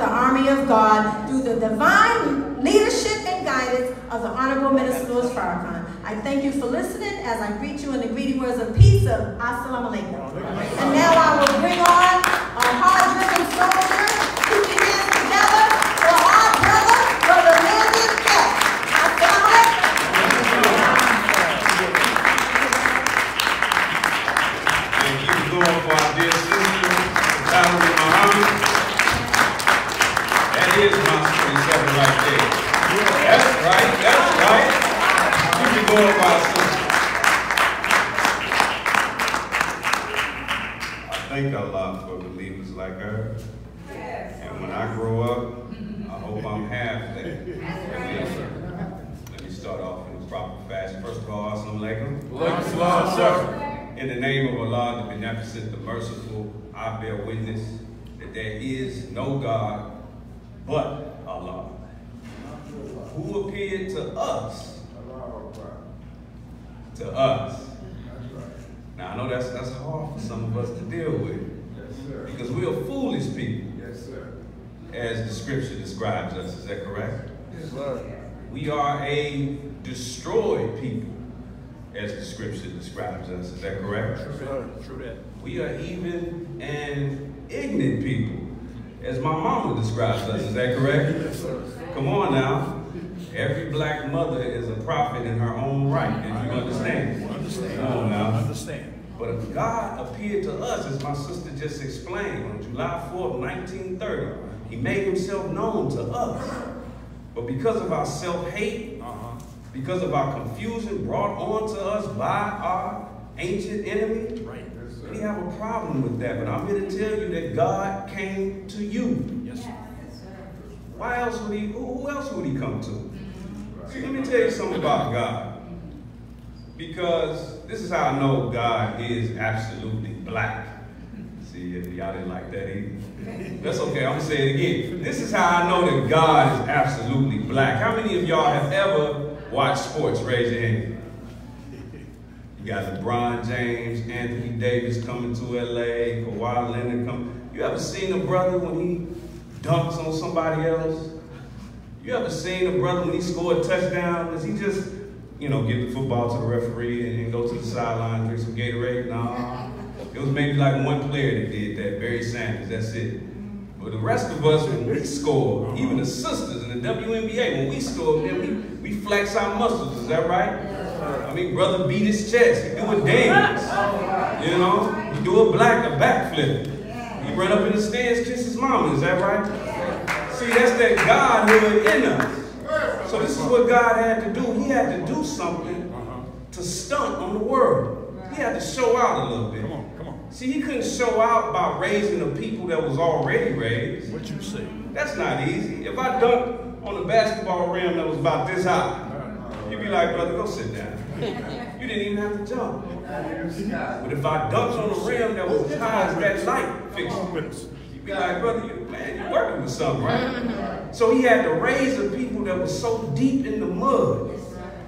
the army of God through the divine leadership and guidance of the Honorable Minister Louis Farrakhan. I thank you for listening as I greet you in the greeting words of peace of Assalamu Alaikum. And now I will bring on our hard-driven soldier. Keep your hands together for our brother, Brother Malik. Assalamu Alaikum. And keep going for our dear sister, Valerie Muhammad. That is my 27 right there. That's right, that's right. Keep it going for our sister. I thank Allah for believers like her. And when I grow up, I hope I'm half that. Let me start off in the proper fashion. First of all, Assalamu Alaikum. In the name of Allah, the Beneficent, the Merciful, I bear witness that there is no God but Allah, who appeared to us. Now, I know that's hard for some of us to deal with, because we are foolish people, as the scripture describes us. Is that correct? Yes, sir. We are a destroyed people, as the scripture describes us. Is that correct? True that. We are even an ignorant people, as my mama describes us. Is that correct? Yes, sir. Come on now. Every black mother is a prophet in her own right. Did you understand? Come on now. Understand. But if God appeared to us, as my sister just explained, on July 4th, 1930, he made himself known to us. But because of our self-hate, because of our confusion brought on to us by our ancient enemy, we have a problem with that. But I'm here to tell you that God came to you. Yes, sir. Why else would he, who else would he come to? See, let me tell you something about God. Because this is how I know God is absolutely black. See, y'all didn't like that either. That's okay, I'm gonna say it again. This is how I know that God is absolutely black. How many of y'all have ever watched sports? Raise your hand. You got LeBron James, Anthony Davis coming to LA, Kawhi Leonard coming. You ever seen a brother when he dunks on somebody else? You ever seen a brother when he scored a touchdown? Does he just, you know, give the football to the referee and go to the sideline, drink some Gatorade? No. It was maybe like one player that did that, Barry Sanders, that's it. But the rest of us, when we score, even the sisters in the WNBA, when we score, man, we flex our muscles, is that right? I mean, brother beat his chest, he do a dance, you know? He do a backflip. He run up in the stands, kiss his mama, is that right? See, that's that Godhood in us. So this is what God had to do. He had to do something to stunt on the world. He had to show out a little bit. Come on. See, he couldn't show out by raising the people that was already raised. What you say? That's not easy. If I dunked on a basketball rim that was about this high, you'd be like, brother, go sit down. You didn't even have to jump. But if I dunked on a rim that was as high as that light fixture, you'd be like, brother, you're working with something, right? So he had to raise the people that were so deep in the mud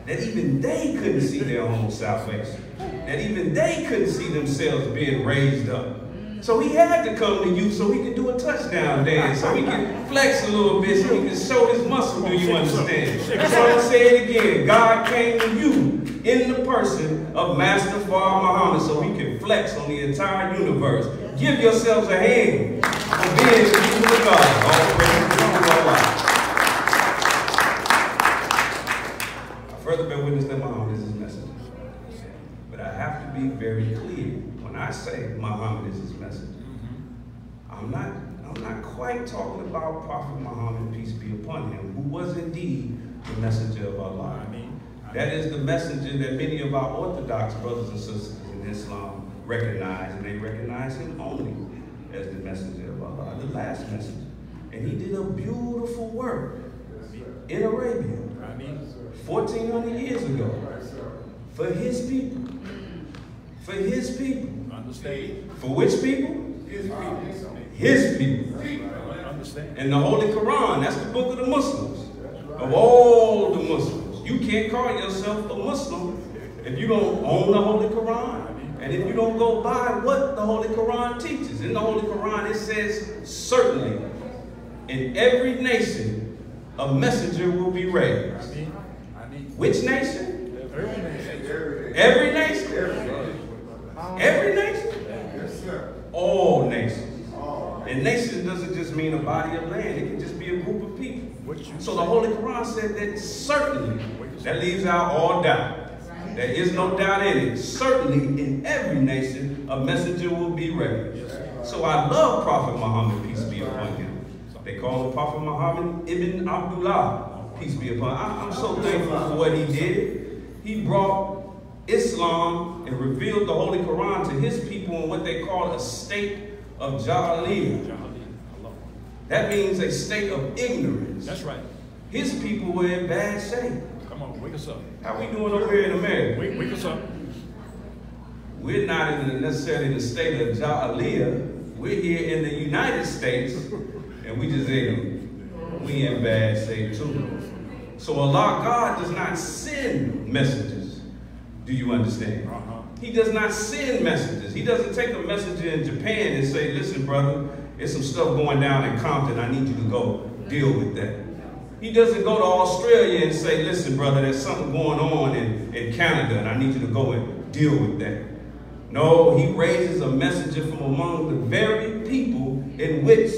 that even they couldn't see their own salvation. That even they couldn't see themselves being raised up. So he had to come to you so he could do a touchdown dance, so he could flex a little bit, so he could show his muscle. Do you understand? So I'm going to say it again. God came to you in the person of Master Fard Muhammad so he can flex on the entire universe. Give yourselves a hand for being the people of God. All praise to Allah. I further bear witness that Muhammad is his messenger. But I have to be very clear. When I say Muhammad is his messenger, I'm not quite talking about Prophet Muhammad, peace be upon him, who was indeed the messenger of Allah. That is the messenger that many of our Orthodox brothers and sisters in Islam recognize, and they recognize him only as the messenger of Allah, the last messenger. And he did a beautiful work in Arabia 1,400 years ago for his people. For his people. Understand. For which people? His people. His people. Understand. And the Holy Quran, that's the book of the Muslims. Of all the Muslims. You can't call yourself a Muslim if you don't own the Holy Quran. And if you don't go by what the Holy Quran teaches. In the Holy Quran it says, certainly, in in every nation a messenger will be raised. Which nation? Every nation. Every nation? Every nation? Yes, sir. All nations. And nation doesn't just mean a body of land. It can just be a group of people. So the Holy Quran said that certainly, that leaves out all doubt. There is no doubt in it. Certainly in every nation a messenger will be raised. So I love Prophet Muhammad, peace be upon him. They call him Prophet Muhammad Ibn Abdullah, peace be upon him. I'm so thankful for what he did. He brought Islam and revealed the Holy Quran to his people in what they call a state of Jahiliyyah. That means a state of ignorance. That's right. His people were in bad shape. Come on, wake us up. How we doing over here in America? Wake us up. We're not in necessarily the state of Jahiliyyah. We're here in the United States, and we just ignorant. We in bad shape too. So Allah, God does not send messages. Do you understand? He does not send messages. He doesn't take a messenger in Japan and say, listen, brother, there's some stuff going down in Compton. I need you to go deal with that. He doesn't go to Australia and say, listen, brother, there's something going on in Canada, and I need you to go and deal with that. No, he raises a messenger from among the very people in which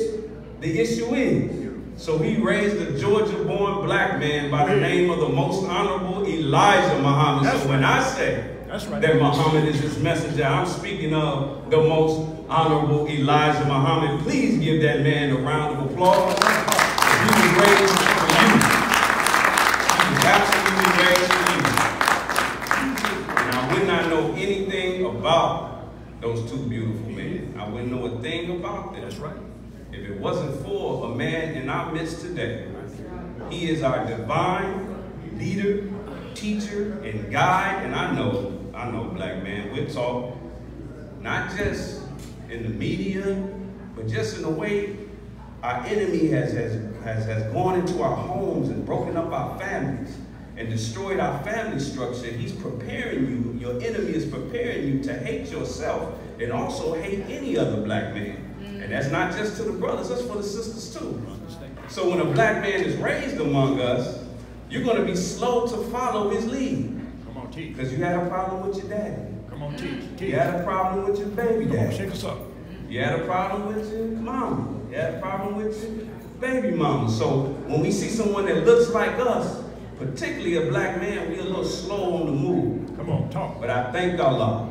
the issue is. So he raised a Georgia-born black man by the name of the most honorable Elijah Muhammad. That's so when I say that Muhammad is his messenger, I'm speaking of the most honorable Elijah Muhammad. Please give that man a round of applause. He was raised for you. He was absolutely raised for you. And I would not know anything about those two beautiful men. I wouldn't know a thing about them. That's right. If it wasn't for a man in our midst today. He is our divine leader, teacher, and guide. And I know, black man, we're talking not just in the media, but just in the way our enemy has gone into our homes and broken up our families and destroyed our family structure. He's preparing you, your enemy is preparing you to hate yourself and also hate any other black man. And that's not just to the brothers, that's for the sisters too. So when a black man is raised among us, you're going to be slow to follow his lead. Come on, teach. Because you had a problem with your daddy. Come on, teach. You had a problem with your baby daddy. Come on, shake us up. You had a problem with your mama. You had a problem with your baby mama. So when we see someone that looks like us, particularly a black man, we're a little slow on the move. Come on, talk. But I thank Allah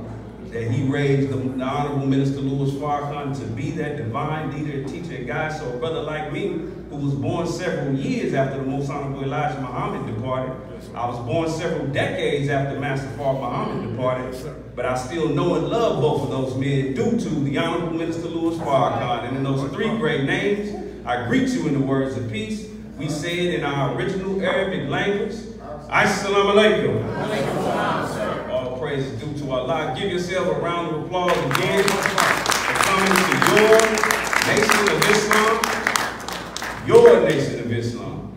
that he raised the Honorable Minister Louis Farrakhan to be that divine leader, teacher, and guide. So a brother like me, who was born several years after the Most Honorable Elijah Muhammad departed, I was born several decades after Master Farrakhan Muhammad departed, but I still know and love both of those men due to the Honorable Minister Louis Farrakhan. And in those three great names, I greet you in the words of peace. We say it in our original Arabic language. Assalamu alaikum. All praise is due to Allah. Give yourself a round of applause again for coming to your nation of Islam. Your nation of Islam.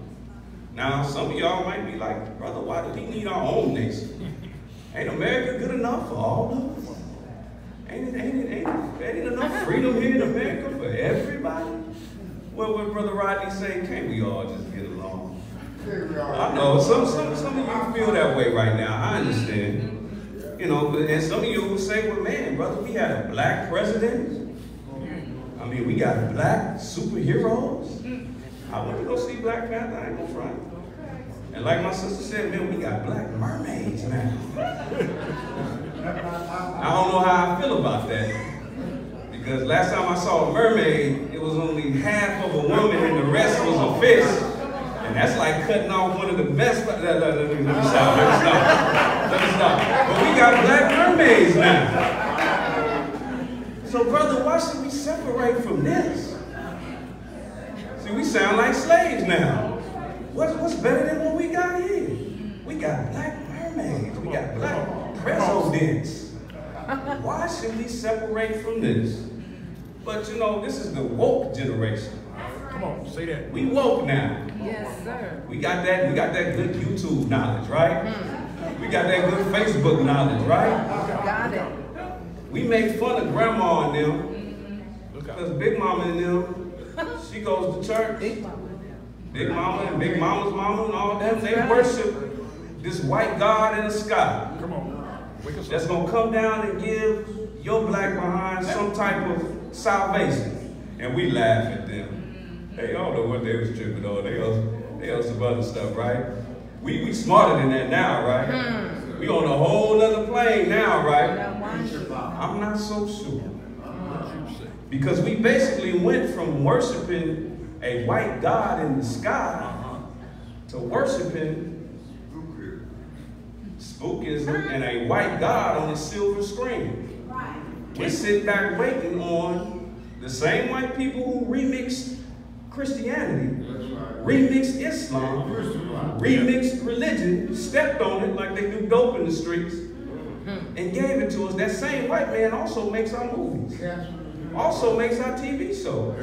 Now, some of y'all might be like, brother, why do we need our own nation? Ain't America good enough for all of us? Ain't enough freedom here in America for everybody? Well, what Brother Rodney say, can't we all just get along? I know, some of you feel that way right now. I understand. You know, and some of you will say, well, man, brother, we had a black president. I mean, we got black superheroes. I went to go see Black Panther, I ain't gonna front. And like my sister said, man, we got black mermaids now. I don't know how I feel about that. Because last time I saw a mermaid, it was only half of a woman and the rest was a fish. And that's like cutting off one of the best. Let me stop. But we got black mermaids now. So brother, why should we separate from this? See, we sound like slaves now. What's better than what we got here? We got black mermaids. We got black presidents. Why should we separate from this? But you know, this is the woke generation. Come on, say that. We woke now. Yes, sir. We got that good YouTube knowledge, right? We got that good Facebook knowledge, right? Got it. We make fun of grandma and them. Because Big Mama and them, She goes to church. Big Mama and Big Mama's mama and all them. They worship this white God in the sky. Come on. Wake us That's up. going to come down and give your black behind some type of salvation. And we laugh at them. They all know what they was tripping on. They on some other stuff, right? We smarter than that now, right? We on a whole other plane now, right? I'm not so sure. Because we basically went from worshiping a white God in the sky to worshiping spookism and a white God on a silver screen. We sit back waiting on the same white people who remixed Christianity, remixed Islam, remixed religion, stepped on it like they do dope in the streets, and gave it to us. That same white man also makes our movies, also makes our TV shows.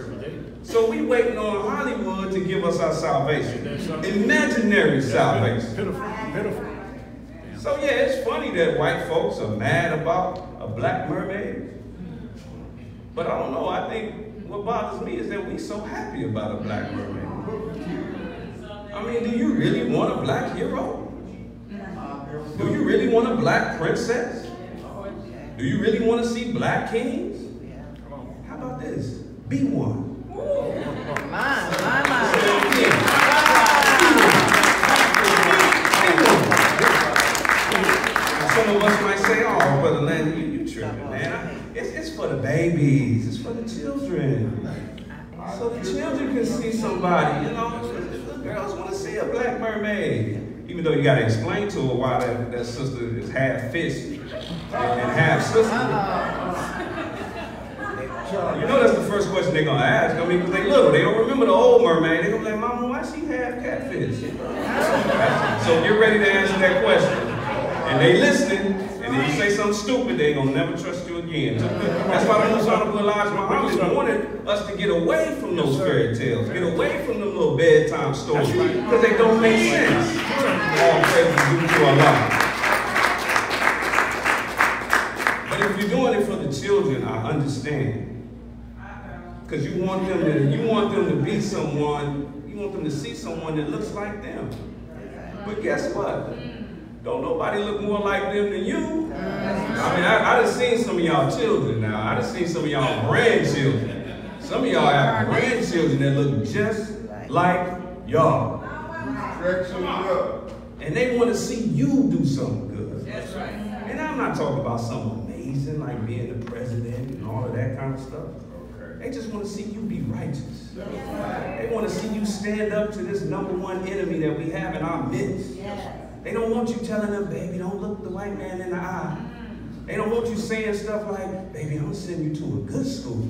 So we waiting on Hollywood to give us our salvation, imaginary salvation. Pitiful. So yeah, it's funny that white folks are mad about a black mermaid. But I don't know, I think what bothers me is that we so happy about a black mermaid. I mean, do you really want a black hero? Do you really want a black princess? Do you really want to see black kings? How about this? Be one. Some of us might say, oh, Brother Landon, you tripping, man. It's for the babies. It's for the children. So the children can see somebody, you know. The girls want to see a black mermaid. Even though you got to explain to her why that sister is half fish and half sister. You know that's the first question they're going to ask. I mean, because they little. They don't remember the old mermaid. They're going to be like, Mama, why she half catfish? So get ready to answer that question. And they listening, and if you say something stupid, they gonna never trust you again. That's why the Most Honorable Elijah Muhammad wanted us to get away from those fairy tales, get away from them little bedtime stories, because they don't make sense. All praise is due to Allah. But if you're doing it for the children, I understand, because you want them to be someone, you want them to see someone that looks like them. But guess what? Don't nobody look more like them than you. I mean, I done seen some of y'all children now. I done seen some of y'all grandchildren. Some of y'all have grandchildren that look just like y'all. And they want to see you do something good. That's right. And I'm not talking about something amazing like being the president and all of that kind of stuff. They just want to see you be righteous. They want to see you stand up to this #1 enemy that we have in our midst. They don't want you telling them, baby, don't look the white man in the eye. They don't want you saying stuff like, baby, I'm going to send you to a good school.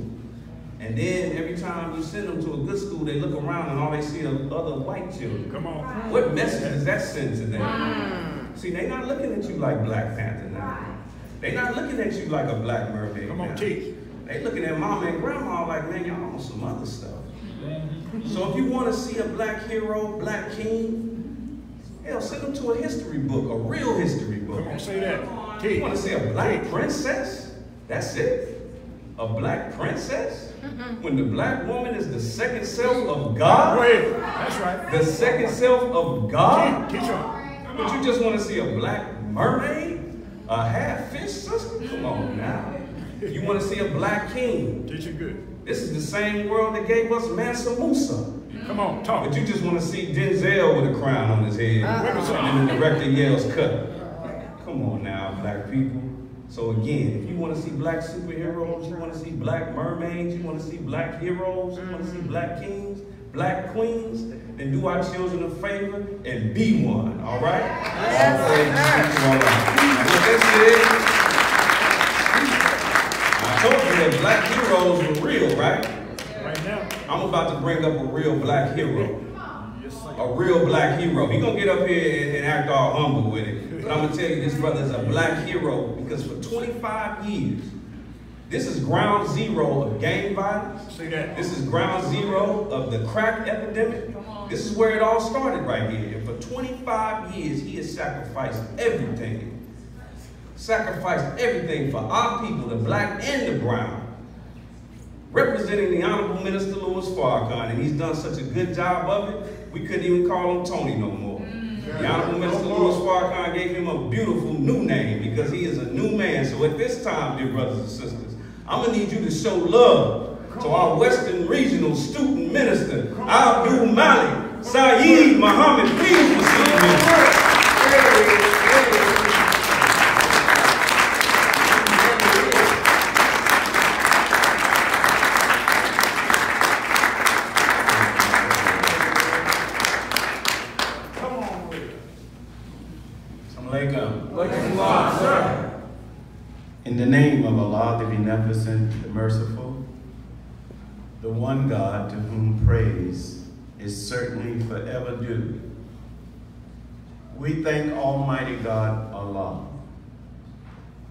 And then every time you send them to a good school, they look around and all they see are other white children. Come on. What message does that send to them? See, they're not looking at you like Black Panther now. They're not looking at you like a black mermaid. Come on, teach. They looking at mama and grandma like, man, y'all on some other stuff. So if you want to see a black hero, black king, hell, send them to a history book, a real history book. Come on, say that. You want to see a black princess? That's it? A black princess? When the black woman is the second self of God? Go ahead. That's right. The second self of God? Teach on. But you just want to see a black mermaid? A half-fish sister? Come on now. You want to see a black king? Teach it good. This is the same world that gave us Mansa Musa. Come on, talk. But you just want to see Denzel with a crown on his head. And the director yells, cut. Come on now, black people. So again, if you want to see black superheroes, you want to see black mermaids, you want to see black heroes, you want to see black kings, black queens, then do our children a favor and be one, all right? Yes, I told you that black heroes were real, right? Right now. I'm about to bring up a real black hero. A real black hero. He's going to get up here and act all humble with it. But I'm going to tell you, this brother is a black hero because for 25 years, this is ground zero of gang violence. This is ground zero of the crack epidemic. This is where it all started right here. And for 25 years, he has sacrificed everything. Sacrificed everything for our people, the black and the brown. representing the Honorable Minister Louis Farrakhan, and he's done such a good job of it, we couldn't even call him Tony no more. The Honorable Minister Louis Farrakhan gave him a beautiful new name because he is a new man. So at this time, dear brothers and sisters, I'm going to need you to show love to our Western Regional Student Minister, Abdul, Malik, Sayyid, Muhammad. Please receive him. In the name of Allah, the Beneficent, the Merciful, the one God to whom praise is certainly forever due, we thank Almighty God, Allah,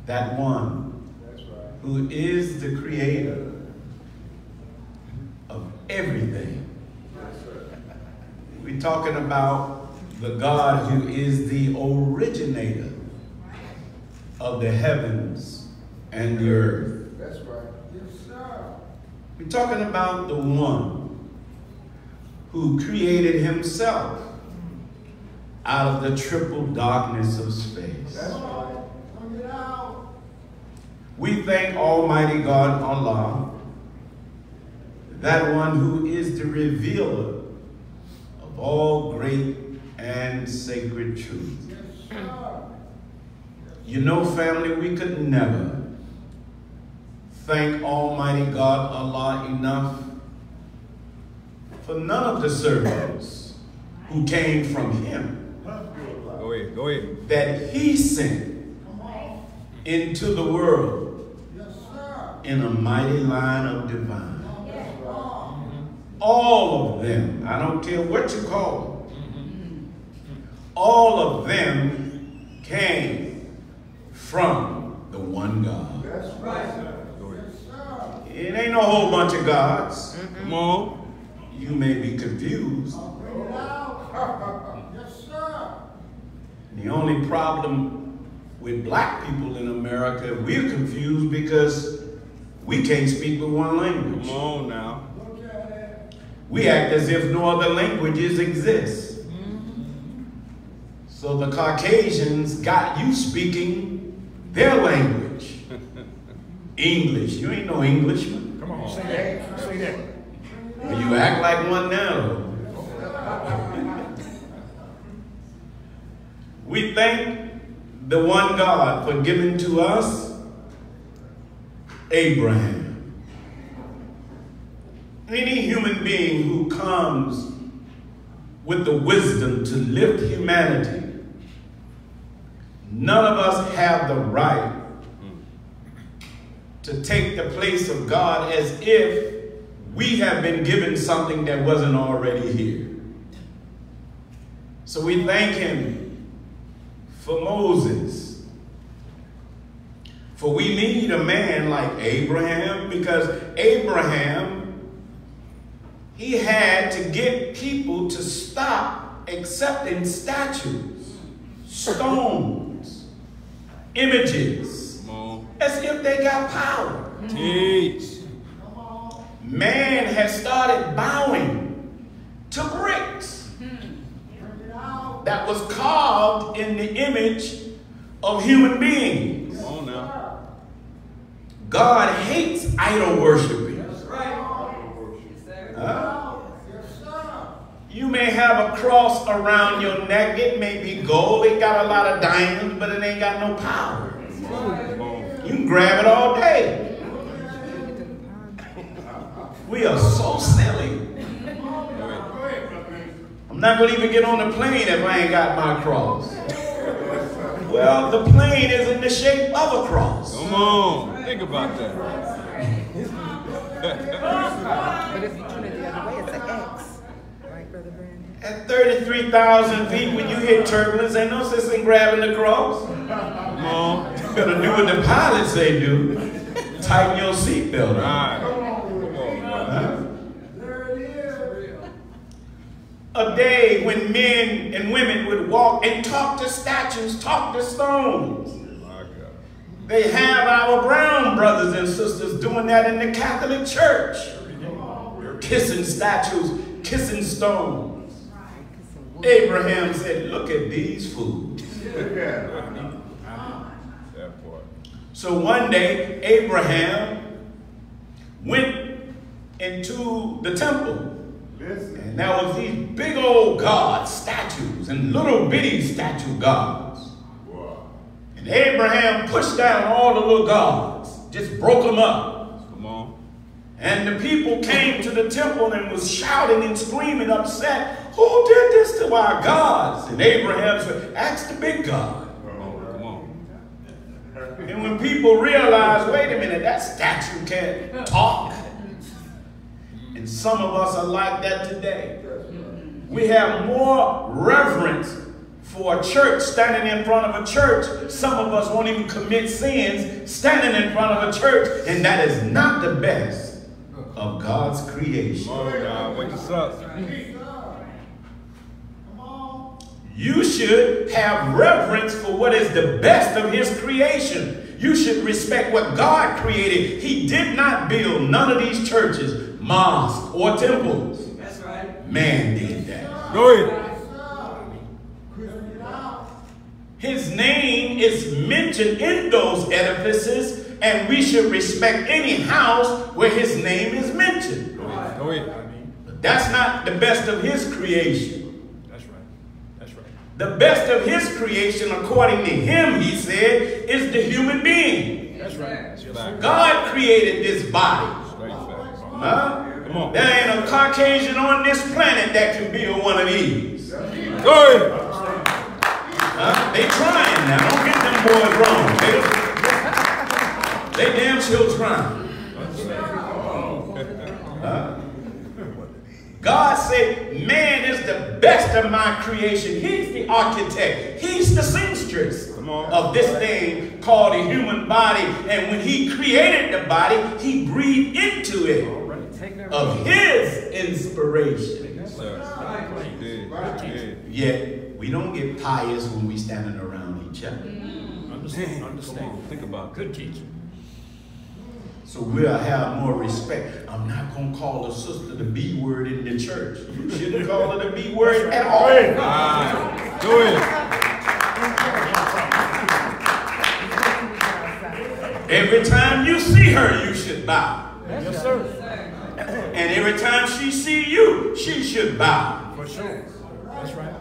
that one who is the creator of everything. We're talking about the God who is the originator of the heavens and the earth. That's right. Yes, sir. We're talking about the one who created himself out of the triple darkness of space. That's right. Bring it out. We thank Almighty God, Allah, that one who is the revealer of all great and sacred truth. Yes, sir. You know, family, we could never thank Almighty God, Allah, enough for none of the servants who came from him Go ahead. that he sent into the world Yes, sir. in a mighty line of divine. All of them, I don't care what you call them, all of them came from the one God. That's right. Yes, sir. It ain't no whole bunch of gods. Come on. You may be confused. Bring it out. Yes, sir. The only problem with black people in America, we're confused because we can't speak with one language. Come on now. Look at it. We act as if no other languages exist. So the Caucasians got you speaking their language. English. You ain't no Englishman. Come on, say that. Say that. Well, you act like one now. We thank the one God for giving to us Abraham. Any human being who comes with the wisdom to lift humanity, none of us have the right to take the place of God as if we have been given something that wasn't already here. So we thank him for Moses. For we need a man like Abraham, because Abraham, he had to get people to stop accepting statues, stones, images, as if they got power. Teach. Man has started bowing to bricks that was carved in the image of human beings. Come on now. God hates idol worshiping. That's right. Huh? Yes, sir. You may have a cross around your neck. It may be gold. It got a lot of diamonds, but it ain't got no power. Come on. You can grab it all day. We are so silly. I'm not going to even get on the plane if I ain't got my cross. Well, the plane is in the shape of a cross. Come on. Think about that. But if you turn it the other way, it's an X. Right, Brother Brandon? At 33,000 feet, when you hit turbulence, ain't no sense in grabbing the cross. Come on. You better do what the pilots say do. Tighten your seatbelt. Right. Huh? There it is. A day when men and women would walk and talk to statues, talk to stones. My God. They have our brown brothers and sisters doing that in the Catholic Church. Kissing statues, kissing stones. Abraham said, look at these fools. So one day, Abraham went into the temple. And there was these big old gods, statues, and little bitty statue gods. And Abraham pushed down all the little gods, just broke them up. Come on. And the people came to the temple and was shouting and screaming, upset. Who did this to our gods? And Abraham said, ask the big God. Come on. And when people realized, wait a minute, that statue can't talk. And some of us are like that today. We have more reverence for a church standing in front of a church. Some of us won't even commit sins standing in front of a church. And that is not the best of God's creation. Oh, God, wake us up. You should have reverence for what is the best of his creation. You should respect what God created. He did not build none of these churches, mosques, or temples. That's right. Man did that. Go ahead. His name is mentioned in those edifices, and we should respect any house where his name is mentioned. Go ahead. But that's not the best of his creation. That's right. That's right. The best of his creation, according to him, he said, is the human being. That's right. That's right. God created this body. Straight facts. Huh? Come on. There ain't a Caucasian on this planet that can build one of these. Go ahead. They trying now. Don't get them boys wrong. They damn sure trying. God said, man is the best of my creation. He's the architect. He's the seamstress of this thing called a human body. And when he created the body, he breathed into it of his inspiration. Yet, we don't get pious when we standing around each other. Understand. Think about good teaching. So we'll have more respect. I'm not going to call a sister the B word in the church. You shouldn't call her the B word at all. Go ahead. Every time you see her, you should bow. Yes, sir. And every time she see you, she should bow. For sure. That's right.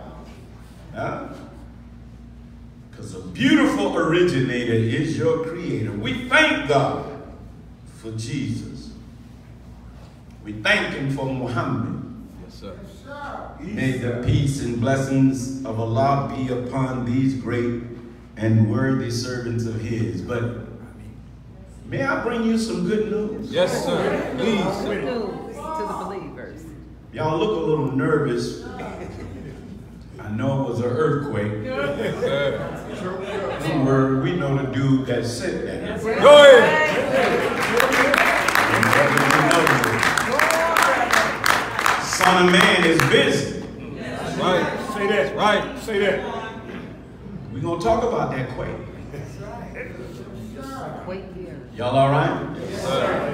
Because a beautiful originator is your creator. We thank God for Jesus. We thank him for Muhammad. Yes, sir. May the peace and blessings of Allah be upon these great and worthy servants of his. But may I bring you some good news? Yes, sir. Please. Good news to the believers. Y'all look a little nervous. I know it was an earthquake. Don't worry, we know the dude that sent that. Go ahead. Son of Man is busy. Right. Say that. Right. Say that. We're going to talk about that quake. Wait here. Y'all all right? Yes, sir.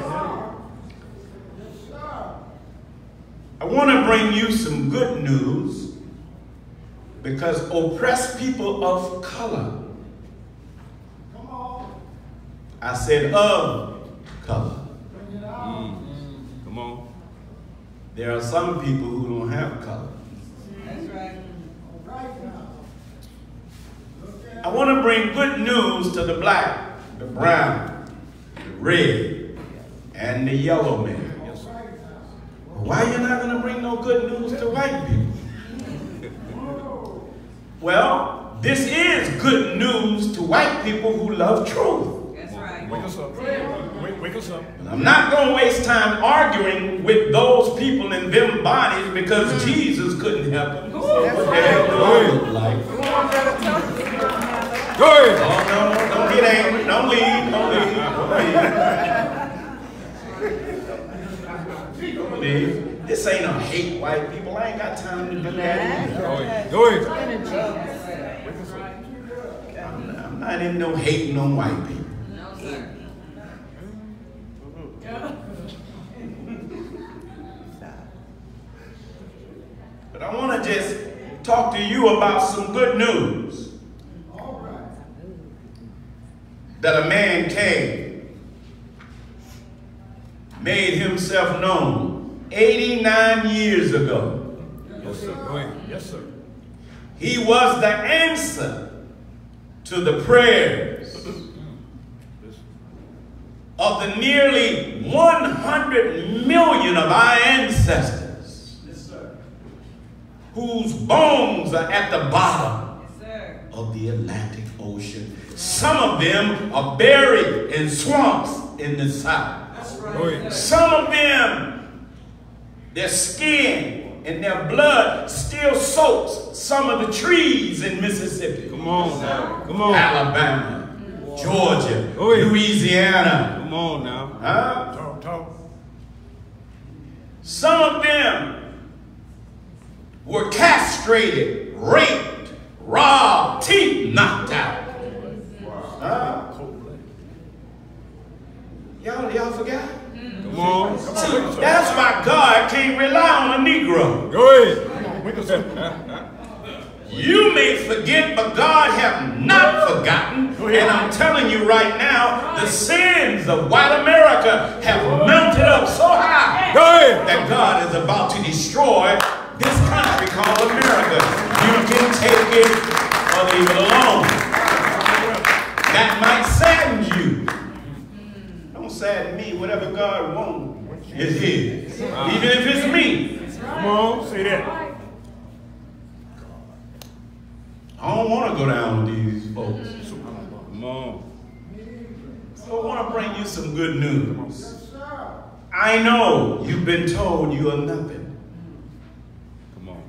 I want to bring you some good news because oppressed people of color, I said of color. Come on. There are some people who don't have color. That's right. I want to bring good news to the black, the brown, the red, and the yellow man. Why you not going to bring no good news to white people? Well, this is good news to white people who love truth. That's right. Wake us up. Wake us up. And I'm not going to waste time arguing with those people in them bodies because Jesus couldn't help them. What the hell do I look like? Go ahead. Oh, no, don't get angry. Don't leave. Don't leave. This ain't a hate white people. I ain't got time to do that. Go ahead. Go ahead. I'm not in no hating on white people. But I want to just talk to you about some good news. That a man came, made himself known 89 years ago. Yes, sir. Go ahead. Yes, sir. He was the answer to the prayers of the nearly 100 million of our ancestors, whose bones are at the bottom of the Atlantic Ocean. Some of them are buried in swamps in the South. Some of them, their skin and their blood still soaks some of the trees in Mississippi. Come on now. Come on. Alabama, Georgia, Louisiana. Come on now. Huh? Talk. Some of them were castrated, raped, robbed, teeth knocked out. Y'all forgot? Come on. See, that's why God can't rely on a Negro. Go ahead. You may forget, but God have not forgotten. And I'm telling you right now, the sins of white America have mounted up so high that God is about to destroy this country called America. You can take it or leave it alone. That might sadden you. Don't sadden me. Whatever God wants is His. Even if it's me. Come on, say that. I don't want to go down with these folks. Come on. So I want to bring you some good news. I know you've been told you are nothing. Come on.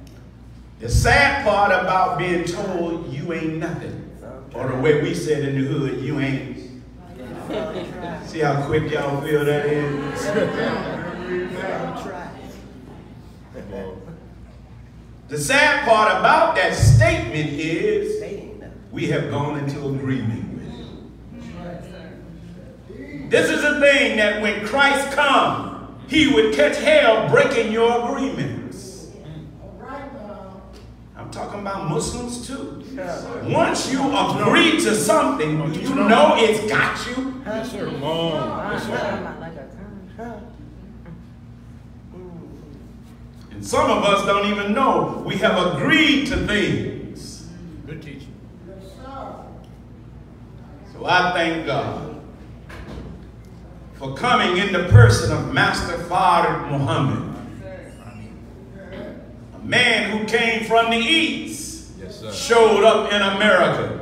The sad part about being told you ain't nothing, or the way we said in the hood, you ain't. See how quick y'all feel that is? The sad part about that statement is we have gone into agreement with it. This is the thing that when Christ comes, He would catch hell breaking your agreements. I'm talking about Muslims too. Once you agree to something, you know it's got you. Yes, sir. Come on. Yes, sir. And some of us don't even know we have agreed to things. Good teaching. So I thank God for coming in the person of Master Fard Muhammad, a man who came from the East, Yes, sir. showed up in America.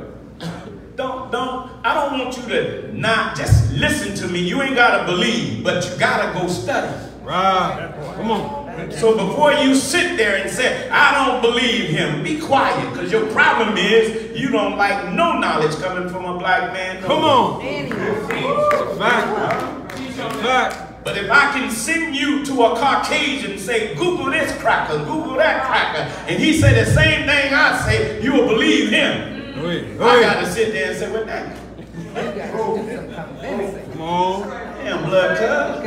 I don't want you to not just listen to me. You ain't got to believe, but you got to go study. Right. Come on. So before you sit there and say, I don't believe him, be quiet, because your problem is you don't like no knowledge coming from a black man. Come on. Fact. Fact. But if I can send you to a Caucasian and say, Google this cracker, Google that cracker, and he say the same thing I say, you will believe him. Go ahead. I got to sit there and say, well, dang. Come on. Damn, blood cuz.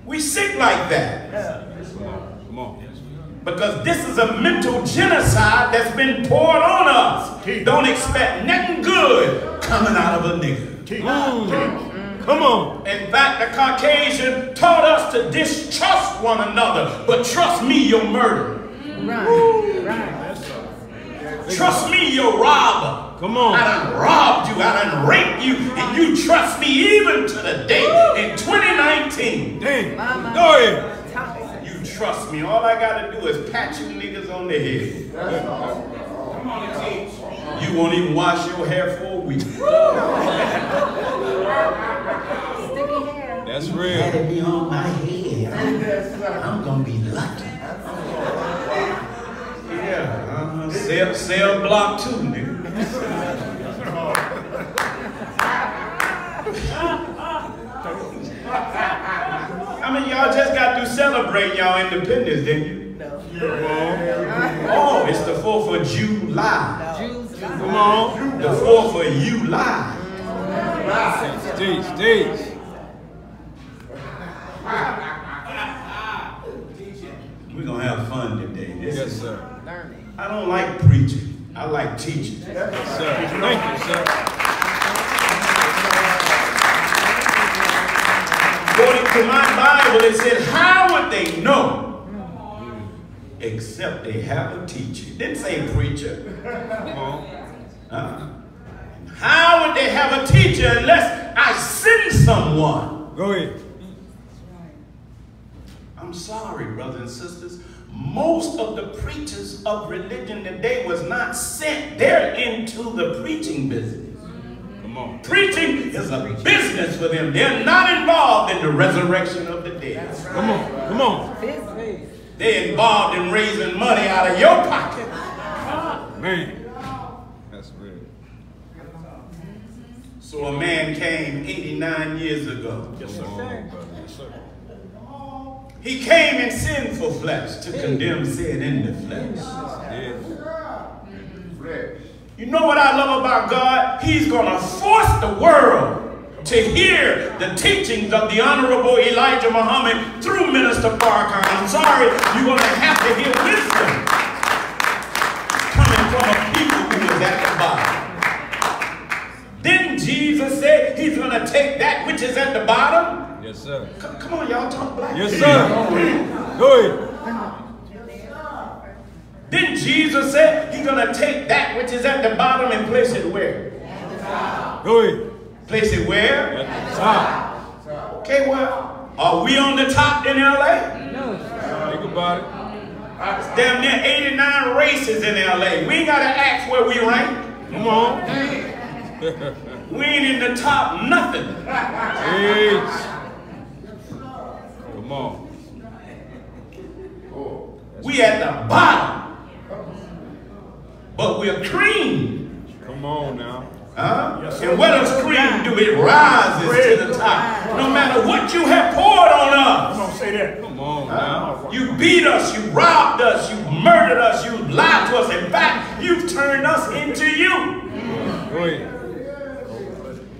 We sick like that. Come on. Because this is a mental genocide that's been poured on us. Don't expect nothing good coming out of a nigga. Come on. In fact, the Caucasian taught us to distrust one another, but trust me, you're murderer. Right. Trust me, you're robber. Come on. I done robbed you, I done raped you, and you trust me even to the day in 2019. Dang. Go ahead. You trust me. All I gotta do is pat you niggas on the head. You won't even wash your hair for a week. That's Let real. it be on my head. I'm gonna be lucky. Yeah, cell block too, nigga. I mean, y'all just got to celebrate y'all independence, didn't you? No. Oh, it's the 4th of July. Come on. The 4th of July. Teach. We're going to have fun today. Yes, sir. I don't like preaching. I like teaching. Yes, sir. Thank you, sir. According to my Bible, it said, how would they know except they have a teacher? It didn't say preacher. How would they have a teacher unless I send someone? Go ahead. I'm sorry, brothers and sisters. Most of the preachers of religion today was not sent. They're into the preaching business. Come on. Preaching is a business for them. They're not involved in the resurrection of the dead. Come on. They're involved in raising money out of your pocket. Man. That's real. So a man came 89 years ago. Yes, sir. Yes, sir. He came in sinful flesh to condemn sin in the flesh. You know what I love about God? He's going to force the world to hear the teachings of the Honorable Elijah Muhammad through Minister Farrakhan. I'm sorry, you're going to have to hear wisdom coming from a people who was at the bottom. Didn't Jesus say he's going to take that which is at the bottom? Yes, sir. Come on, y'all talk black. Yes, sir. Go ahead. Didn't Jesus say he's going to take that which is at the bottom and place it where? Go ahead. Place it where? At the top. Okay, well, are we on the top in LA? No. Think about it. It's damn near 89 races in LA. We ain't got to ask where we rank. Come on. We ain't in the top nothing. Teach. Come on. We at the bottom. But we're cream. Come on now. And what does cream do? It rises to the top. No matter what you have poured on us. Come on, say that. Come on now. You beat us, you robbed us, you murdered us, you lied to us. In fact, you've turned us into you. Go ahead.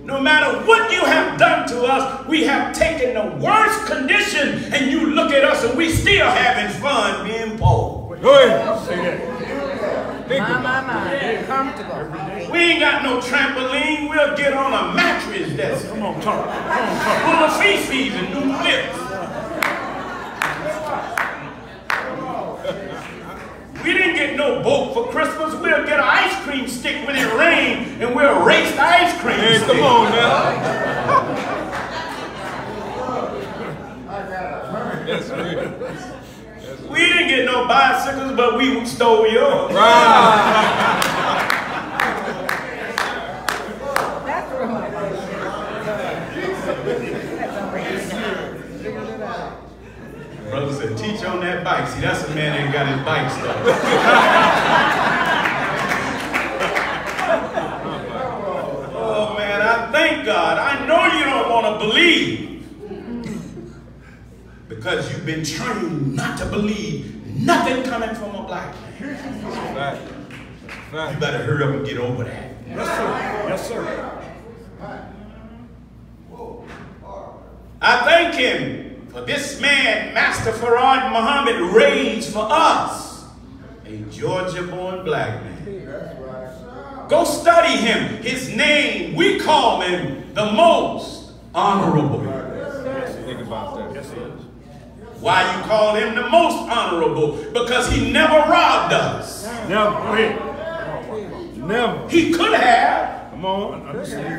No matter what you have done to us, we have taken the worst condition, and you look at us and we still having fun being poor. Go ahead. Say that. Think about My. Comfortable. We ain't got no trampoline. We'll get on a mattress that's Come on, talk. full of feces and new flips. We didn't get no boat for Christmas. We'll get an ice cream stick when it rains, and we'll race the ice cream Hey, stick. come on now. That's real. We didn't get no bicycles, but we stole yours. Right. That's right. Brother said, teach on that bike. See, that's a man that ain't got his bike stuff. Oh, man, I thank God. I know you don't want to believe. Because you've been trained not to believe nothing coming from a black man. Right. You better hurry up and get over that. Yes, sir. Yes, sir. I thank him for this man, Master Farad Muhammad, raised for us a Georgia-born black man. Go study him. His name, we call him the most honorable. Think about that. Yes, sir. Why you call him the most honorable? Because he never robbed us. Never. Go ahead. Never. He could have, Come on.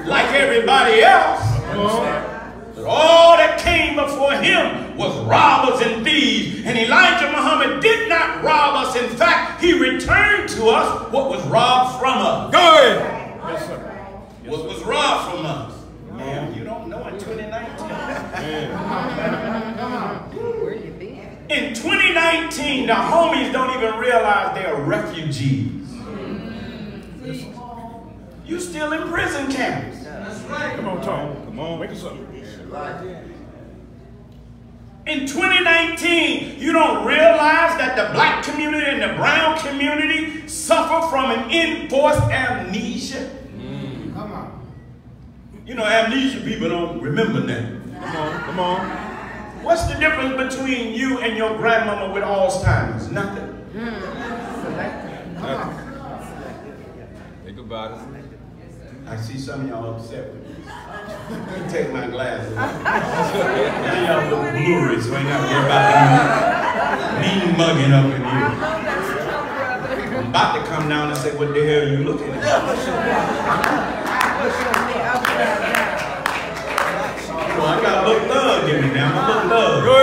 like everybody else. Come on. But all that came before him was robbers and thieves. And Elijah Muhammad did not rob us. In fact, he returned to us what was robbed from us. Go ahead. Yes, sir. What was robbed from us. Man, you don't know in 2019. Where you been? In 2019, the homies don't even realize they're refugees. You still in prison camps. Come on, talk. Come on. Make it something. In 2019, you don't realize that the black community and the brown community suffer from an enforced amnesia? Come on. You know, amnesia people don't remember nothing. Come on. Come on. What's the difference between you and your grandmama with Alzheimer's? Nothing. Think about it. I see some of y'all upset with me. Let me take my glasses off. Y'all look blurry, so ain't got to worry about mean mugging up in here. I'm about to come down and say, what the hell are you looking at? Well, I got a little thug in me now. I'm a little thug. Go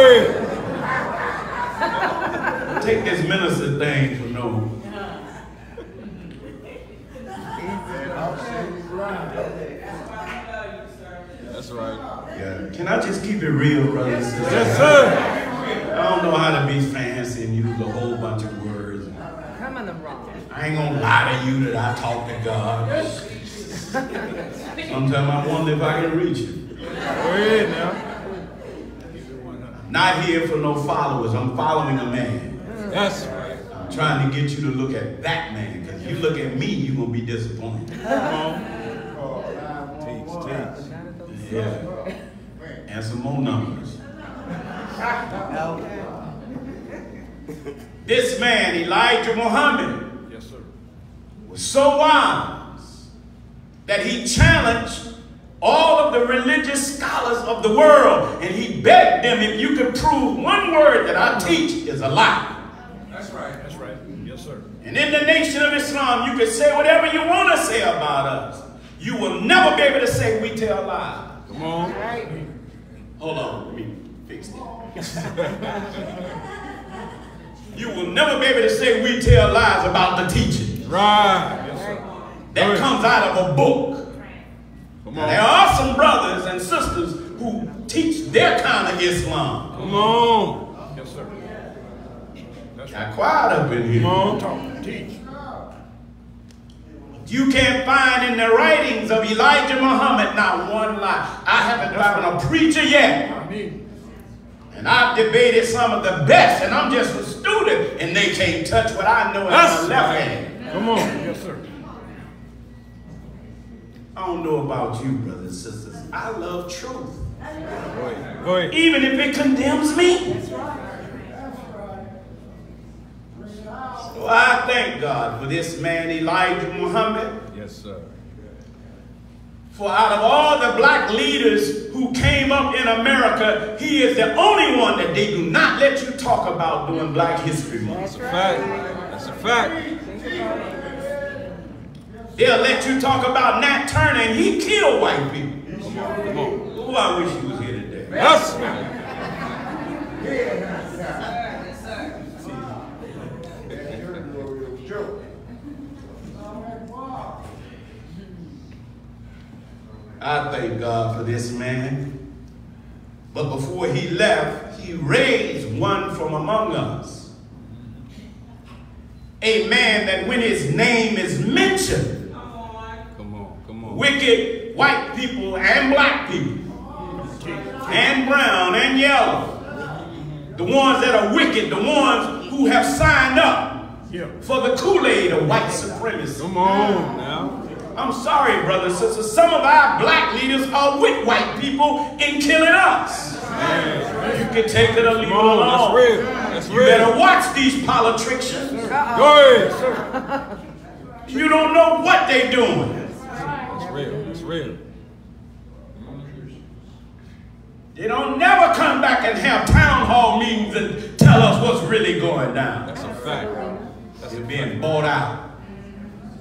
ahead. Take this minister thing for no. That's right. Yeah. Can I just keep it real, brothers and sisters? Yes, sir. I don't know how to be fancy and use a whole bunch of words. Come on, I'm wrong. I ain't gonna lie to you that I talk to God. Sometimes I wonder if I can reach him. Go ahead now. Not here for no followers. I'm following a man. That's right. I'm trying to get you to look at that man. Because you look at me, you're gonna be disappointed. Come on. Teach. Yeah. And some more numbers. This man, Elijah Muhammad, Yes, sir. was so wise that he challenged all of the religious scholars of the world, and he begged them, if you can prove one word that I teach is a lie. That's right. That's right. Yes, sir. And in the nation of Islam, you can say whatever you want to say about us. You will never be able to say we tell lies. Come on. Hold on, let me fix it. You will never be able to say we tell lies about the teaching. Right. Yes, sir. That comes out of a book. Come Now, on. there are some brothers and sisters who teach their kind of Islam. Come on. Yes, sir. That's right. Got quiet up in here. Come on. Talk. Teach. You can't find in the writings of Elijah Muhammad not one lie. I haven't found a preacher yet. I mean, And I've debated some of the best, and I'm just a student, and they can't touch what I know in my that's left right. hand. Come on. Yes, sir. I don't know about you, brothers and sisters. I love truth. Go ahead. Go ahead. Even if it condemns me. So I thank God for this man, Elijah Muhammad. Yes, sir. For out of all the black leaders who came up in America, he is the only one that they do not let you talk about during Black History Month. That's a fact. That's a fact. They'll let you talk about Nat Turner, and he killed white people. Come on. Come on. Oh, I wish he was here today. That's right. I thank God for this man. But before he left, he raised one from among us. A man that when his name is mentioned, Come on. Come on. wicked white people and black people, and brown and yellow, the ones that are wicked, the ones who have signed up for the Kool-Aid of white supremacy. Come on now. I'm sorry, brothers and sisters. Some of our black leaders are with white people in killing us. You can take it or leave it Come on. alone. That's real. That's You real. better watch these politicians. Go ahead, sir. You don't know what they're doing. That's real. That's real. They don't never come back and have town hall meetings and tell us what's really going down. That's a fact. That's They're a being bought out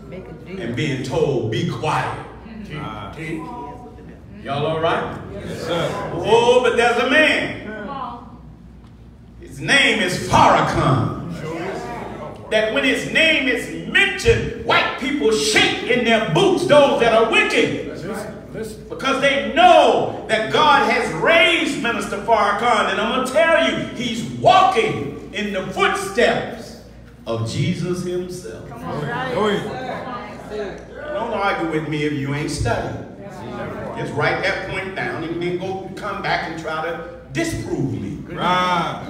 Make a deal. and being told, be quiet. Y'all all right? Yes, sir. Oh, but there's a man. His name is Farrakhan. That when his name is mentioned, white people shake in their boots, those that are wicked. Listen. Because they know that God has raised Minister Farrakhan. And I'm going to tell you, he's walking in the footsteps of Jesus himself. Go ahead. Don't argue with me if you ain't studying. Just write that point it down and then go come back and try to disprove me. Right.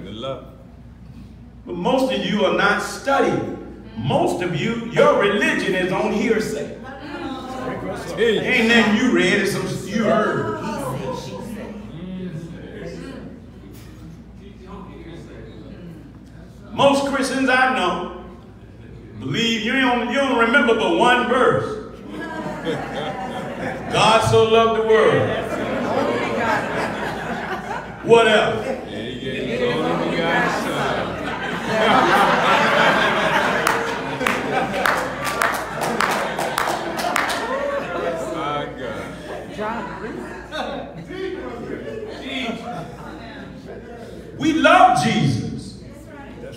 Good luck. But most of you are not studying. Most of you, your religion is on hearsay. Ain't nothing you read, it's some you heard. Most Christians I know believe you don't remember but one verse. God so loved the world. What else? We love Jesus.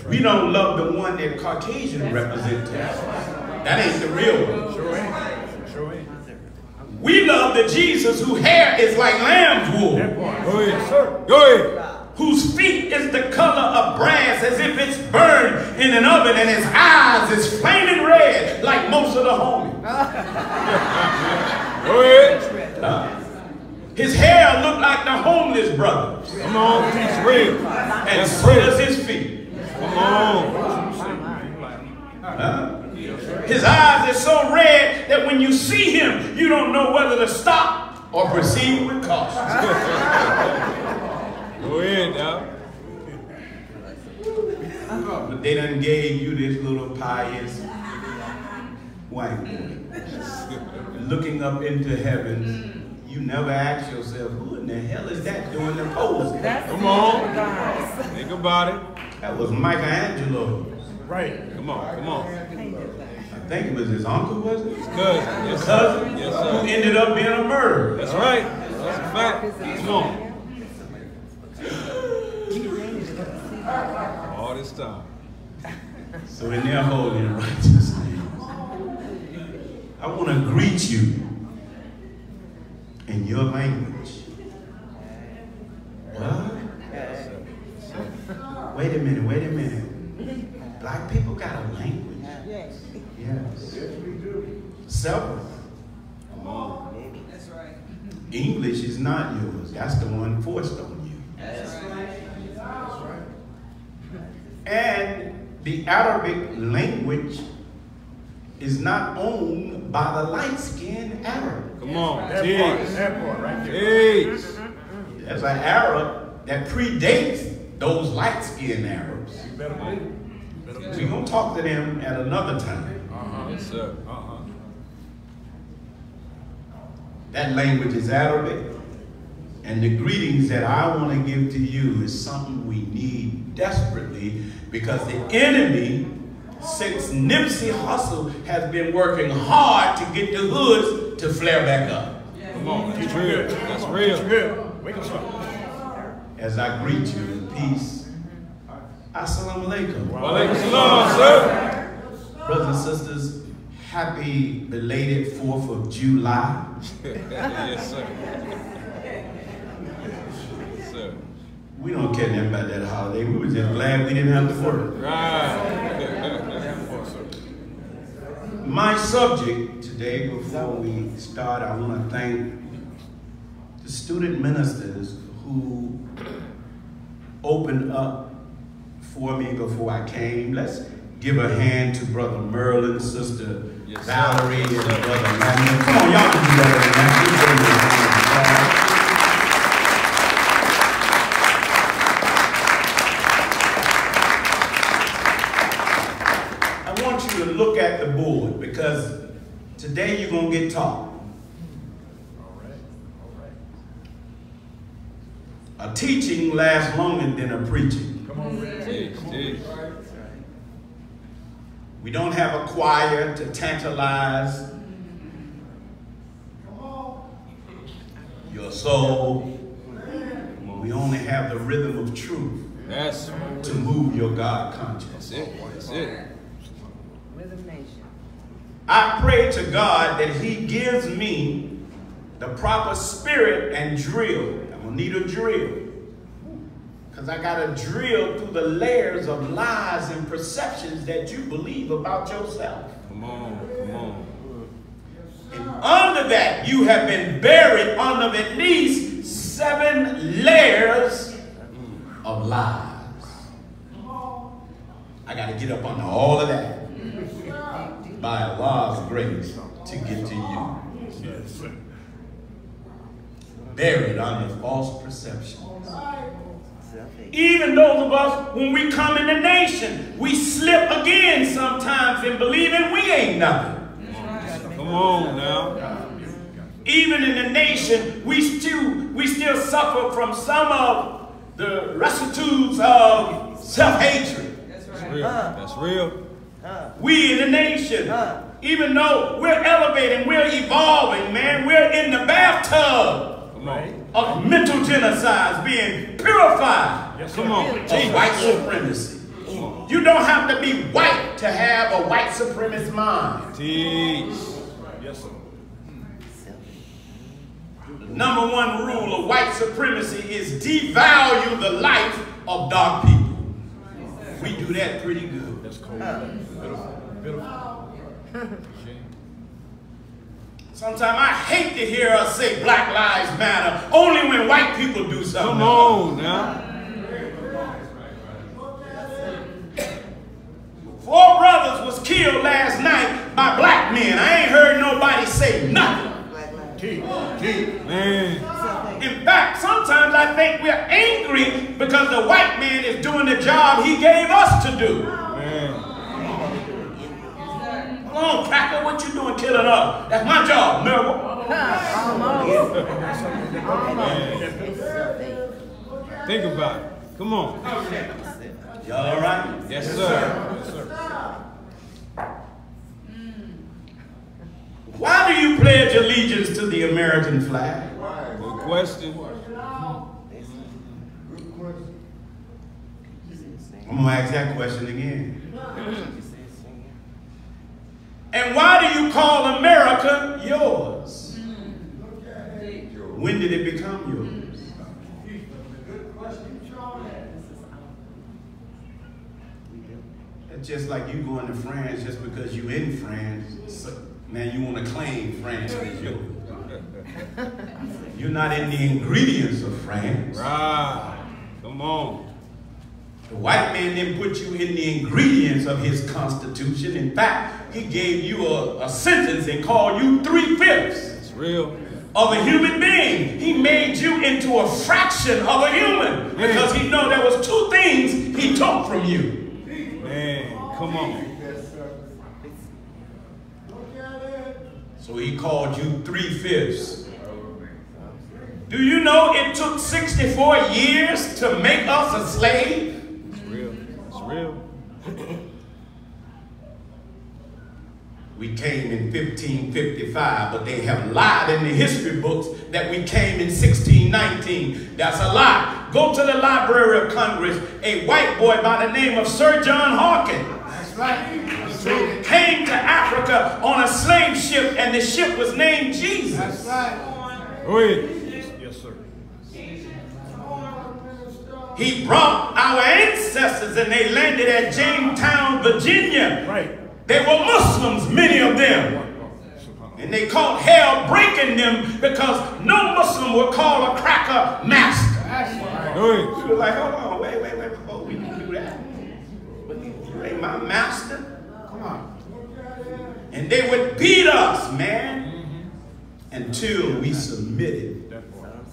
We don't love the one that Caucasian represents. That ain't the real one. Sure ain't. We love the Jesus whose hair is like lamb's wool. Go ahead, sir. Go ahead. Whose feet is the color of brass as if it's burned in an oven, and his eyes is flaming red like most of the homies. Go ahead. His hair looked like the homeless brothers. Come on, teach real. And so does his feet. Come on. His eyes are so red that when you see him, you don't know whether to stop or proceed with caution. Go ahead now. But they done gave you this little pious white boy looking up into heaven. You never ask yourself, who in the hell is that doing the pose? Come on. Think about it. That was Michelangelo. Right. Come on. Come on. I think it was his uncle, was it? His cousin. His cousin? Yes, sir. Who ended up being a murderer. That's right. That's a fact. Come on. All this time. So in their holy and righteous name, I want to greet you in your language. What? Wait a minute. Black people got a language? Yes. Yes, we do. Several. Come on. That's right. English is not yours. That's the one forced on you. That's right. And the Arabic language is not owned by the light-skinned Arab. Come on. That part right there. Jeez. There's an Arab that predates those light-skinned Arabs. You better believe it. We're going to talk to them at another time. Yes, sir. That language is Arabic. And the greetings that I want to give to you is something we need desperately, because the enemy, since Nipsey Hussle, has been working hard to get the hoods to flare back up. Come on. That's real. That's real. Wake us up. As I greet you in peace, Assalamu alaikum. Malik, salam, sir. Brothers and sisters, happy belated 4th of July. Yes, sir. Yes, sir. We don't care nothing about that holiday. We were just glad we didn't have to work. Right. My subject today, before we start, I want to thank the student ministers who opened up for me before I came. Let's give a hand to Brother Merlin, Sister Valerie, and Brother Manuel. Come on, y'all can do better than that. I want you to look at the board, because today you're going to get taught. A teaching lasts longer than a preaching. Come on, Red. Jeez. We don't have a choir to tantalize your soul. We only have the rhythm of truth to move your God conscience. That's it. Rhythm Nation. I pray to God that He gives me the proper spirit and drill. I'm going to need a drill, because I got to drill through the layers of lies and perceptions that you believe about yourself. Come on. And under that, you have been buried under at least 7 layers of lies. I got to get up under all of that by Allah's grace to get to you. Yes. Buried under false perceptions. Even those of us, when we come in the nation, we slip again sometimes in believing we ain't nothing. Come on now. Even in the nation, we still suffer from some of the residues of self-hatred. That's That's right. real. That's real. We in the nation, even though we're elevating, we're evolving, man, we're in the bathtub Come on. of mental genocides being purified Yes, Come on. of white supremacy. You don't have to be white to have a white supremacist mind. Teach. Yes, sir. The number 1 rule of white supremacy is devalue the life of dark people. We do that pretty good. That's cold. Beautiful. Sometimes I hate to hear us say Black Lives Matter only when white people do something. Come on now. 4 brothers was killed last night by black men. I ain't heard nobody say nothing. Keep. Man. In fact, sometimes I think we're angry because the white man is doing the job he gave us to do. Man. Come on, cracker, what you doing killing us? That's my job, Miracle. Think about it. Come on. Y'all all right? Yes, sir. Why do you pledge allegiance to the American flag? Good question. I'm going to ask that question again. And why do you call America yours? When did it become yours? It's just like you going to France just because you in France. So now you want to claim France as yours. You're not in the ingredients of France. Right. Come on. The white man didn't put you in the ingredients of his constitution. In fact, he gave you a sentence and called you 3/5 It's real. of a human being. He made you into a fraction of a human because he know there was 2 things he took from you. Man. Come on. So he called you 3/5. Do you know it took 64 years to make us a slave? It's real. It's real. We came in 1555, but they have lied in the history books that we came in 1619. That's a lie. Go to the Library of Congress. A white boy by the name of Sir John Hawkins came to Africa on a slave ship, and the ship was named Jesus. That's right. Go ahead. Yes, sir. He brought our ancestors, and they landed at Jamestown, Virginia. Right. They were Muslims, many of them. And they caught hell breaking them because no Muslim would call a cracker master. Go ahead. We were like, hold on, wait, before we can do that. You ain't my master. Come on. And they would beat us, man, until we submitted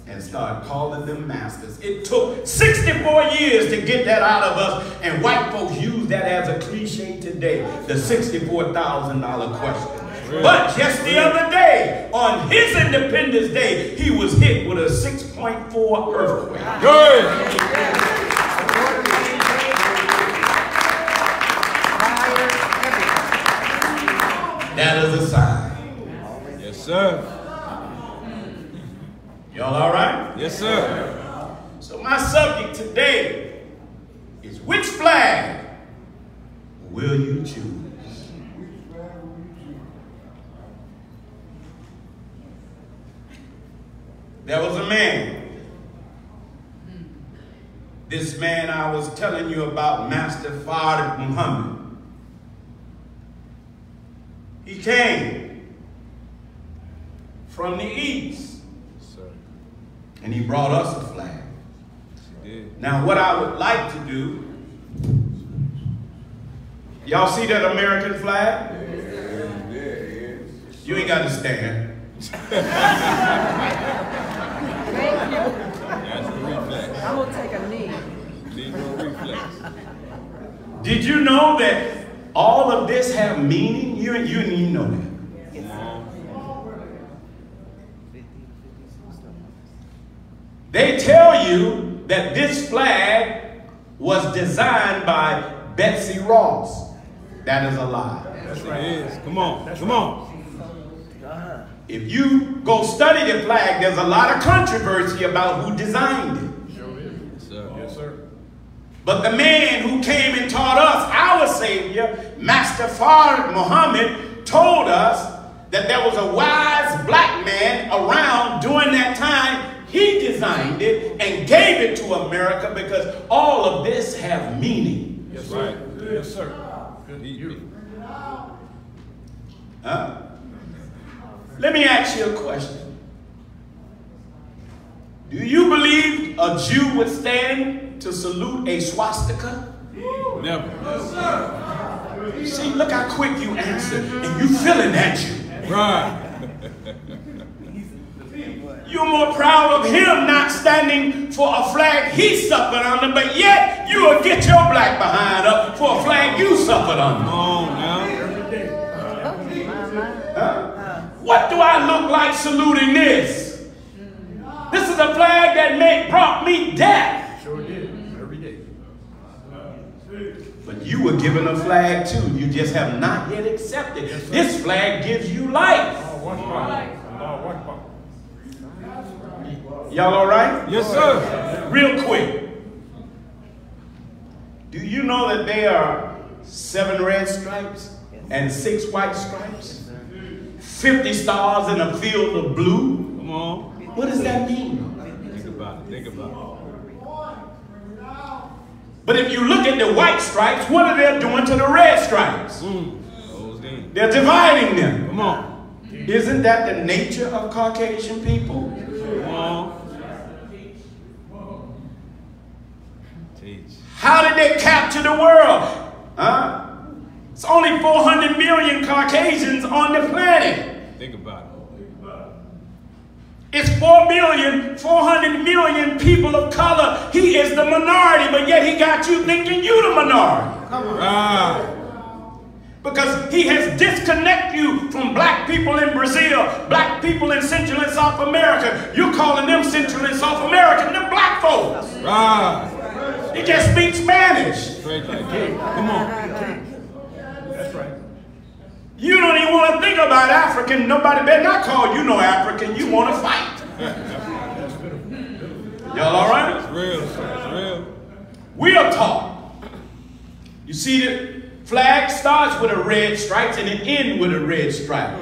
and started calling them masters. It took 64 years to get that out of us, and white folks use that as a cliche today, the $64,000 question. But just the other day, on his Independence Day, he was hit with a 6.4 earthquake. Good. That is a sign. Yes, sir. Y'all all right? Yes, sir. So my subject today is, which flag will you choose? There was a man. This man I was telling you about, Master Fard Muhammad. He came from the east. Yes, sir. And he brought us a flag. He did. Now, what I would like to do, y'all see that American flag? You ain't got to stand. That's the reflex. I'm gonna take a knee. Negro reflex. Did you know that all of this have meaning? You didn't even know that. They tell you that this flag was designed by Betsy Ross. That is a lie. That's right. It is. Come on. Come on. If you go study the flag, there's a lot of controversy about who designed it. Sure is. Yes, sir. Yes, sir. But the man who came and taught us, our Savior, Master Fard Muhammad, told us that there was a wise black man around during that time. He designed it and gave it to America because all of this have meaning. Yes, sir. Yes, sir. Good to you. Huh? Let me ask you a question. Do you believe a Jew would stand to salute a swastika? Never. See, look how quick you answer, and you feeling that Jew. Right. You're more proud of him not standing for a flag he suffered under, but yet you will get your black behind up for a flag you suffered under. Come on now. What do I look like saluting this? This is a flag that brought me death. Sure did. Every day. But you were given a flag too. You just have not yet accepted. Yes, this flag gives you life. Y'all all right? Yes, sir. Real quick. Do you know that there are 7 red stripes and 6 white stripes? 50 stars in a field of blue? Come on. What does that mean? Think about it. Think about it. But if you look at the white stripes, what are they doing to the red stripes? Those in. They're dividing them. Come on. Isn't that the nature of Caucasian people? Come on. Teach. How did they capture the world? Huh? It's only 400 million Caucasians on the planet. Think about it. It's 400 million people of color. He is the minority, but yet he got you thinking you the minority. Right. Because he has disconnected you from black people in Brazil, black people in Central and South America. You're calling them Central and South American, them black folks. Right. They just speak Spanish. Straight like that. Come on. That's right. You don't even want to think about African. Nobody better not call you no African. You want to fight. Y'all all right? It's real, sir. It's real. We are taught. You see, the flag starts with a red stripe and it ends with a red stripe.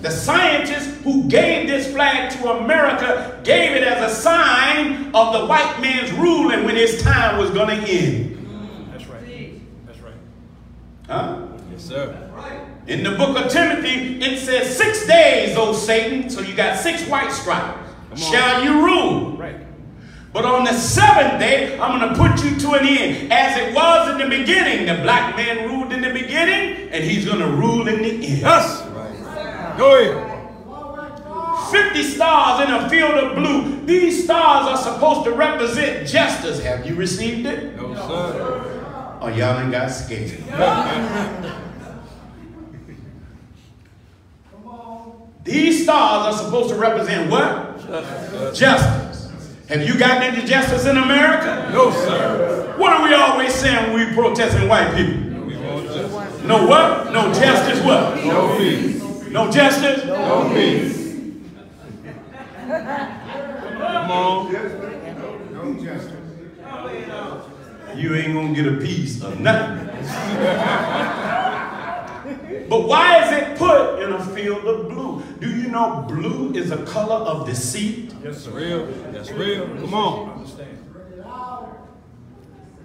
The scientists who gave this flag to America gave it as a sign of the white man's rule and when his time was going to end. That's right. That's right. Huh? Yes, sir. In the book of Timothy, it says 6 days, O Satan, so you got 6 white stripes, shall you rule. Right. But on the 7th day, I'm going to put you to an end. As it was in the beginning, the black man ruled in the beginning, and he's going to rule in the end. Yes. Right. Go ahead. 50 stars in a field of blue. These stars are supposed to represent justice. Have you received it? No, sir. Oh, y'all ain't got scared. These stars are supposed to represent what? Justice. Have you gotten into justice in America? No, sir. What are we always saying when we protesting white people? We want justice. No what? No justice what? No peace. No justice? No peace. Come on. No justice. You ain't gonna get a piece of nothing. But why is it put in a field of blue? Do you know blue is a color of deceit? Yes, sir. Real. That's real. Come on. Understand.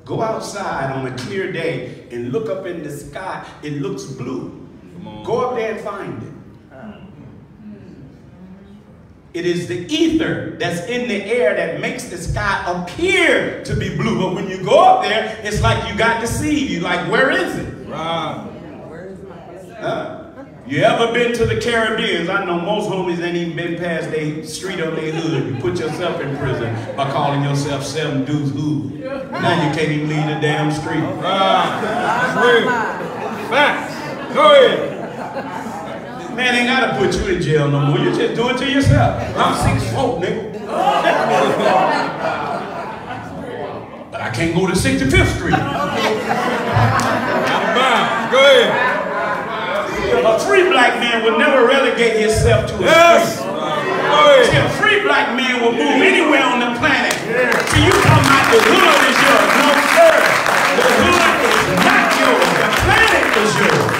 Go outside on a clear day and look up in the sky. It looks blue. Come on. Go up there and find it. It is the ether that's in the air that makes the sky appear to be blue. But when you go up there, it's like you got deceived. You're like, where is it? Right. You ever been to the Caribbean? I know most homies ain't even been past their street or their hood. You put yourself in prison by calling yourself 7 Deuce Hood. Now you can't even leave the damn street. Right. That's real. Facts. Go ahead. Man ain't gotta put you in jail no more. You just do it to yourself. I'm 6'4", nigga. But I can't go to 65th Street. Go ahead. A free black man would never relegate himself to a street. See, a free black man will move anywhere on the planet. See, you talking about the hood is yours. No, sir. The hood is not yours. The planet is yours.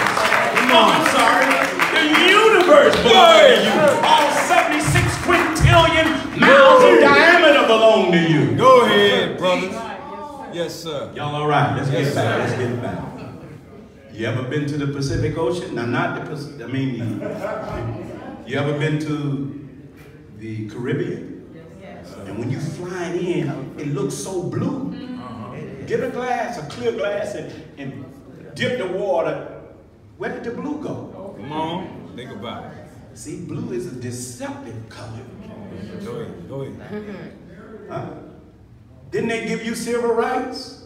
No, I'm sorry. The universe belongs to you. All 76 quintillion miles in diameter belong to you. Go ahead, brothers. Yes, sir. Y'all all right? Let's get back. Let's get back. You ever been to the Pacific Ocean? Now, not the Pacific, you ever been to the Caribbean? And when you flying in, it looks so blue. Get a glass, a clear glass, and dip the water. Where did the blue go? Come on, think about it. See, blue is a deceptive color. Go ahead, go ahead. Huh? Didn't they give you civil rights?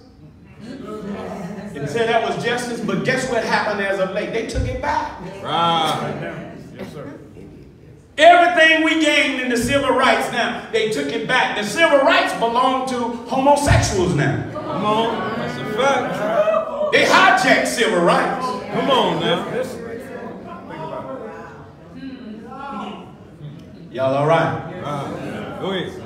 And said that was justice, but guess what happened as of late? They took it back. Right. Yes, sir. Everything we gained in the civil rights now, they took it back. The civil rights belong to homosexuals now. Come on, that's a fact. They hijacked civil rights. Come on now. Y'all all right? Right. Go ahead.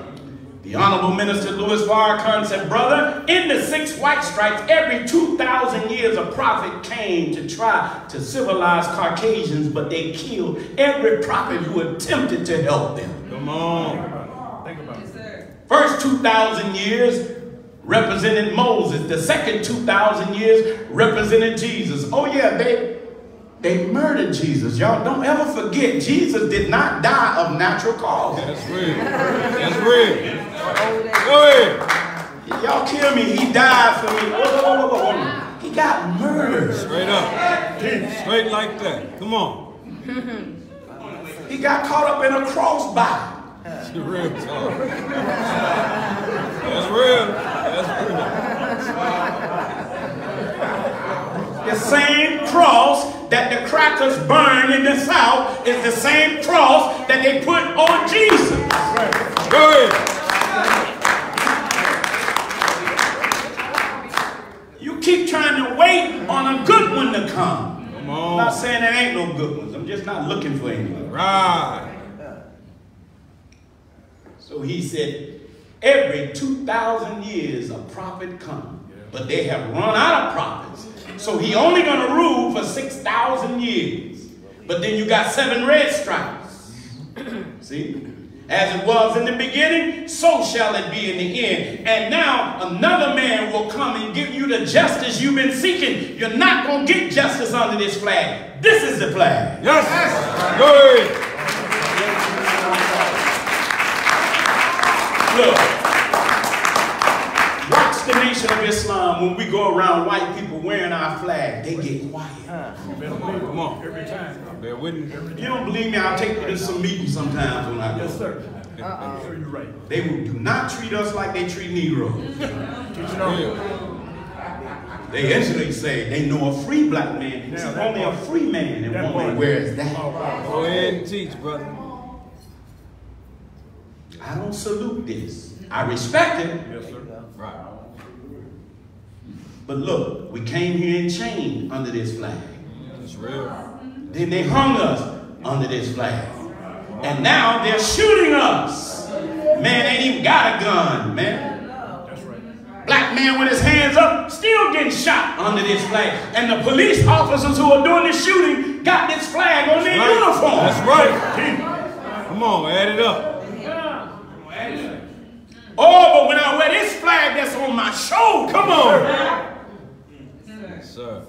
The Honorable Minister Louis Farrakhan said, brother, in the 6 white stripes, every 2,000 years a prophet came to try to civilize Caucasians, but they killed every prophet who attempted to help them. Come on. Think about it. First 2,000 years represented Moses. The second 2,000 years represented Jesus. Oh yeah, they murdered Jesus. Y'all don't ever forget, Jesus did not die of natural causes. That's real. That's real. Go ahead. Y'all kill me. He died for me. Whoa. He got murdered. Straight up. Straight like that. Come on. He got caught up in a crossbar. That's real talk. That's real. That's real. The same cross that the crackers burn in the South is the same cross that they put on Jesus. Go ahead. You keep trying to wait on a good one to come. Come I'm on. not saying there ain't no good ones. I'm just not looking for any. Right. So he said, every 2,000 years a prophet comes, but they have run out of prophets. So he only going to rule for 6,000 years. But then you got 7 red stripes. See? As it was in the beginning, so shall it be in the end. And now another man will come and give you the justice you've been seeking. You're not going to get justice under this flag. This is the flag. Yes. Go ahead. Look, watch the Nation of Islam. When we go around white people wearing our flag, they get quiet. Come on. Every time. Bear with me. You don't believe me? I'll take you to some meetings sometimes when I go. Yes, sir. I'm sure you're right. They do not treat us like they treat Negroes. Real. They instantly say they know a free black man. See, only a free man and woman wears that. Go ahead and teach, brother. I don't salute this. I respect it. Yes, sir. Right. But look, we came here in chain under this flag. That's real. Then they hung us under this flag. And now they're shooting us. Man ain't even got a gun, man. That's right. Black man with his hands up, still getting shot under this flag. And the police officers who are doing this shooting got this flag on their uniform. That's right. Come on, add it up. Oh, but when I wear this flag that's on my shoulder, come on. Yes, sir.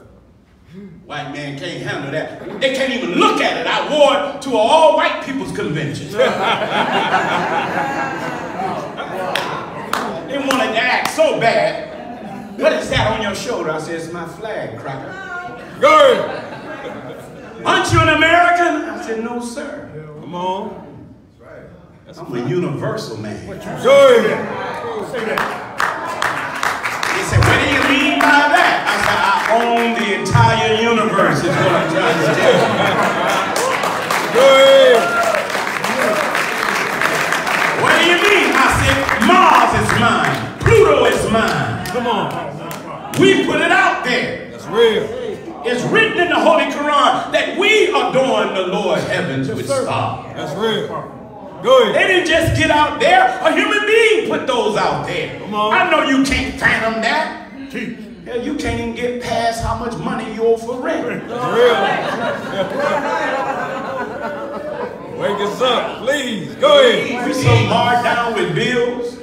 White man can't handle that. They can't even look at it. I wore it to an all-white people's convention. They wanted to act so bad. What is that on your shoulder? I said, it's my flag, cracker. Good. Aren't you an American? I said, no, sir. Come on. I'm a universal man. Good. He said, what do you mean by that? I said, I own the entire universe, is what I'm trying to tell you. Good. What do you mean? I said, Mars is mine. Pluto is mine. Come on. We put it out there. That's real. It's written in the Holy Quran that we adorn the Lord heavens with stars. That's real. Good. They didn't just get out there. A human being put those out there. Come on. I know you can't fathom that. Teach. Hell, you can't even get past how much money you owe for rent. That's real. Wake us up, please. Go ahead. We so hard down with bills.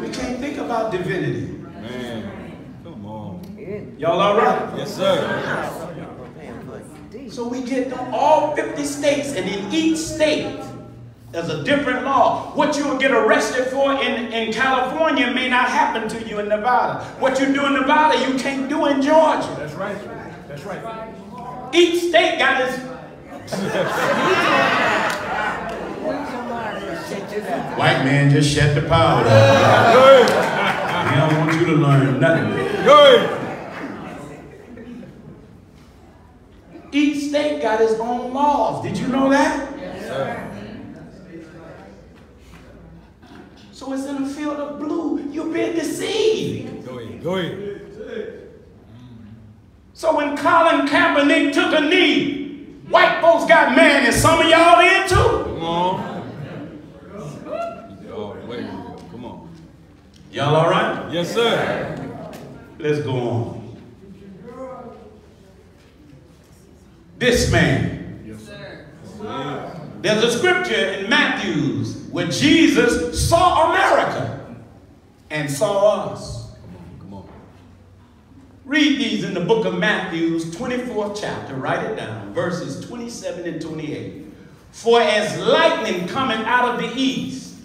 We can't think about divinity. Man, come on. Y'all all right? Yes, sir. So we get to all 50 states, and in each state, there's a different law. What you will get arrested for in California may not happen to you in Nevada. What you do in Nevada, you can't do in Georgia. That's right. That's right. Each state got its... White man just shut the power down. Good. He don't want you to learn nothing. Good. Each state got its own laws. Did you know that? Yes, sir. So it's in a field of blue. You're being deceived. Go ahead. Go ahead. So when Colin Kaepernick took a knee, white folks got mad, and some of y'all did too. Come on. Oh, wait. Come on. Y'all all right? Yes, sir. Let's go on. This man. Yes, sir. There's a scripture in Matthew where Jesus saw America and saw us. Come on. Read these in the book of Matthew, 24th chapter. Write it down. Verses 27 and 28. For as lightning cometh out of the east,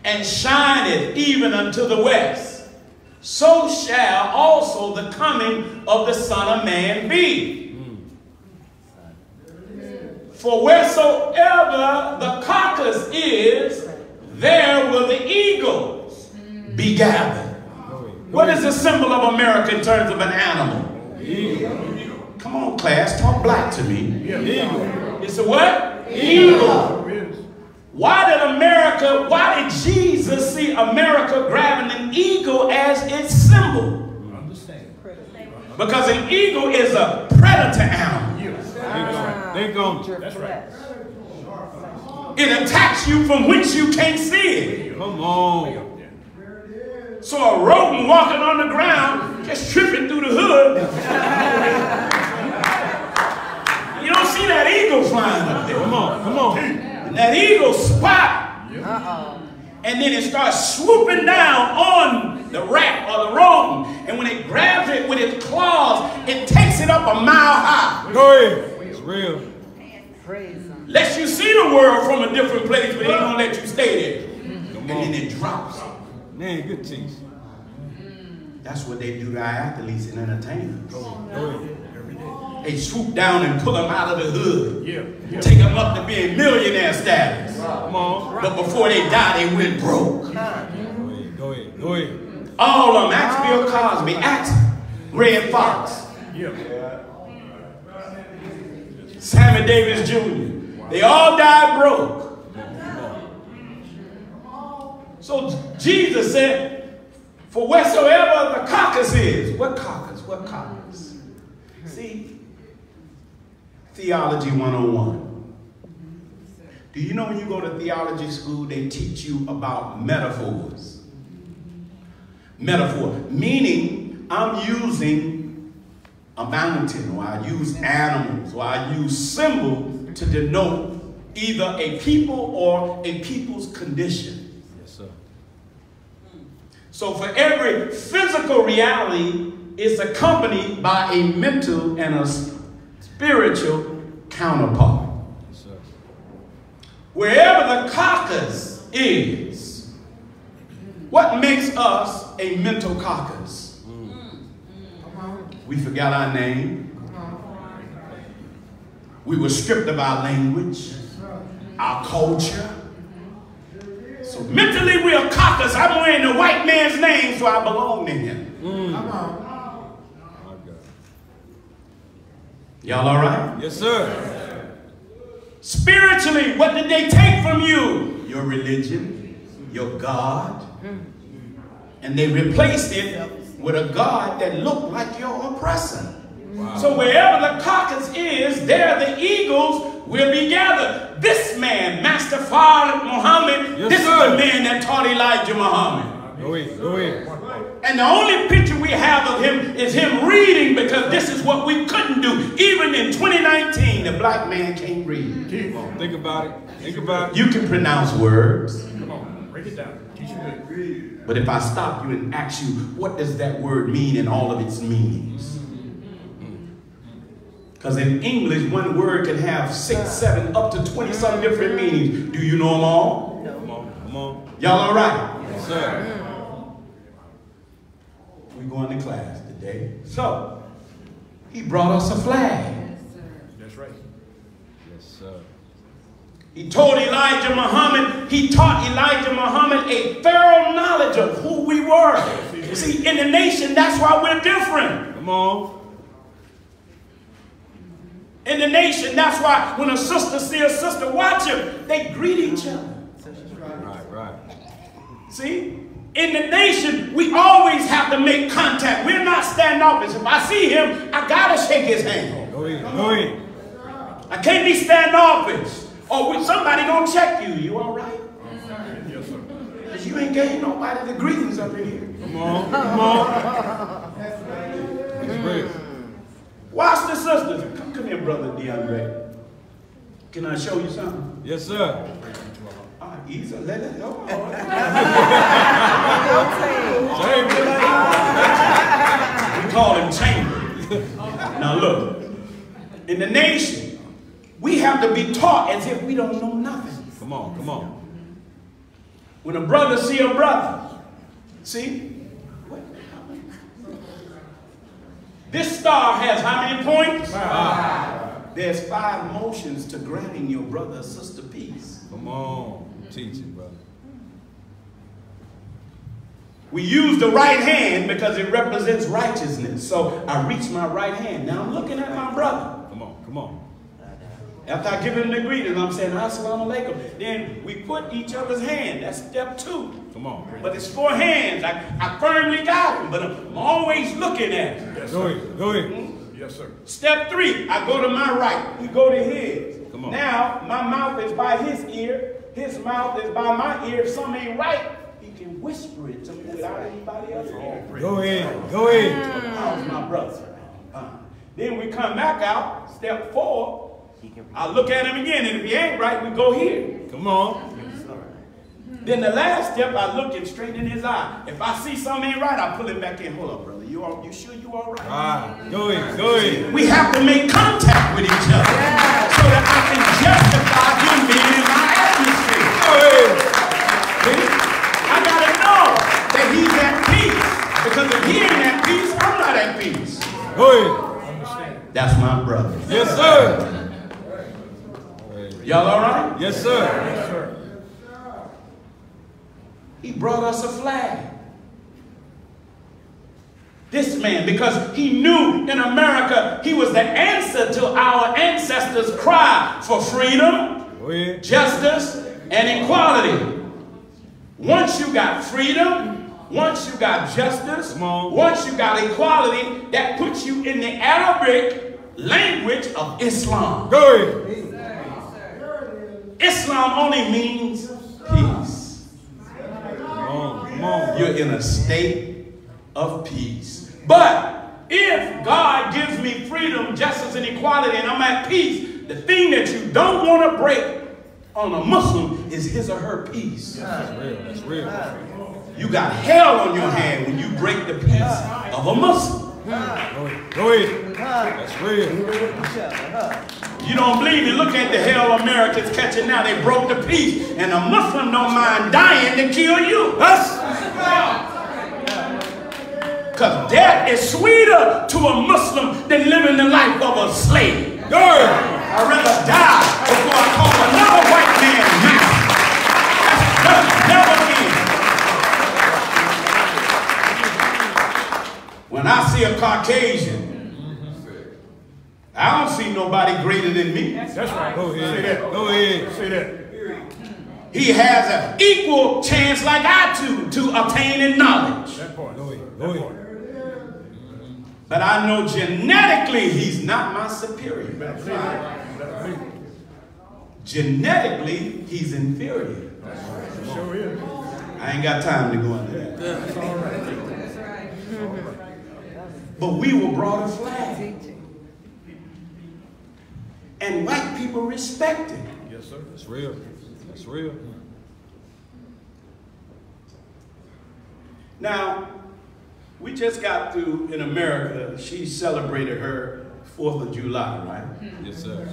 and shineth even unto the west, so shall also the coming of the Son of Man be. For wheresoever the carcass is, there will the eagles be gathered. What is the symbol of America in terms of an animal? Eagle. Come on, class, talk black to me. Eagle. It's a what? Eagle. Why did Jesus see America grabbing an eagle as its symbol? Because an eagle is a predator animal. Think on it. That's right. It attacks you from which you can't see it. Come on. So a rodent walking on the ground, just tripping through the hood. You don't see that eagle flying up there. Come on. Come on. And that eagle spot. And then it starts swooping down on the rat or the rodent. And when it grabs it with its claws, it takes it up a mile high. Go ahead. It's real. Lets you see the world from a different place, but it ain't gonna let you stay there. Come And then on. it drops. Man, good teach. That's what they do to our athletes and entertainers. Go ahead. They swoop down and pull them out of the hood. Yeah. Take them up to being millionaire status. Come on. But before they die, they went broke. Go ahead. Go ahead. Go ahead. All of them. Ask Bill Cosby. Ask Red Fox. Yeah. Sammy Davis Jr. They all died broke. So Jesus said, for wheresoever the carcass is. What carcass? What carcass? See, Theology 101. Do you know when you go to theology school, they teach you about metaphors? Metaphor, meaning I'm using a mountain, or I use animals, or I use symbols to denote either a people or a people's condition. Yes, sir. So for every physical reality, is accompanied by a mental and a spiritual counterpart. Yes, sir. Wherever the carcass is, what makes us a mental carcass? We forgot our name. We were stripped of our language, our culture. So mentally we are carcass. I'm wearing the white man's name, so I belong to him. Come on. Y'all all right? Yes, sir. Spiritually, what did they take from you? Your religion, your God. And they replaced it with a God that looked like your oppressor. Wow. So wherever the carcass is, there the eagles will be gathered. This man, Master Fard Muhammad, yes, this sir. is the man that taught Elijah Muhammad. Go in, go in. And the only picture we have of him is him reading, because this is what we couldn't do. Even in 2019, the black man can't read. Come on, think about it. Think about it. You can pronounce words. Come on, break it down. Teach you good. But if I stop you and ask you, what does that word mean in all of its meanings? Because in English, one word can have 6, 7, up to 20-some different meanings. Do you know them all? Come on, come on. Y'all all right? Yes, sir. We're going to class today. So, he brought us a flag. That's right. Yes, sir. He told Elijah Muhammad, he taught Elijah Muhammad a thorough knowledge of who we were. See, in the nation, that's why we're different. Come on. In the nation, that's why when a sister sees a sister watch them, they greet each other. Right, right. See? In the nation, we always have to make contact. We're not standoffish. If I see him, I gotta shake his hand. Go in, go in. I can't be standoffish. Or somebody gonna check you. You all right? Yes, sir. Because you ain't gave nobody the greetings up in here. Come on, come on. It's real. Watch the sisters. Come here, brother DeAndre. Can I show you something? Yes, sir. Easy. Let it go. We call him chamber. Now look, in the nation, we have to be taught as if we don't know nothing. Come on, come on. When a brother see a brother, see? This star has how many points? 5. There's 5 motions to granting your brother or sister peace. Come on. Teach it, brother. We use the right hand because it represents righteousness. So I reach my right hand. Now I'm looking at my brother. Come on, come on. After I give him the greeting, I'm saying, Assalamu alaikum. Then we put each other's hand. That's step 2. Come on. But it's 4 hands. I firmly got him, but I'm always looking at him. Yes, Go sir. in, go in. Yes, sir. Step 3, I go to my right. We go to his. Come on. Now, my mouth is by his ear. His mouth is by my ear. If something ain't right, he can whisper it to me without anybody else hearing. Go in, go in. How's my brother? Then we come back out. Step 4, I look at him again. And if he ain't right, we go here. Come on. Then the last step, I look him straight in his eye. If I see something ain't right, I pull him back in. Hold up, brother. You sure you all right? Ah, go in, go in. We have to make contact with each other so that I can justify him being in my atmosphere. Go in. See? I gotta know that he's at peace. Because if he ain't at peace, I'm not at peace. Go in. That's my brother. Yes, sir. Y'all all right? Yes, sir. Yes, sir. He brought us a flag. This man, because he knew in America he was the answer to our ancestors' cry for freedom, Go in. justice, and equality. Once you got freedom, once you got justice, Come on. once you got equality, that puts you in the Arabic language of Islam. Go in. Islam only means peace. Come on, come on. You're in a state of peace. But if God gives me freedom, justice, and equality, and I'm at peace, the thing that you don't want to break on a Muslim is his or her peace. That's real, that's real. You got hell on your hand when you break the peace of a Muslim. Go ahead. That's real. You don't believe me? Look at the hell Americans catching now. They broke the peace. And a Muslim don't mind dying to kill you. Because death is sweeter to a Muslim than living the life of a slave. I'd rather die before I call another white man never again. When I see a Caucasian, I don't see nobody greater than me. That's right. Go ahead. Say that. Go ahead. Say that. He has an equal chance like I do to obtain knowledge. That part. Go ahead. Go ahead. But I know genetically he's not my superior. Genetically, he's inferior. Sure is. I ain't got time to go into that. That's all right. That's right. But we were brought a flag. And white people respect it. Yes, sir. That's real. That's real. Now, we just got through in America, she celebrated her 4th of July, right? Yes, sir.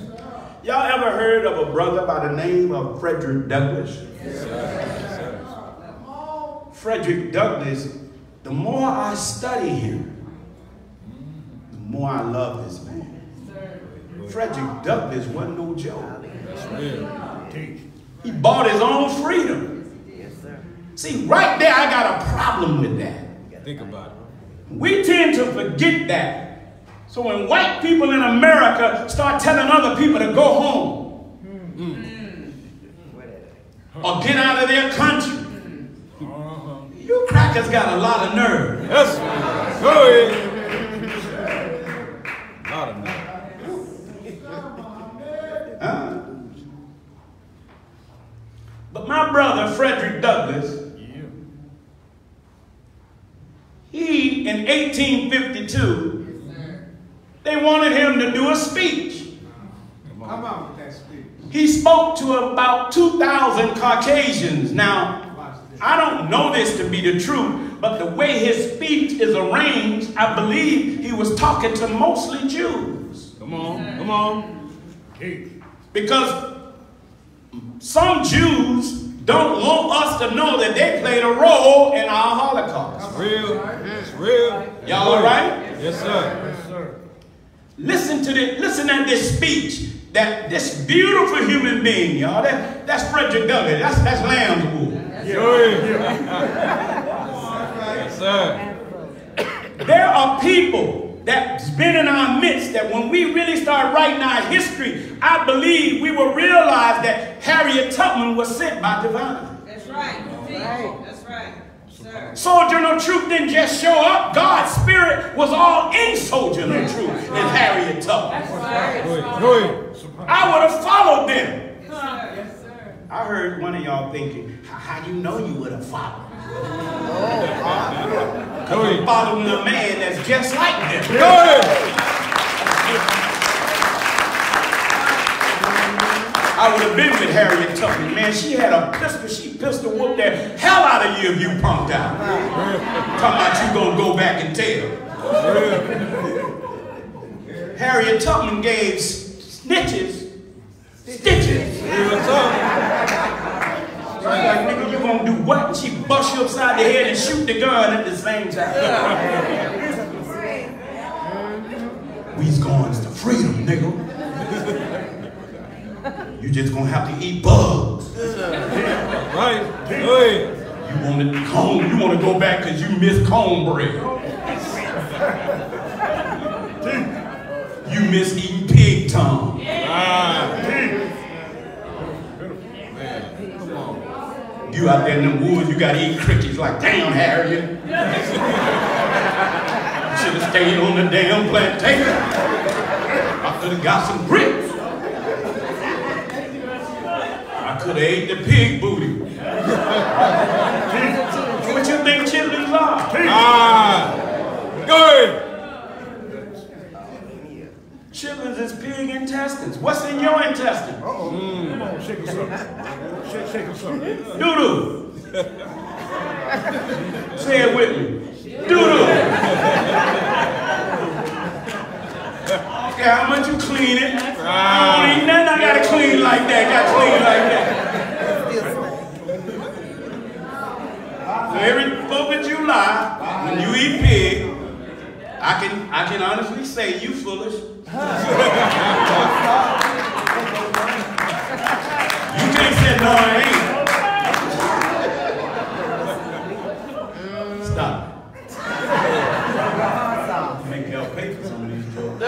Y'all ever heard of a brother by the name of Frederick Douglass? Yes, sir. Yes, sir. Frederick Douglass, the more I study him, the more I love this man. Frederick Douglass wasn't no joke. That's real. He bought his own freedom. Yes, sir. See, right there, I got a problem with that. Think about it. We tend to forget that. So when white people in America start telling other people to go home or get out of their country, you crackers got a lot of nerve. Yes. Go ahead. A lot of nerve. But my brother, Frederick Douglass, he, in 1852, they wanted him to do a speech. Come on with that speech. He spoke to about 2,000 Caucasians. Now, I don't know this to be the truth, but the way his speech is arranged, I believe he was talking to mostly Jews. Come on. Come on. Because some Jews don't want us to know that they played a role in our Holocaust. It's real. It's real. Y'all all right? Yes, sir. Yes, sir. Listen at this speech that this beautiful human being, y'all. That's Frederick Douglass. That's lamb's wool. Yes, sir. There are people that's been in our midst that when we really start writing our history, I believe we will realize that Harriet Tubman was sent by divine. That's right. That's right. Sir. Sojourner Truth didn't just show up. God's spirit was all in Sojourner Truth in Harriet Tubman. That's right. Go ahead. I would have followed them. Yes, sir. Yes, sir. I heard one of y'all thinking, how you know you would have followed? Go ahead. Following a man that's just like them. Go ahead. I would have been with Harriet Tubman. Man, she had a pistol. She pistol whooped the hell out of you if you punked out. Talking about you gonna go back and tell. Harriet Tubman gave snitches stitches. Like, nigga, you gonna do what? And she bust you upside the head and shoot the gun at the same time. We's going to freedom, nigga. You just gonna have to eat bugs. Right. Go ahead. You want to go back because you miss cornbread. You miss eating pig tongue. You out there in them woods, you gotta eat crickets like, damn, Harriet. You should have stayed on the damn plantation. I could have got some grits. I could have ate the pig booty. What you think chitlins are? Go ahead. Chitlins is pig intestines. What's in your intestines? Come on, shake us up. Shake us up. Doo-doo. Say it with me. Doo-doo. clean it. I don't eat nothing I gotta clean like that. Got clean like that. So every 4th of July, when you eat pig, I can honestly say you foolish. You can't say no, I ain't. Stop. Make y'all pay for some of these jokes.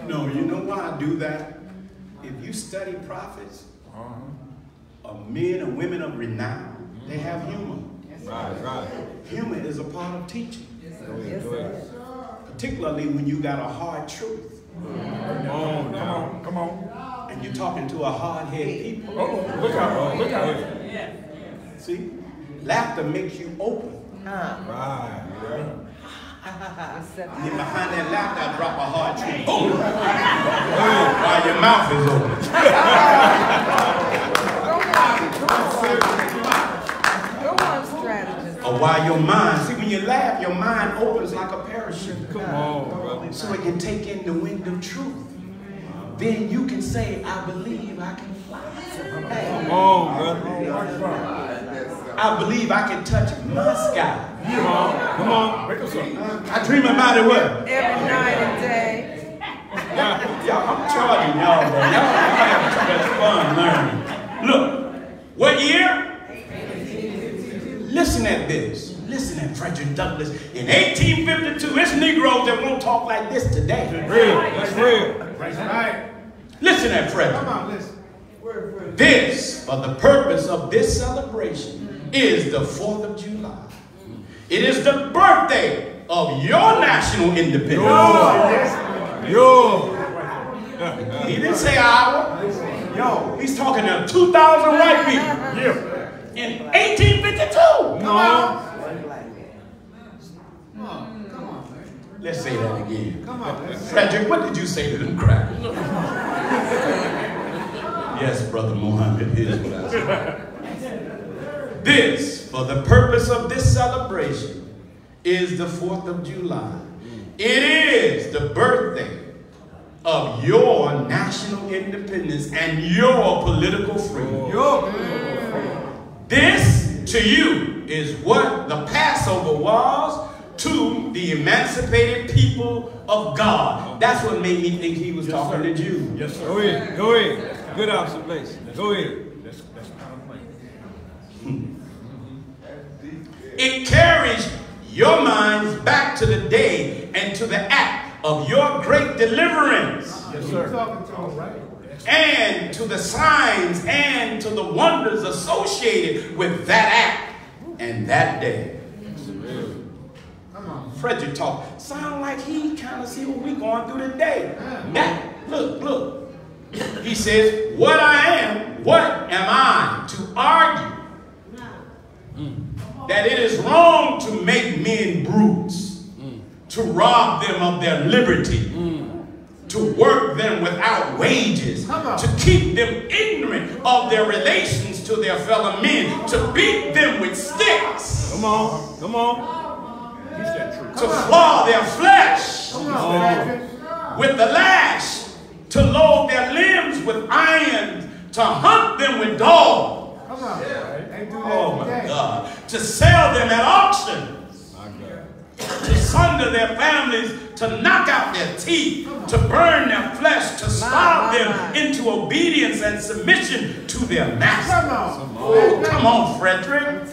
No, you know why I do that? If you study prophets, men and women of renown, they have humor. Right. Humor is a part of teaching. Yes, sir. Particularly when you got a hard truth. Come on. And you're talking to a hard-headed people. Look out. See? Laughter makes you open. Right. And then behind that laughter, I drop a hard truth. Boom! While your mouth is open. Go on, strategist. Or while your mind, see when you laugh, your mind opens like a parachute. Come on, brother. So it can take in the wind of truth. Then you can say, I believe I can fly. Come on, brother. I believe I can touch my sky. Come on. Wake us up. I dream about it what? Every night and day. Y'all, I'm charging y'all, bro. Y'all have too much fun learning. Look, what year? Listen at this. Listen at Frederick Douglass. In 1852, it's Negroes that won't talk like this today. That's real. That's right. Listen at Frederick. Come on, listen. This, for the purpose of this celebration, is the 4th of July. It is the birthday of your national independence. He didn't say our. Yo, he's talking to 2,000 white people. In 1852. Come on. Let's say that again. Come on. Frederick, what did you say to them crackers? Yes, Brother Muhammad, here's what I said. This, for the purpose of this celebration, is the 4th of July. It is the birthday of your national independence and your political freedom. This, to you, is what the Passover was to the emancipated people of God. That's what made me think he was talking to Jews. Yes, sir. Go ahead. Good observation. Go ahead. That's kind of plain. It carries your minds back to the day and to the act of your great deliverance. Yes, sir. And to the signs and to the wonders associated with that act and that day. Frederick talk. Sound like he kind of see what we going through today. That, look. He says, what I am, what am I to argue that it is wrong to make men brutes, to rob them of their liberty, to work them without wages, to keep them ignorant of their relations to their fellow men, to beat them with sticks. Come on. To flog their flesh with the lash, to load their limbs with irons, to hunt them with dogs. Oh my God. To sell them at auctions, to sunder their families, to knock out their teeth, to burn their flesh, to starve them into obedience and submission to their master. Oh, come on, Frederick.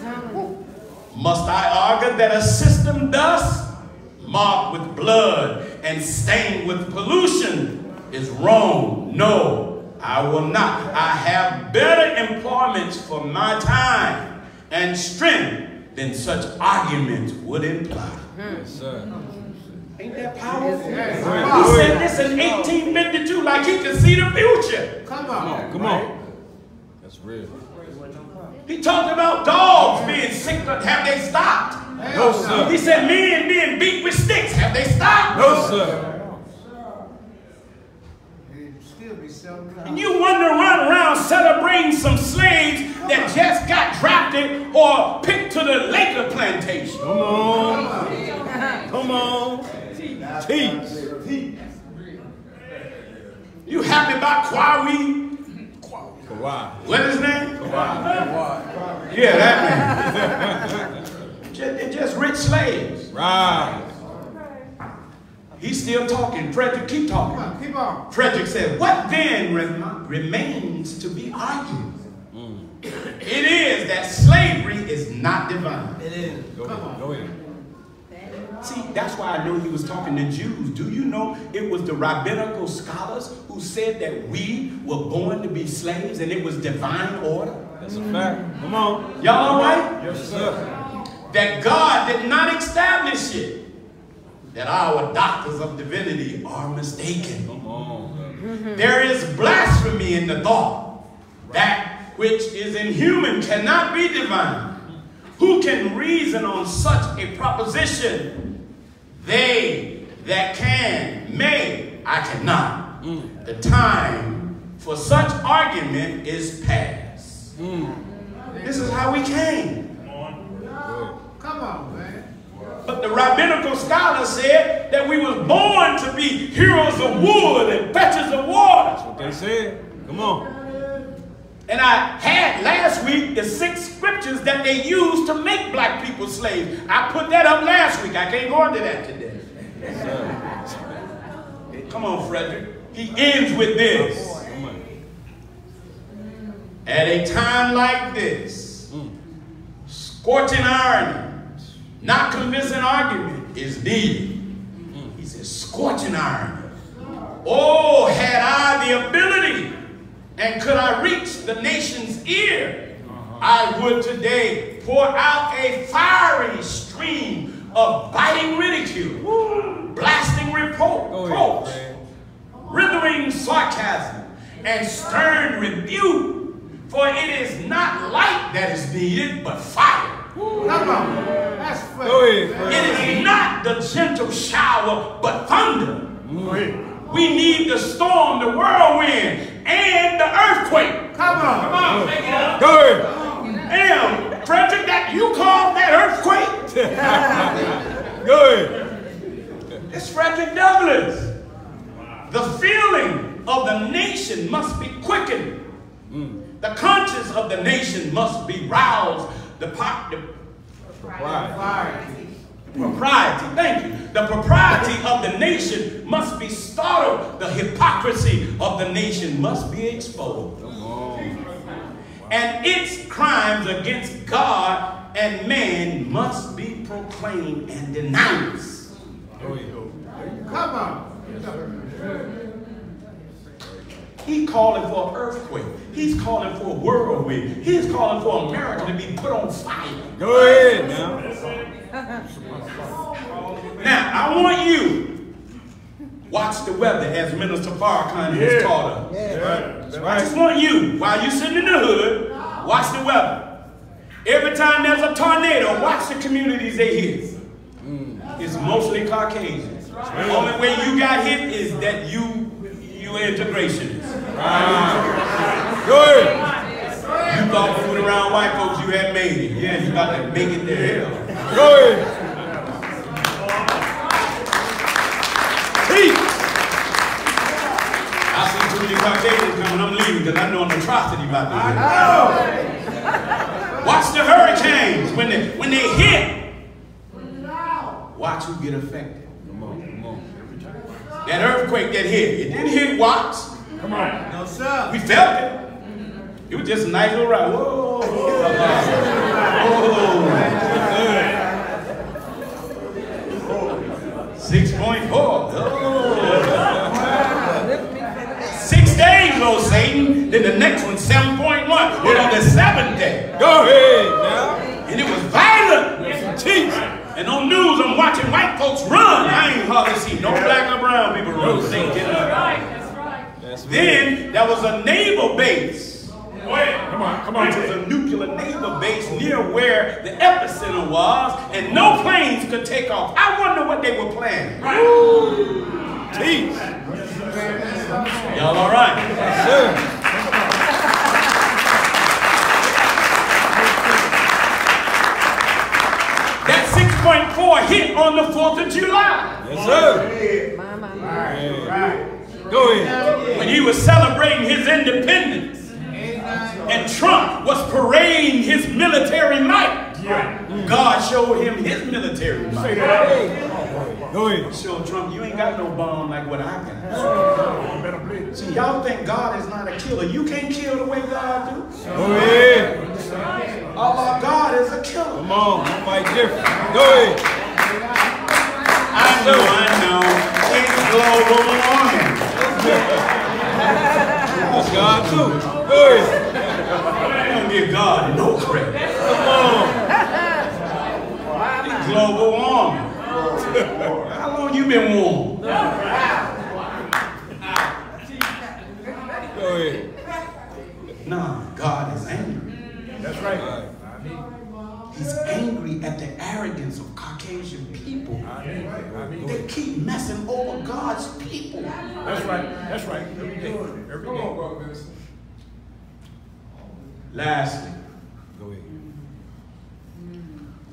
Must I argue that a system thus marked with blood and stained with pollution is wrong? No, I will not. I have better employments for my time and strength than such arguments would imply. Yes, sir. Ain't that powerful? He said this in 1852 like he could see the future. Come on. That's real. He talked about dogs being sick, but have they stopped? No, sir. He said men being beat with sticks. Have they stopped? No, sir. And you wonder around celebrating some slaves that just got drafted or picked to the Laker plantation. Come on. Teach. You happy about Kwawi? Kawhi. What is his name? Kawhi. Yeah, that man. They're just rich slaves. Right. He's still talking. Frederick, keep talking. Come on, keep on. Frederick said, what then remains to be argued? It is that slavery is not divine. It is. Go ahead. See, that's why I know he was talking to Jews. Do you know it was the rabbinical scholars who said that we were born to be slaves and it was divine order? That's a fact. Come on. Y'all all right? Yes, sir. That God did not establish it. That our doctors of divinity are mistaken. Come on. There is blasphemy in the thought. That which is inhuman cannot be divine. Who can reason on such a proposition? They that can, may, I cannot. The time for such argument is past. This is how we came. Come on, man. But the rabbinical scholars said that we was born to be heroes of wood and fetchers of water. That's what they said. Come on. And I had last week the 6 scriptures that they used to make black people slaves. I put that up last week. I can't go into that today. Come on, Frederick. He ends with this. At a time like this, scorching irony, not convincing argument is needed. He says, scorching irony. Oh, had I the ability and could I reach the nation's ear, I would today pour out a fiery stream of biting ridicule, blasting reproach, withering sarcasm, and stern rebuke. For it is not light that is needed, but fire. Come on. That's fair. Go ahead. It is not the gentle shower, but thunder. We need the storm, the whirlwind, and the earthquake. Come on. Come on, take it up. Go ahead. Damn, Frederick, that you call that earthquake? Go ahead. It's Frederick Douglass. The feeling of the nation must be quickened. The conscience of the nation must be roused. The propriety, thank you. The propriety of the nation must be startled. The hypocrisy of the nation must be exposed. And its crimes against God and man must be proclaimed and denounced. Come on. He's calling for an earthquake. He's calling for a whirlwind. He's calling for America to be put on fire. Go ahead now. Now, I want you watch the weather as Minister Farrakhan has taught us. I just want you, while you're sitting in the hood, watch the weather. Every time there's a tornado, watch the communities they hit. It's mostly Caucasian. The only way you got hit is that you integrationists. Go ahead. You thought moving around white folks you had made it. Yeah, you got to make it there. Go ahead. I see too many Caucasians coming. I'm leaving because I know an atrocity about to hit. Watch the hurricanes when they hit. Watch who get affected. That earthquake that hit, it didn't hit Watts. Come on. No, sir. We felt it. It was just a nice little ride. Whoa. Whoa. 6.4. Oh. 6 days, oh Satan. Then the next one, 7.1. Then on the 7th day. Go ahead now. And it was violent. Teach. And on news, I'm watching white folks run. I ain't hardly see no black or brown people run. That's right. Then there was a naval base. Come on. Which was a nuclear naval base near where the epicenter was, and no planes could take off. I wonder what they were planning. Teach. Y'all all right? Sure. That 6.4 hit on the 4th of July. Yes, sir. Right. Go ahead. When he was celebrating his independence, and Trump was parading his military might, God showed him his military might. Go ahead. Showed Trump, you ain't got no bomb like what I got. See, y'all think God is not a killer. You can't kill the way God do. Go ahead. Allah, God is a killer. Come on, fight different. Go ahead. I know. It's global warming. That's God too. Go ahead. Don't give God no credit. Come on. It's global warming. How long you been warm? Go ahead. Nah, God is angry. That's right. He's angry at the arrogance of Caucasian people. They keep messing over God's people. That's right. That's right. Every day. Every day. Lastly, Go ahead.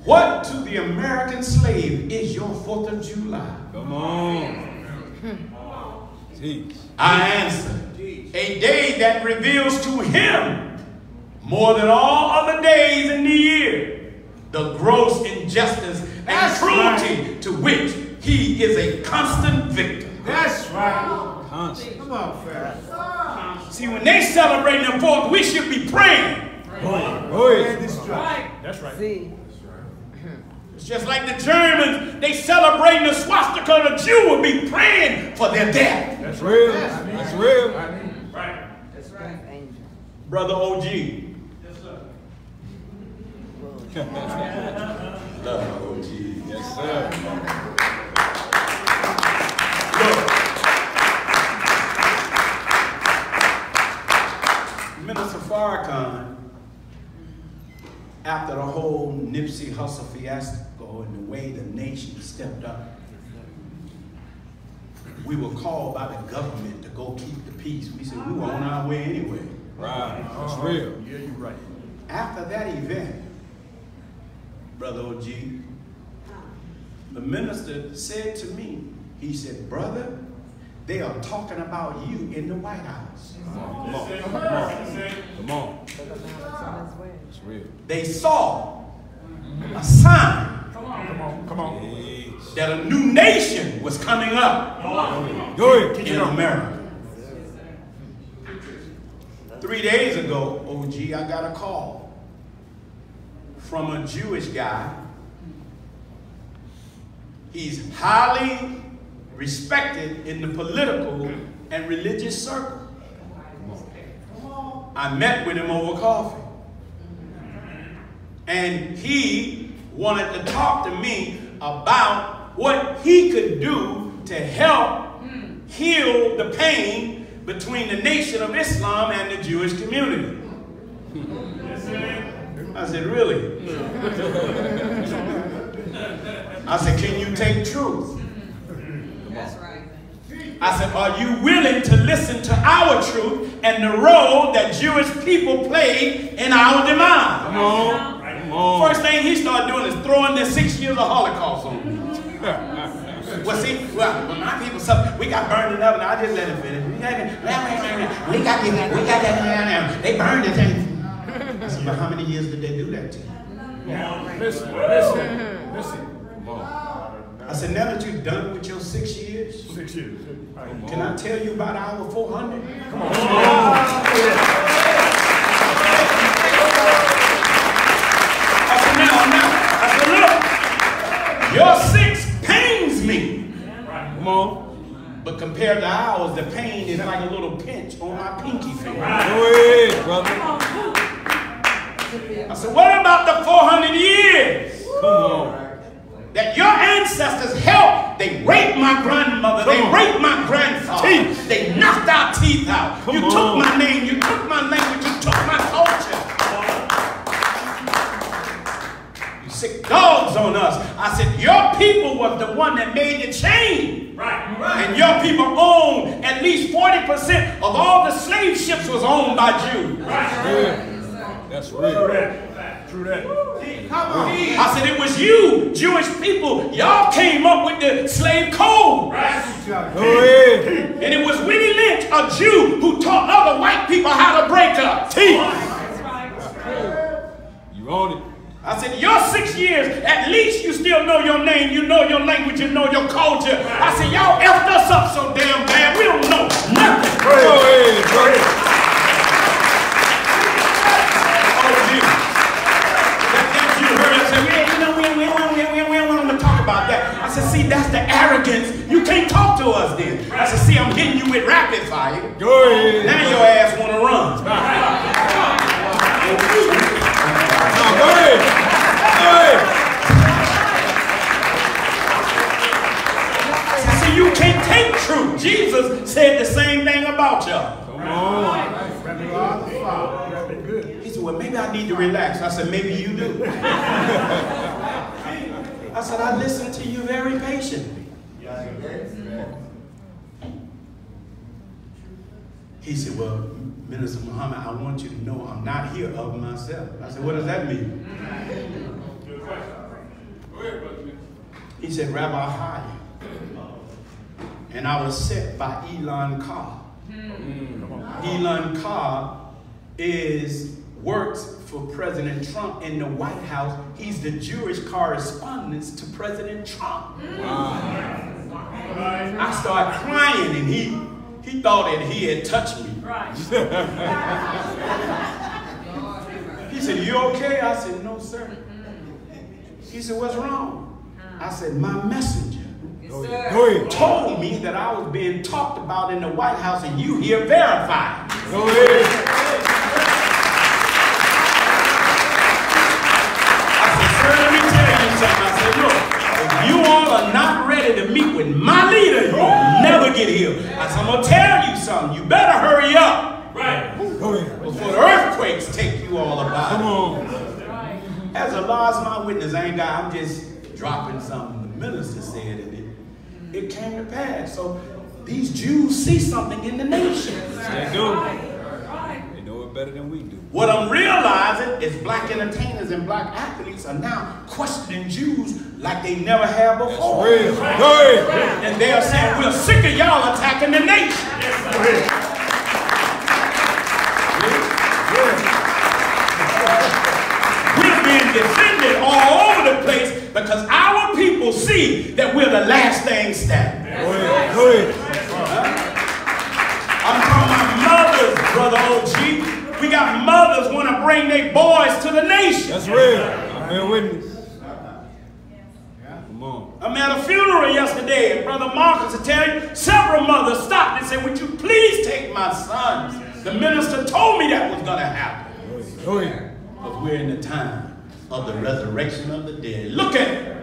what to the American slave is your 4th of July? Come on. Jeez. I answer, a day that reveals to him more than all other days in the year the gross injustice and cruelty to which he is a constant victim. That's right. Constant. Come on, fella. See, when they celebrate the 4th, we should be praying. Go ahead. This is right. That's right. See. It's just like the Germans, they celebrating the swastika, the Jew will be praying for their death. That's real. That's real. Right. That's right. Angel. Brother OG. Love OG. Yes, sir. Look, Minister Farrakhan, after the whole Nipsey Hussle fiasco and the way the nation stepped up, we were called by the government to go keep the peace. We said we were on our way anyway. Right. That's real. Yeah, you're right. After that event, Brother OG, the minister said to me, he said, brother, they are talking about you in the White House. Come on. Come on. It's real. They saw a sign Come on. Jeez. that a new nation was coming up Go ahead. in America. 3 days ago, OG, I got a call from a Jewish guy. He's highly respected in the political and religious circle. I met with him over coffee. And he wanted to talk to me about what he could do to help heal the pain between the Nation of Islam and the Jewish community. I said, really? I said, can you take truth? That's right. I said, are you willing to listen to our truth and the role that Jewish people played in our demise? Come on. Come on. First thing he started doing is throwing the 6 years of Holocaust on me. Well, see, when my people suffer, we got burned it up, and I just let it finish. We got that. They burned it. I said, but how many years did they do that to you? Listen. Come on. I said, now that you're done with your 6 years, 6 years. can I tell you about our 400? Come on. I said, I said, look, your 6 pains me. Come on. But compared to ours, the pain is like a little pinch on my pinky finger. Go ahead, brother. I said, what about the 400 years Come on. that your ancestors helped? They raped my grandmother. They raped my grandfather. Teeth. They knocked our teeth out. Come You on. took my name. You took my language. You took my culture. You sick dogs on us. I said, your people was the one that made the change. Right. And your people own at least 40% of all the slave ships was owned by Jews. That's real. That's real. True that. I said, it was you, Jewish people. Y'all came up with the slave code. Go ahead. And it was Willie Lynch, a Jew, who taught other white people how to break up. You own it. I said, your 6 years, at least you still know your name, you know your language, you know your culture. I said, y'all effed us up so damn bad, we don't know nothing. Go ahead, go ahead. Oh, gee. That's you heard. I said, we don't want to talk about that. I said, see, that's the arrogance. You can't talk to us then. I said, see, I'm hitting you with rapid fire. Go ahead. Now your ass want to run. Go ahead. Go ahead. See, you can't take truth. Jesus said the same thing about y'all. Come on. He said, well, maybe I need to relax. I said, maybe you do. I said, I listened to you very patiently. He said, well, Minister Muhammad, I want you to know I'm not here of myself. I said, what does that mean? He said, Rabbi Haya. And I was set by Elon Carr. Elon Carr works for President Trump in the White House. He's the Jewish correspondent to President Trump. I started crying and he thought that he had touched me. Right. He said, you okay? I said, no, sir. He said, what's wrong? I said, my messenger told me that I was being talked about in the White House and you here verified. Go ahead. I said, sir, let me tell you something. I said, look, if you all are not ready to meet with my leader, you'll never get healed. I said, I'm going to tell you something. You better hurry up. Right. Go ahead. Before the earthquakes take you all about. Come on. As a Lord's my witness, I'm just dropping something the minister said, and it came to pass. So these Jews see something in the nation. They do. They know it better than we do. What I'm realizing is black entertainers and black athletes are now questioning Jews like they never have before. That's real. Go ahead. And they are saying, we're sick of y'all attacking the nation. We're being defended all over the place because our people see that we're the last thing standing. Go ahead. Go ahead. I'm talking about mothers, Brother OG. We got mothers want to bring their boys to the nation. That's real. I've been witness. Come on. I'm at a funeral yesterday, and Brother Marcus will tell you, several mothers stopped and said, would you please take my sons? The minister told me that was going to happen. Go ahead. Because we're in the time of the resurrection of the dead. Look at it.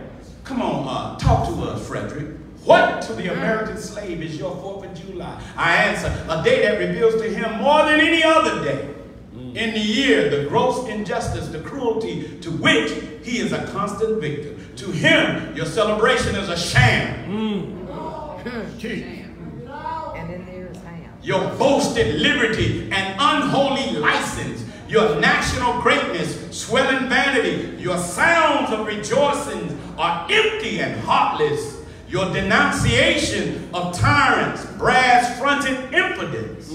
Come on, talk to us, Frederick. What to the American slave is your 4th of July? I answer, a day that reveals to him more than any other day in the year the gross injustice, the cruelty to which he is a constant victim. To him, your celebration is a sham. And then there's ham. Your boasted liberty and unholy license, your national greatness, swelling vanity, your sounds of rejoicing are empty and heartless. Your denunciation of tyrants, brass-fronted impudence.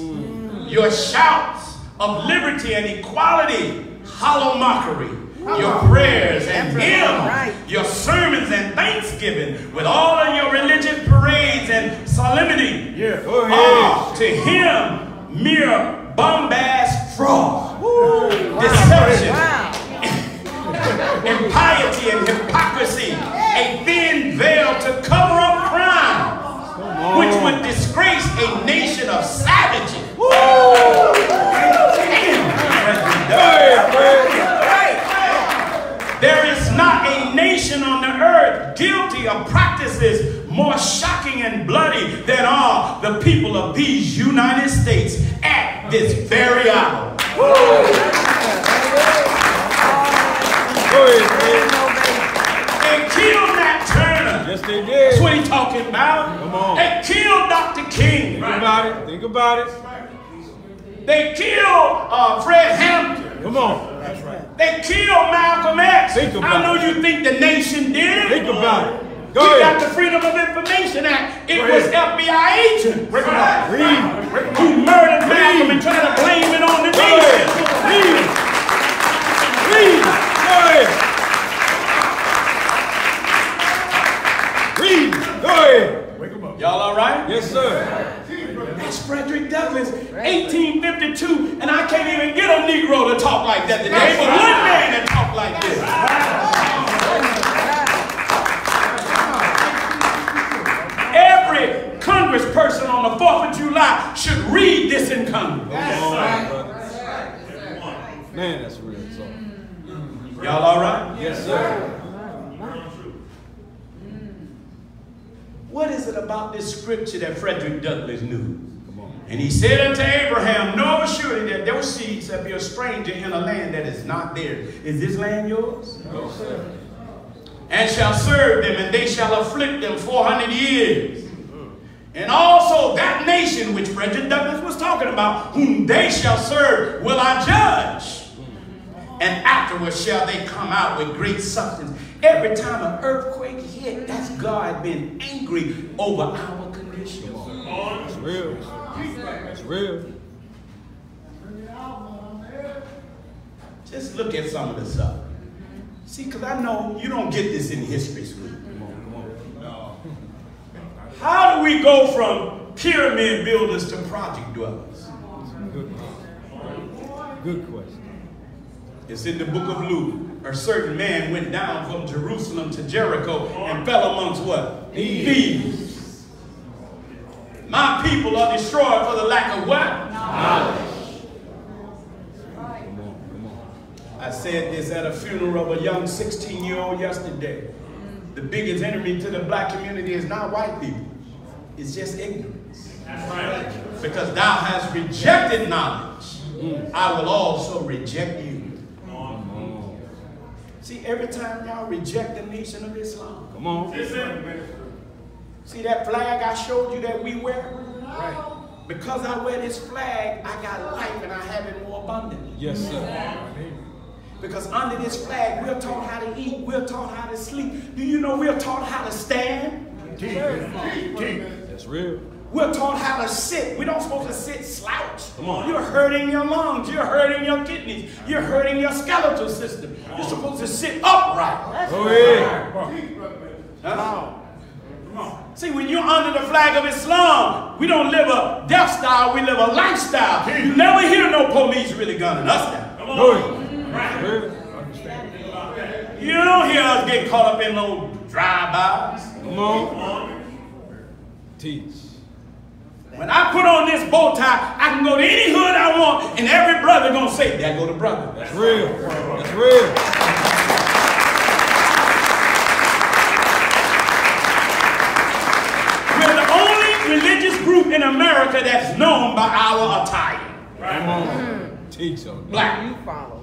Your shouts of liberty and equality, hollow mockery. Your prayers and hymns, your sermons and thanksgiving, with all of your religious parades and solemnity, are to him mere bombast, fraud, deception, impiety and hypocrisy, a thin veil to cover up crime, which would disgrace a nation of savages. There is not a nation on the earth guilty of practices more shocking and bloody than are the people of these United States at this very hour. They killed Nat Turner. Yes, they did. That's what he's talking about. Come on. They killed Dr. King. Think about it. Think about it. They killed Fred Hampton. Come on. That's right. They killed Malcolm X. Think about I know it. you think the nation did it. Think about it. Go We got ahead. the Freedom of Information Act. It Go was ahead. FBI agents Read. who murdered Malcolm and tried to blame it on the Go ahead. nation. Read. Read. Go ahead. Read. Go ahead. Y'all all right? Yes, sir. That's Frederick Douglass, 1852, and I can't even get a Negro to talk like that today, but one man that talked like this. Every congressperson on the 4th of July should read this in Congress. Man, that's real talk. Y'all all right? Yes, sir. What is it about this scripture that Frederick Douglass knew? And he said unto Abraham, know of a surety that those seeds shall be a stranger in a land that is not theirs. Is this land yours? No, sir. And shall serve them, and they shall afflict them 400 years. And also that nation which Frederick Douglass was talking about, whom they shall serve, will I judge. And afterwards shall they come out with great substance. Every time an earthquake hit, that's God being angry over our condition. That's real. That's real. Just look at some of the stuff. See, because I know you don't get this in history school. How do we go from pyramid builders to project dwellers? Good question. It's in the book of Luke. A certain man went down from Jerusalem to Jericho and fell amongst what? Thieves. My people are destroyed for the lack of what? Knowledge. I said this at a funeral of a young 16-year-old yesterday. The biggest enemy to the black community is not white people. It's just ignorance. That's right. Because thou hast rejected knowledge, I will also reject you. See, every time y'all reject the Nation of Islam. Come on. See that flag I showed you that we wear? Right. Because I wear this flag, I got life and I have it more abundantly. Yes, sir. Because under this flag, we're taught how to eat, we're taught how to sleep. Do you know we're taught how to stand? That's real. We're taught how to sit. We don't supposed to sit slouched. Come on. You're hurting your lungs. You're hurting your kidneys. You're hurting your skeletal system. You're supposed to sit upright. Go ahead. Huh? See, when you're under the flag of Islam, we don't live a death style, we live a lifestyle. You never hear no police really gunning us down. Go ahead. You don't hear us get caught up in no drive-bys. Come on. Teach. When I put on this bow tie, I can go to any hood I want, and every brother gonna say, there go the brother. That's real. That's real. We're the only religious group in America that's known by our attire. Come on. Teach on. Black. You follow.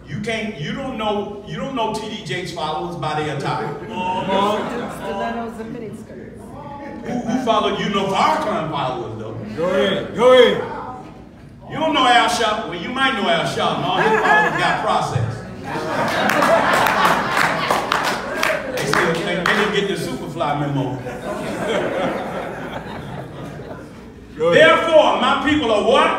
You don't know TD Jakes followers by their attire. Stilettos and miniskirts. Who followed you know Farrakhan followers though. Go ahead. Go ahead. You don't know Al Sharpton. Well, you might know Al Sharpton. All his followers got processed. They didn't get the Superfly memo. Therefore, my people are what?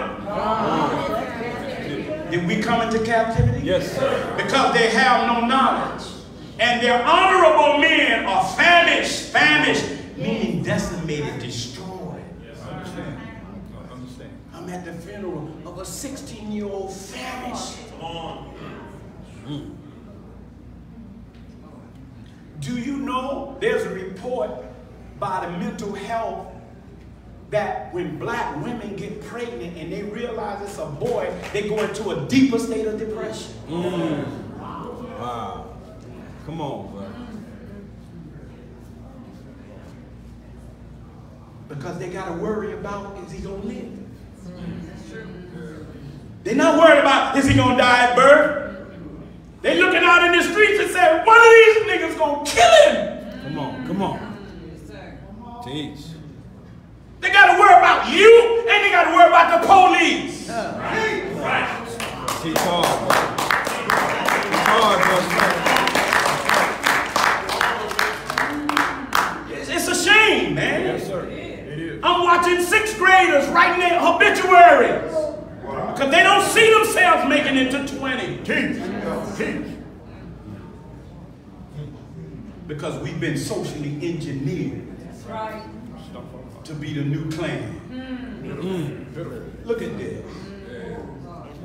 Did we come into captivity? Yes, sir. Because they have no knowledge. And their honorable men are famished, meaning decimated, destroyed. Yes, I understand. I understand. I'm at the funeral of a 16-year-old famished. Do you know there's a report by the mental health that when black women get pregnant and they realize it's a boy, they go into a deeper state of depression. Wow. Come on, bro. Because they got to worry about, is he going to live? They're not worried about, is he going to die at birth? They looking out in the streets and say, one of these niggas going to kill him. Come on. Come on. Teach. They got to worry about you, and they got to worry about the police. Teach hard, bro. watching 6th graders writing their obituaries. Because they don't see themselves making it to 20. Teach. Because we've been socially engineered to be the new clan. Look at this.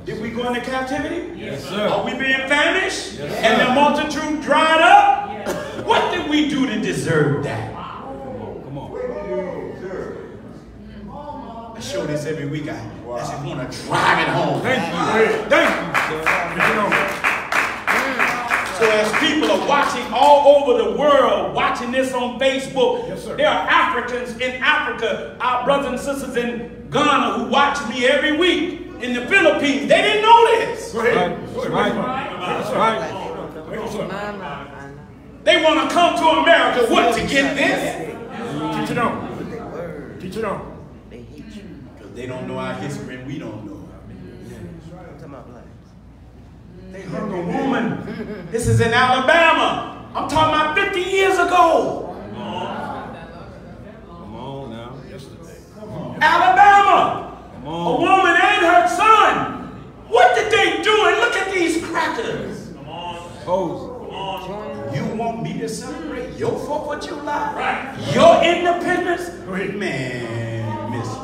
Did we go into captivity? Yes, sir. Are we being famished? Yes, and the multitude dried up? Yes. What did we do to deserve that? Come on. I show this every week. I just want to drive it home. Thank you, sir. So as people are watching all over the world, watching this on Facebook, yes, sir. There are Africans in Africa, our brothers and sisters in Ghana who watch me every week. In the Philippines, they didn't know this. Go ahead. They want to come to America, what, to get this? Teach it on. Teach it on. Because they don't know our history and we don't know. They hung a woman. This is in Alabama. I'm talking about 50 years ago. Come on now. Alabama. Come on. A woman and her son. What did they do? And look at these crackers. Pose. You want me to celebrate your 4th of July? Right. Your independence? Go ahead. Man, miss me.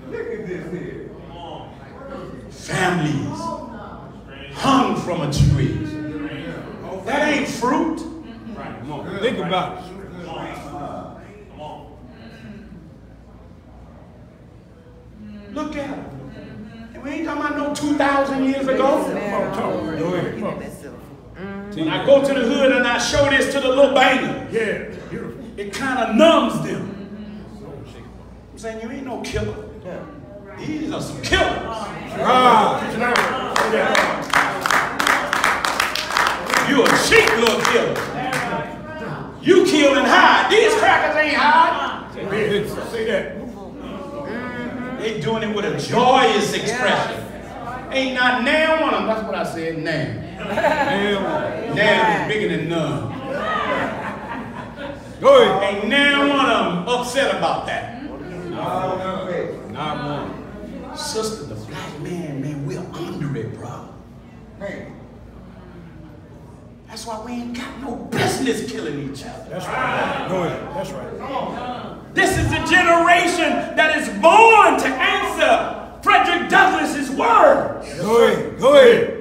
Look at this here. Families hung from a tree. That ain't fruit. Come on. Think about it. Look at it. And we ain't talking about no 2,000 years ago. When I go to the hood and I show this to the little banger, Yeah, beautiful. it kind of numbs them. I'm saying you ain't no killer. These are some killers. You a cheap little killer. You kill and hide. These crackers ain't hiding. Say that. They doing it with a joyous expression. Ain't not now one of them. That's what I said, now. Now is bigger than none. Go ahead. Ain't now one of them upset about that. Not one. Sister, the black man, we're under it, bro. That's why we ain't got no business killing each other. That's right. Go ahead. That's right. This is the generation that is born to answer Frederick Douglass's words. Go ahead. Go ahead.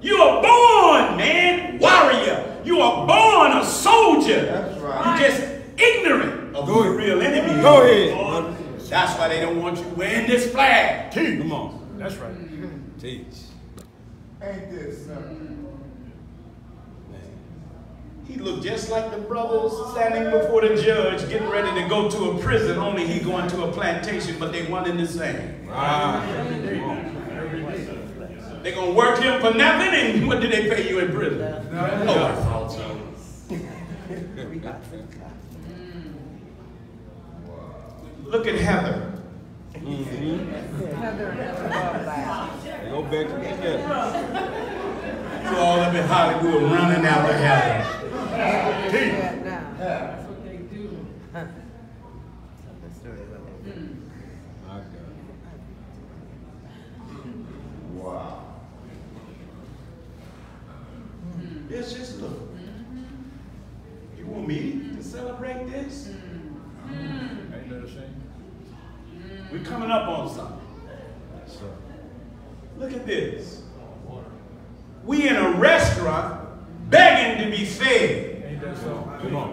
You are born, man, warrior. You are born a soldier. That's right. You're just ignorant of who the real enemy is. Go ahead. That's why they don't want you wearing this flag. Teach. Come on. That's right. Teach. Ain't this something? He looked just like the brothers standing before the judge getting ready to go to a prison, only he going to a plantation, but they one and the same. They're going to work him for nothing, and what did they pay you in prison? Oh, I thought so. Look at Heather. They go back together. You all up in Hollywood running after Heather. That's what they do. Wow. It's just look. You want me to celebrate this? Ain't that a shame? We're coming up on something. Look at this. We in a restaurant begging to be fed. Ain't that so? Come on.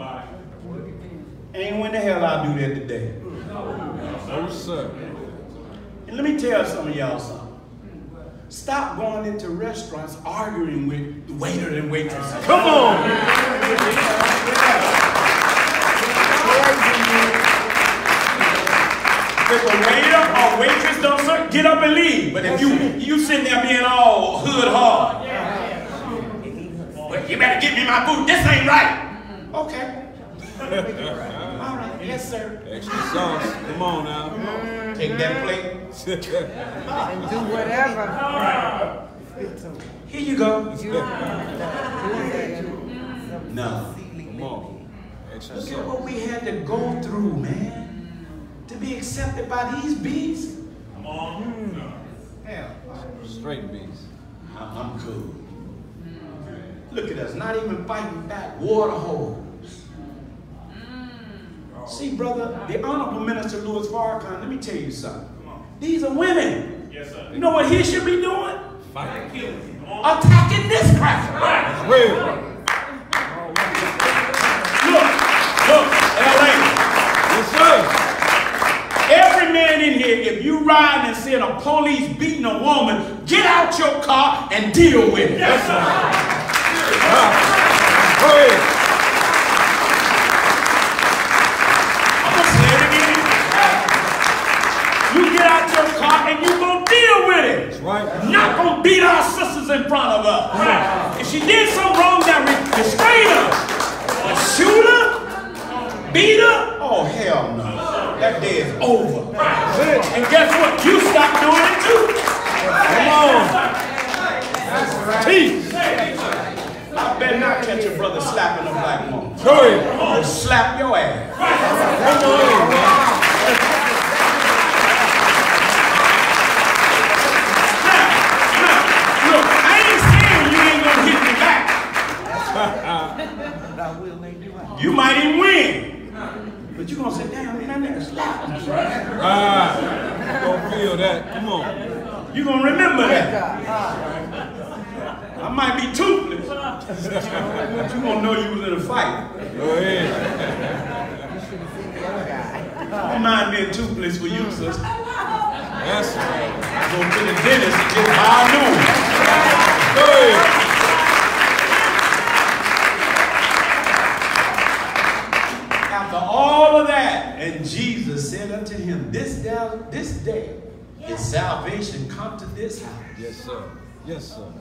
And when the hell I do that today? No, sir. And let me tell some of y'all something. Stop going into restaurants arguing with the waiter and waitresses. Come on. If a waiter or waitress don't serve, get up and leave. But if you sitting there being all hood hard, well, you better get me my food. This ain't right. Okay. All right. Yes, sir. Extra sauce. Come on now. Take that plate. And do whatever. Here you go. You No. Come on. Look at what we had to go through, man. To be accepted by these beasts. Come on. Hell, Straight beast. I'm cool. Look at us, not even fighting back water holes. See, brother, the Honorable Minister Louis Farrakhan, let me tell you something. These are women. Yes, sir. You know what he should be doing? Fight. Attacking this cracker. Real. Look, LA. Yes, sir. Every man in here, if you ride and see a police beating a woman, get out your car and deal with it. Yes, sir. Go ahead. I'm going to say it again. You get out your car and you going to deal with it. That's right. Not going to beat our sisters in front of us. If she did something wrong, now restrain her. But shoot her? Beat her? Oh, hell no. That day is over. And guess what? You stop doing it too. Come on. Peace. I better not catch a brother slapping a black woman. Go ahead. I'll slap your ass. Come on, man. Look, I ain't saying you ain't gonna hit me back. You might even win. But you gonna say, damn, man, that nigga slapped me. Don't feel that. Come on. You gonna remember that. I might be toothless. But you gonna know you was in a fight. Go ahead. I don't mind being toothless for you, sister. Yes, sir. I go to the dentist and get high noon. Go ahead. After all of that, and Jesus said unto him, this day is salvation come to this house. Yes, sir. Yes, sir.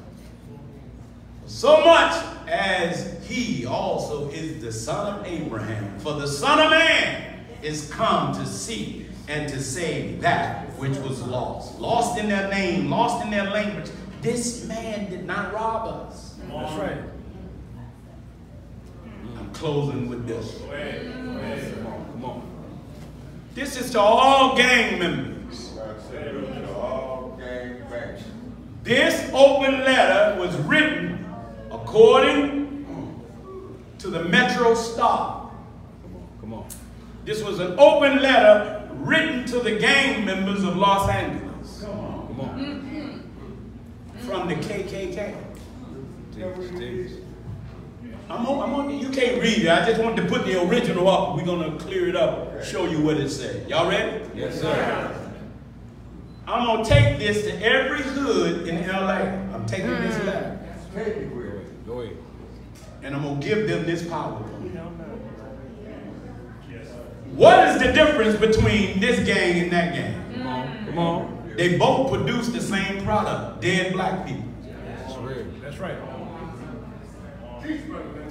So much as he also is the son of Abraham. For the Son of Man is come to seek and to save that which was lost. Lost in their name, lost in their language. This man did not rob us. That's right. I'm closing with this. Come on. This is to all gang members. This open letter was written according to the Metro Star. Come on. This was an open letter written to the gang members of Los Angeles. Come on. From the KKK. Teach. You can't read it. I just wanted to put the original up. We're going to clear it up, show you what it said. Y'all ready? Yes, sir. I'm going to take this to every hood in LA. I'm taking this letter. Go ahead. And I'm going to give them this power. What is the difference between this gang and that gang? Come on. Come on. They both produce the same product, dead black people. That's real. That's right.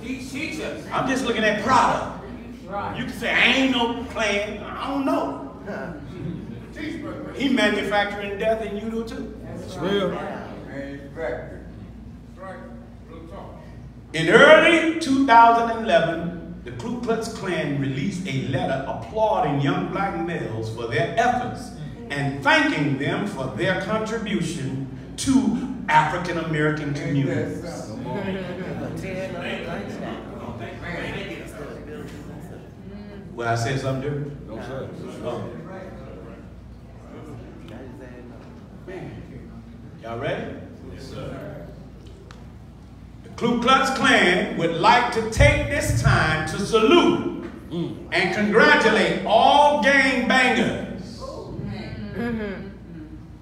Teach us. I'm just looking at product. You can say, I ain't no plan. I don't know. He manufacturing death and you do too. It's real. In early 2011, the Ku Klux Klan released a letter applauding young black males for their efforts and thanking them for their contribution to African American communities. Well, I said something different? No, sir. Y'all ready? Yes, sir. The Ku Klux Klan would like to take this time to salute and congratulate all gang bangers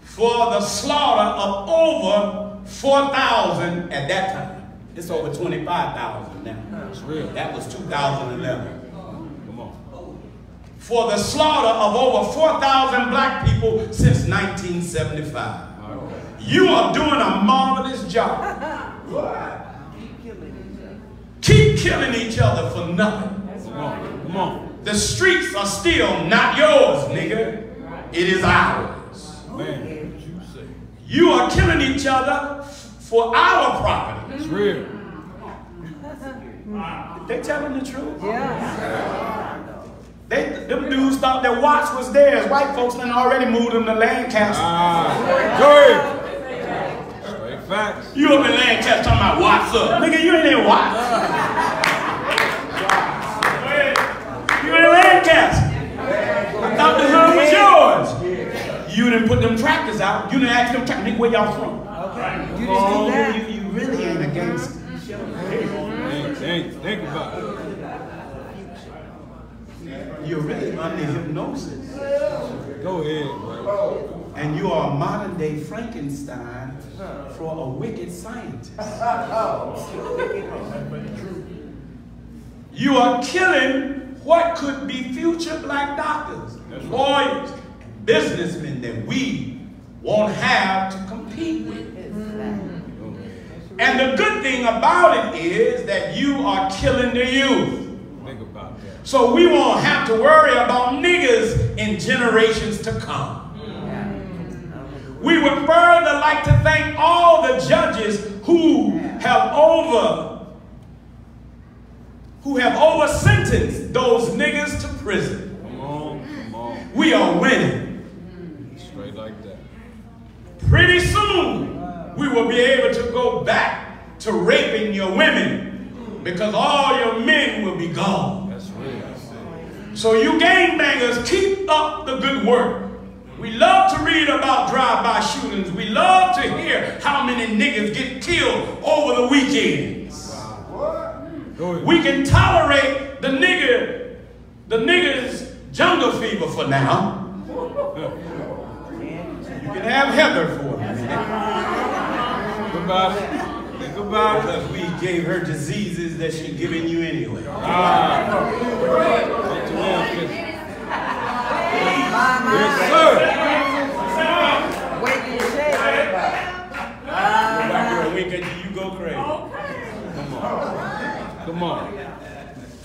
for the slaughter of over 4,000 at that time. It's over 25,000 now. It's real. That was 2011. Come on. For the slaughter of over 4,000 black people since 1975. You are doing a marvelous job. Keep killing each other for nothing. Come on. Come on. The streets are still not yours, nigga. It is ours. Man, what you say? You are killing each other for our property. It's real. They telling the truth. Yeah. Them dudes thought their watch was theirs. White folks done already moved them to Lancaster. Go ahead. Straight facts. You up in Lancaster talking about what's up. Nigga, you ain't in watch. You in Lancaster. I thought the hood was yours. You didn't put them tractors out. You didn't ask them tractors. Nigga, where y'all from? Okay. You just do that. You really ain't a gangster. Think about it. You're really under hypnosis. Go ahead, bro. And you are a modern day Frankenstein for a wicked scientist. You are killing what could be future black doctors, lawyers, and businessmen that we won't have to compete with. And the good thing about it is that you are killing the youth. Think about that. So we won't have to worry about niggas in generations to come. We would further like to thank all the judges who have over sentenced those niggas to prison. Come on. We are winning. Straight like that. Pretty soon, we will be able to go back to raping your women because all your men will be gone. That's real. So you gangbangers, keep up the good work. We love to read about drive-by shootings. We love to hear how many niggas get killed over the weekends. We can tolerate the niggas jungle fever for now. You can have Heather for it. Think about it. Think about it. Because we gave her diseases that she's giving you anyway. Yes, sir. Wake your shade. White girl wink at you, you go crazy. Come on.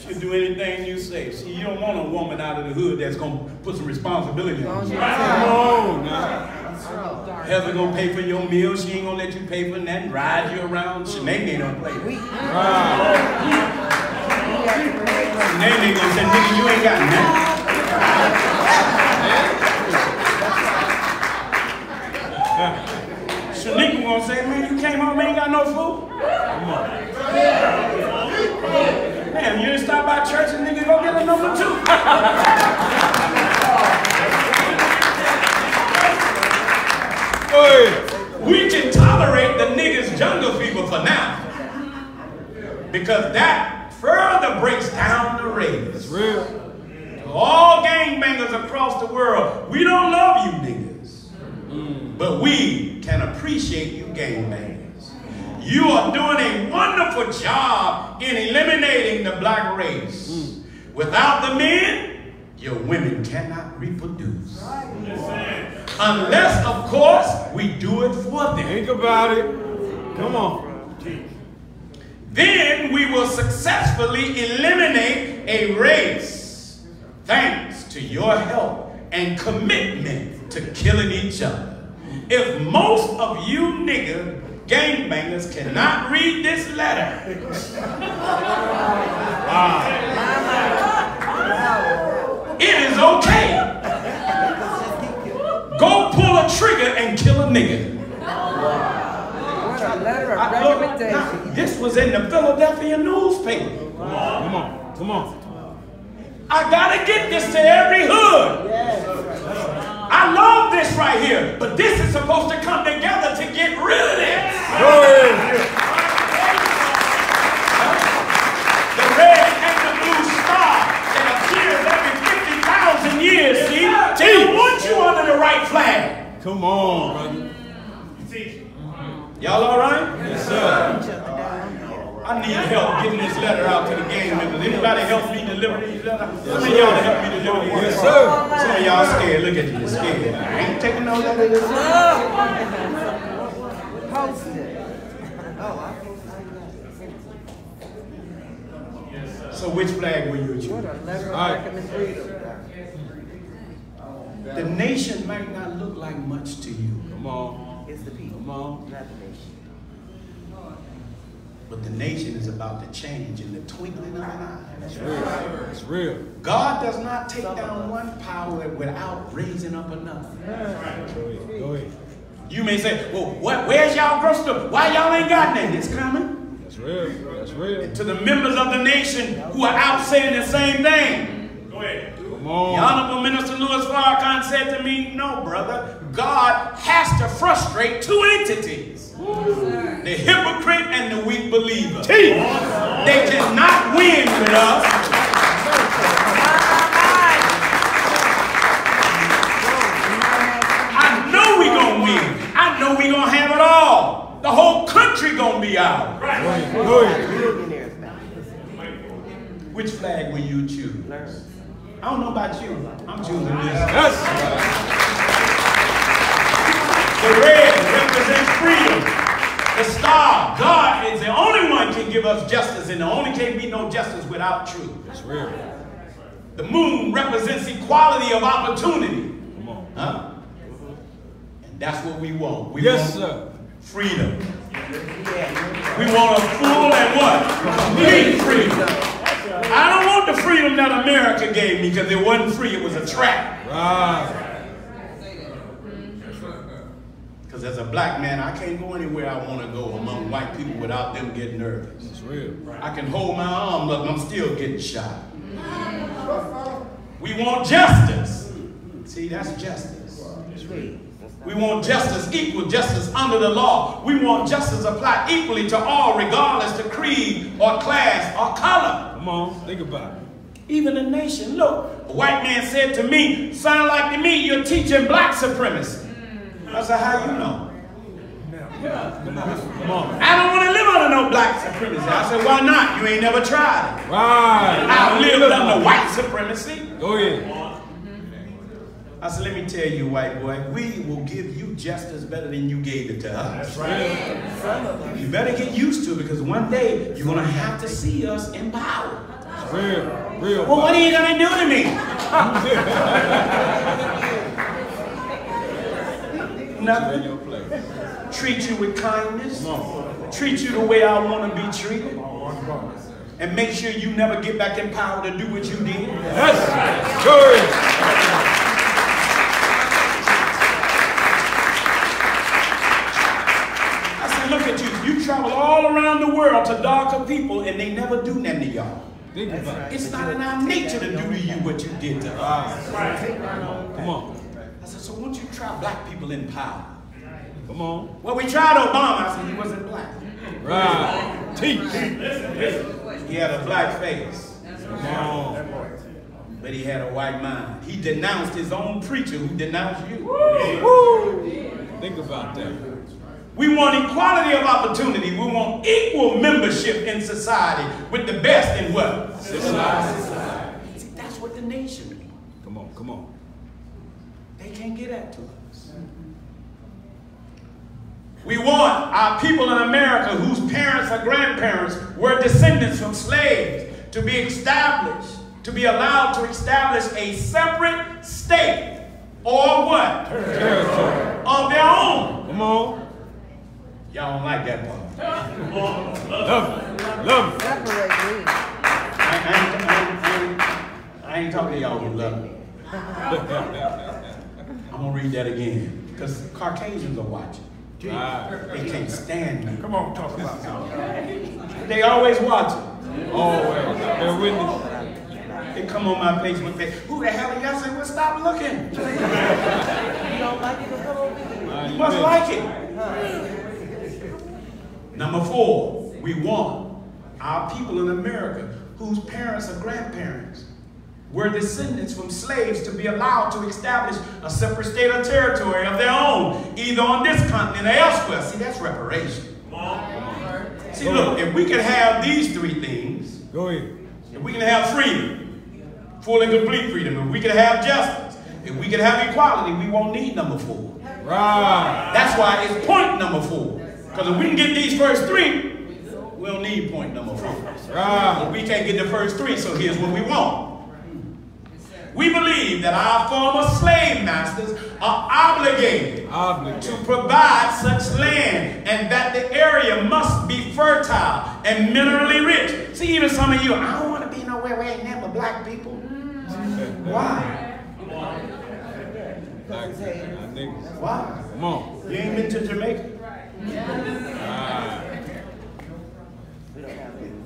She'll do anything you say. See, you don't want a woman out of the hood that's going to put some responsibility on you. Come on now. Heather going to pay for your meal. She ain't going to let you pay for nothing. Ride you around. Sinead ain't going to play. Sinead ain't going to say, nigga, you ain't got nothing. Shanika gonna say, man, you came home, ain't got no food? Come on. Man, you didn't stop by church and nigga go get a number 2. We can tolerate the niggas jungle fever for now. Because that further breaks down the race. That's real. All gangbangers across the world, we don't love you niggas. But we can appreciate you gangbangers. You are doing a wonderful job in eliminating the black race. Without the men, your women cannot reproduce. Unless, of course, we do it for them. Think about it. Come on. Then we will successfully eliminate a race thanks to your help and commitment to killing each other. If most of you nigga gangbangers cannot read this letter, it is okay. Go pull a trigger and kill a nigga. What a letter of recommendation. This was in the Philadelphia newspaper. Come on. Come on. I gotta get this to every hood. I love this right here, but this is supposed to come together to get rid of this. The red and the blue star that appears every 50,000 years, see? They don't want you under the right flag. Come on, brother. Y'all all right? Yes, sir. I need help getting this letter out to the gang members. Anybody help me deliver these letters? Some of y'all help me deliver these letters. Yes, sir. Some of y'all scared. Look at you, scared. I ain't taking no letters. Post it. So which flag will you choose? What a letter All of right. recommendation. The nation might not look like much to you. Come on. It's the people, Come on. not the nation. But the nation is about to change in the twinkling of an eye. That's real. That's real. God does not take down one power without raising up another. Go ahead. You may say, well, where's y'all growth stuff? Why y'all ain't got nothing? It's coming. That's real. That's real. And to the members of the nation who are out saying the same thing. Go ahead. Come on. The Honorable Minister Louis Farrakhan said to me, no, brother, God has to frustrate two entities. The hypocrite and the weak believer. They cannot win with us. I know we're going to win. I know we're going to have it all. The whole country going to be out. Go ahead. Which flag will you choose? I don't know about you. I'm choosing this. Yes. The red represents freedom. The star, God is the only one can give us justice, and there only can be no justice without truth. That's real. The moon represents equality of opportunity. Come on. Huh? And that's what we want. We Yes, want sir. freedom. We want a full and what? Complete freedom. I don't want the freedom that America gave me because it wasn't free, it was a trap. Right. Because as a black man, I can't go anywhere I want to go among white people without them getting nervous. That's real. I can hold my arm up, I'm still getting shot. We want justice. See, that's justice. We want justice, equal justice under the law. We want justice applied equally to all, regardless to creed or class or color. Come on, think about it. Even the nation. Look, a white man said to me, sound like to me you're teaching black supremacy. I said, how you know? Come on. I don't want to live under no black supremacy. I said, why not? You ain't never tried it. Right. I've lived under white supremacy. Go ahead. I said, let me tell you, white boy, we will give you justice better than you gave it to us. That's right. You better get used to it because one day you're going to have to see us in power. That's real. Real. Well, what are you going to do to me? Nothing. Treat you with kindness. Treat you the way I want to be treated. And make sure you never get back in power to do what you did. Yes. Go ahead. Look at you. You travel all around the world to darker people and they never do nothing to y'all. Think about it. It's not in our nature to do to you what you did to us. Come on. I said, so won't you try black people in power? Come on. Well, we tried Obama. I said, he wasn't black. Right. Teach. He had a black face. Come on. But he had a white mind. He denounced his own preacher who denounced you. Woo. Think about that. We want equality of opportunity. We want equal membership in society with the best in what? Civilized society. See, that's what the nation wants. Come on, come on. They can't get that to us. We want our people in America whose parents or grandparents were descendants from slaves to be established, to be allowed to establish a separate state or what? Territory. Of their own. Come on. Y'all don't like that part. Love it. Love it. Separate me. I ain't talking to y'all who love me. I'm going to read that again. Because Caucasians are watching. Right. They can't stand me. Come on, talk about it. They always watching. Always. Bear witness. They come on my Facebook page. Who the hell are y'all? Say, well, stop looking. You don't like it to come over here? You must like it. Number 4, we want our people in America whose parents or grandparents were descendants from slaves to be allowed to establish a separate state or territory of their own, either on this continent or elsewhere. See, that's reparation. See, look, if we can have these 3 things, Go ahead. if we can have freedom, full and complete freedom, if we can have justice, if we can have equality, we won't need number 4. Right. That's why it's point number 4. Because if we can get these first 3, we don't need point number 4. Right. But we can't get the first 3, so here's what we want. We believe that our former slave masters are obligated to provide such land, and that the area must be fertile and minerally rich. See, even some of you, I don't want to be nowhere where ain't never black people. Why? Why? Come on. You ain't been to Jamaica?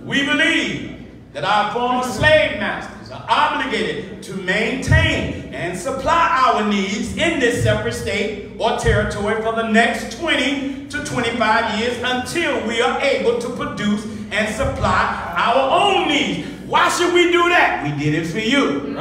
We believe that our former slave masters are obligated to maintain and supply our needs in this separate state or territory for the next 20 to 25 years until we are able to produce and supply our own needs. Why should we do that? We did it for you.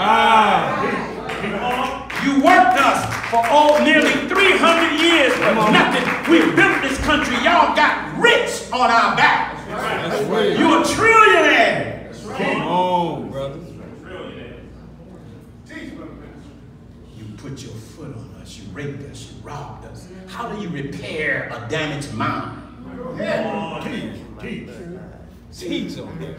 You worked us for nearly 300 years for nothing. We built this country. Y'all got rich on our back. You're a trillionaire. Come on, brother. You put your foot on us. You raped us. You robbed us. How do you repair a damaged mind? Teach on here.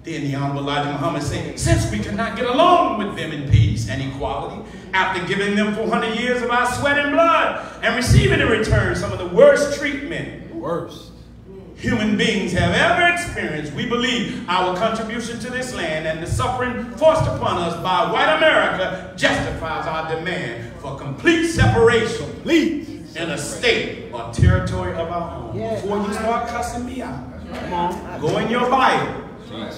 Then the Honorable Elijah Muhammad said, since we cannot get along with them in peace and equality, after giving them 400 years of our sweat and blood and receiving in return some of the worst treatment human beings have ever experienced, we believe our contribution to this land and the suffering forced upon us by white America justifies our demand for complete separation in a state or territory of our own. Before you start cussing me out, come on, go in your Bible.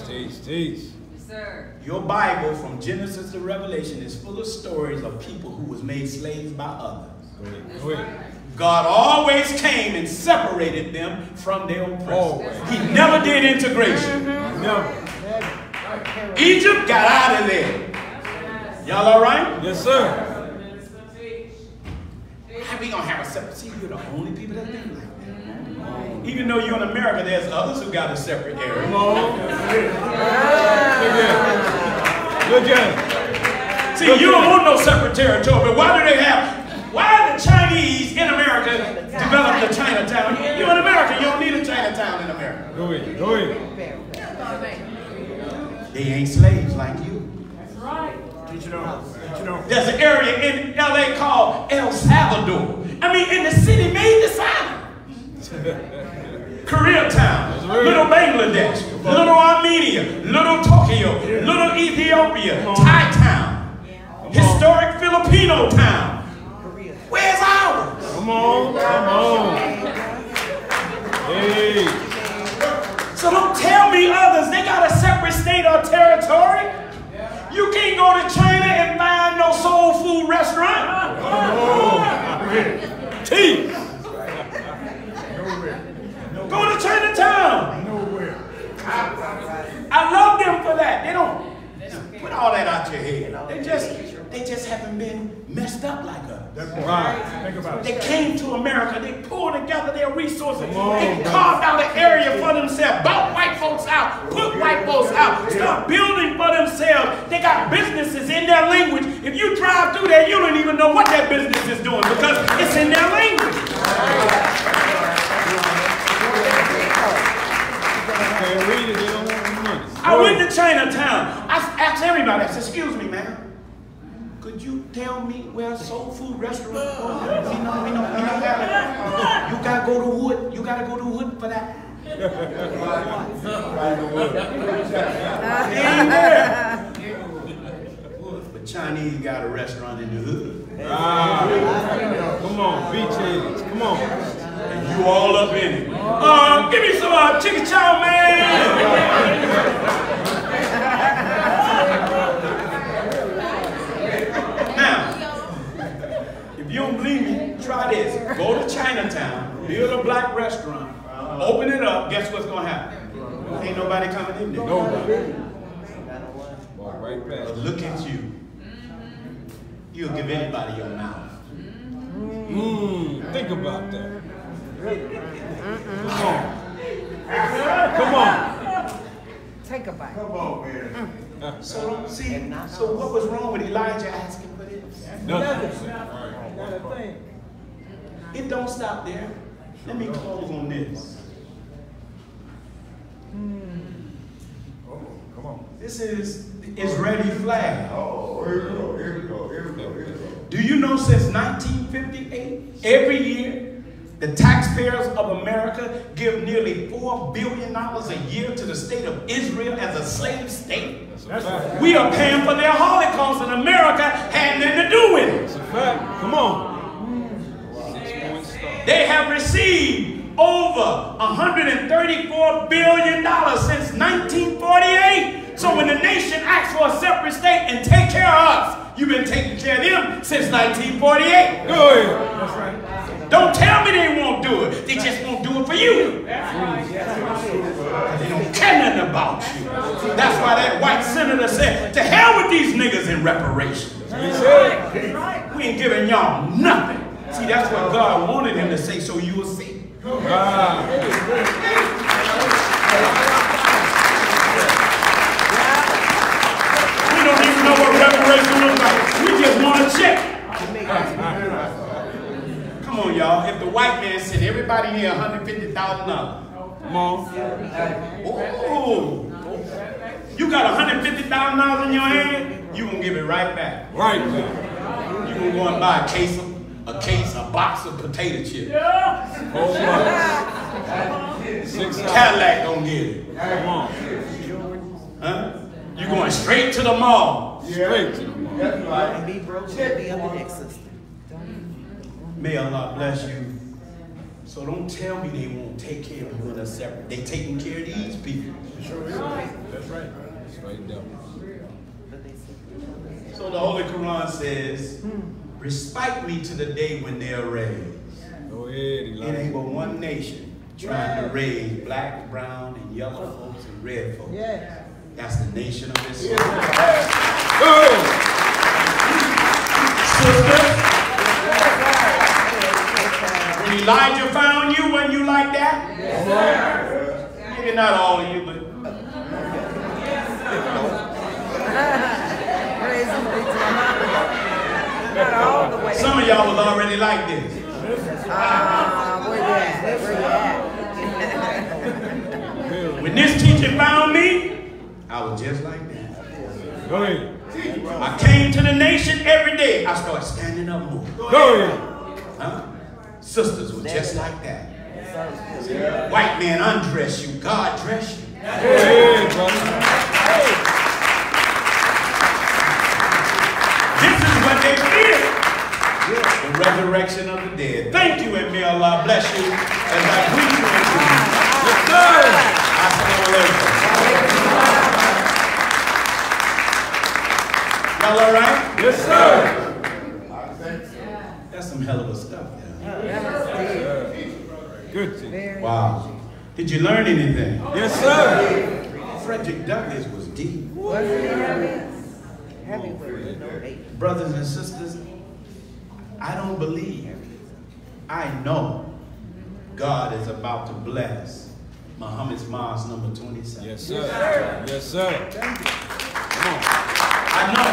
Teach. Yes, sir. Your Bible from Genesis to Revelation is full of stories of people who was made slaves by others. Go ahead. God always came and separated them from their oppressors. He never did integration. Egypt got out of there. Y'all all right? Yes, sir. How we gonna have a separate? See, you're the only people that think like that. Even though you're in America, there's others who got a separate area. Come on. Good job. See, you don't want no separate territory, but why do they have? Why the Chinese in America develop the Chinatown? You're in America, you don't need a Chinatown in America. Go ahead. They ain't slaves like you. That's right. Teach it on. There's an area in LA called El Salvador. I mean, in the city made this island. Koreatown, little Bangladesh, little Armenia, little Tokyo, little Ethiopia, Thai town, historic Filipino town. Where's ours? Come on. Hey. So don't tell me others, they got a separate state or territory. You can't go to China and find no soul food restaurant. Teach. Go to Chinatown. I love them for that. They don't put all that out your head. They just haven't been messed up like us. Right. Think about it. They came to America. They pulled together their resources. They carved out an area for themselves. Bought white folks out. Put white folks out. Start building for themselves. They got businesses in their language. If you drive through there, you don't even know what that business is doing because it's in their language. I went to Chinatown. I asked everybody, I said, excuse me, man. Could you tell me where a soul food restaurant is? We know that. You gotta go to Wood. You gotta go to Wood for that. But Chinese got a restaurant in the hood. Come on, beaches. Come on. And you all up in it. Give me some chicken chow mein. Now, if you don't believe me, try this. Go to Chinatown, build a black restaurant, open it up, guess what's going to happen? Ain't nobody coming in there. Nobody. Right past. But look at you. You'll give anybody your mouth. Think about that. Come on. Take a bite. Come on, man. So what was wrong with Elijah asking for this? Nothing. Not a thing. It don't stop there. Let me close on this. Come on. This is the Israeli flag. Oh, here we go, here we go, here we go, here we go. Do you know since 1958, every year, the taxpayers of America give nearly $4 billion a year to the state of Israel as a slave state? That's a fact. We are paying for their Holocaust, and America had nothing to do with it. That's a fact. Come on. 6-point star. They have received over $134 billion since 1948. So when the nation asks for a separate state and take care of us, you've been taking care of them since 1948. Go ahead. That's right. Don't tell me they won't do it. They just won't do it for you. They don't care nothing about you. That's why that white senator said, to hell with these niggas in reparations. We ain't giving y'all nothing. See, that's what God wanted him to say, so you will see. We don't even know what reparation looks like. We just want a check. Come on, y'all. If the white man sent everybody here $150,000. Come on. Oh, you got $150,000 in your hand, you gonna give it right back. Right. You gonna go and buy a box of potato chips. Hold on. 6 Cadillac gonna get it. Come on. Huh? You going straight to the mall. Straight to the mall. That's right. And be broke and be on the next system. May Allah bless you. So don't tell me they won't take care of you in a separate. They taking care of these people. That's right. Straight down. So the Holy Quran says, respite me to the day when they are raised. Go ahead, It Elijah. ain't but one nation trying to raise black, brown, and yellow folks and red folks. Yeah. That's the nation of Islam. Go ahead. Sisters, when Elijah found you, wasn't you like that? Yes, Maybe not all of you, but Praise him, be to not all the way. some of y'all was already like this. Where you at? Where you at? When this teacher found me, I was just like that. Go ahead. I came to the nation every day. I started standing up more. Go ahead. Huh? Sisters were just like that. White man undress you, God dress you. Go ahead, brother. This is what they did. The resurrection of the dead. Thank you, and may Allah bless you as I greet you in Jesus. Yes, sir. Assalamu alaikum. Y'all all right? Yes, sir. That's some hell of a stuff there. Good team. Wow. Did you learn anything? Yes, sir. Frederick Douglass was deep. Wasn't he heavy? Heavy with no hate. Brothers and sisters, I don't believe, I know God is about to bless Muhammad's Mosque number 27. Yes, sir. Yes, sir. Come on. I know.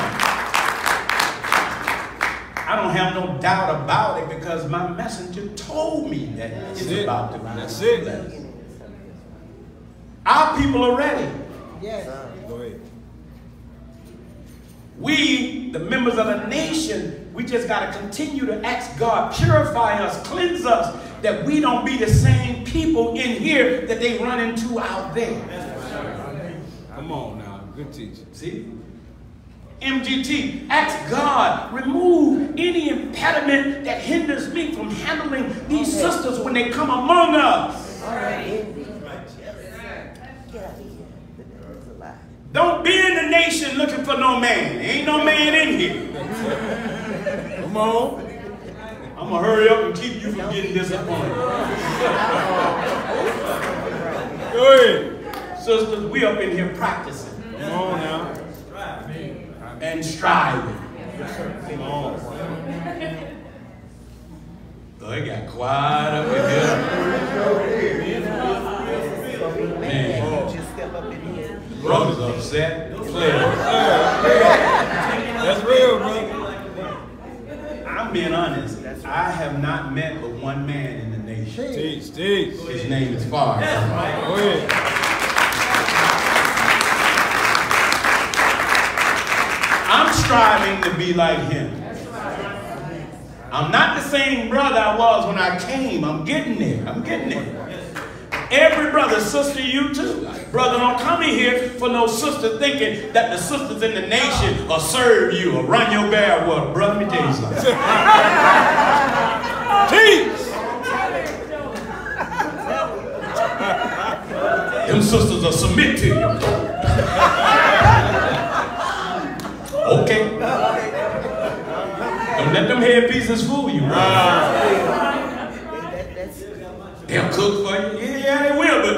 I don't have no doubt about it because my messenger told me that it's about to be That's it. blessed. Our people are ready. Yes. Go ahead. We, the members of the nation, we just got to continue to ask God, purify us, cleanse us, that we don't be the same people in here that they run into out there. Come on now. Good teaching. See? MGT, ask God, remove any impediment that hinders me from handling these sisters when they come among us. Don't be in the nation looking for no man. There ain't no man in here. Come on. I'm going to hurry up and keep you from getting disappointed. Go ahead. Sisters, we up in here practicing Come on now. and striving. Come on. Oh, it got quiet up in here. Man, Just step up in here. brothers upset. That's real, brother. I'm being honest. I have not met but one man in the nation. Teach. His name is Far. Go ahead. striving to be like him. I'm not the same brother I was when I came. I'm getting there. I'm getting there. Every brother, sister, you too. Brother, don't come in here for no sister thinking that the sisters in the nation will serve you or run your bear water. Brother, let me tell you something. Them sisters will submit to you. Okay. Don't let them headpieces fool you, bro. They'll cook for you. Yeah, they will, but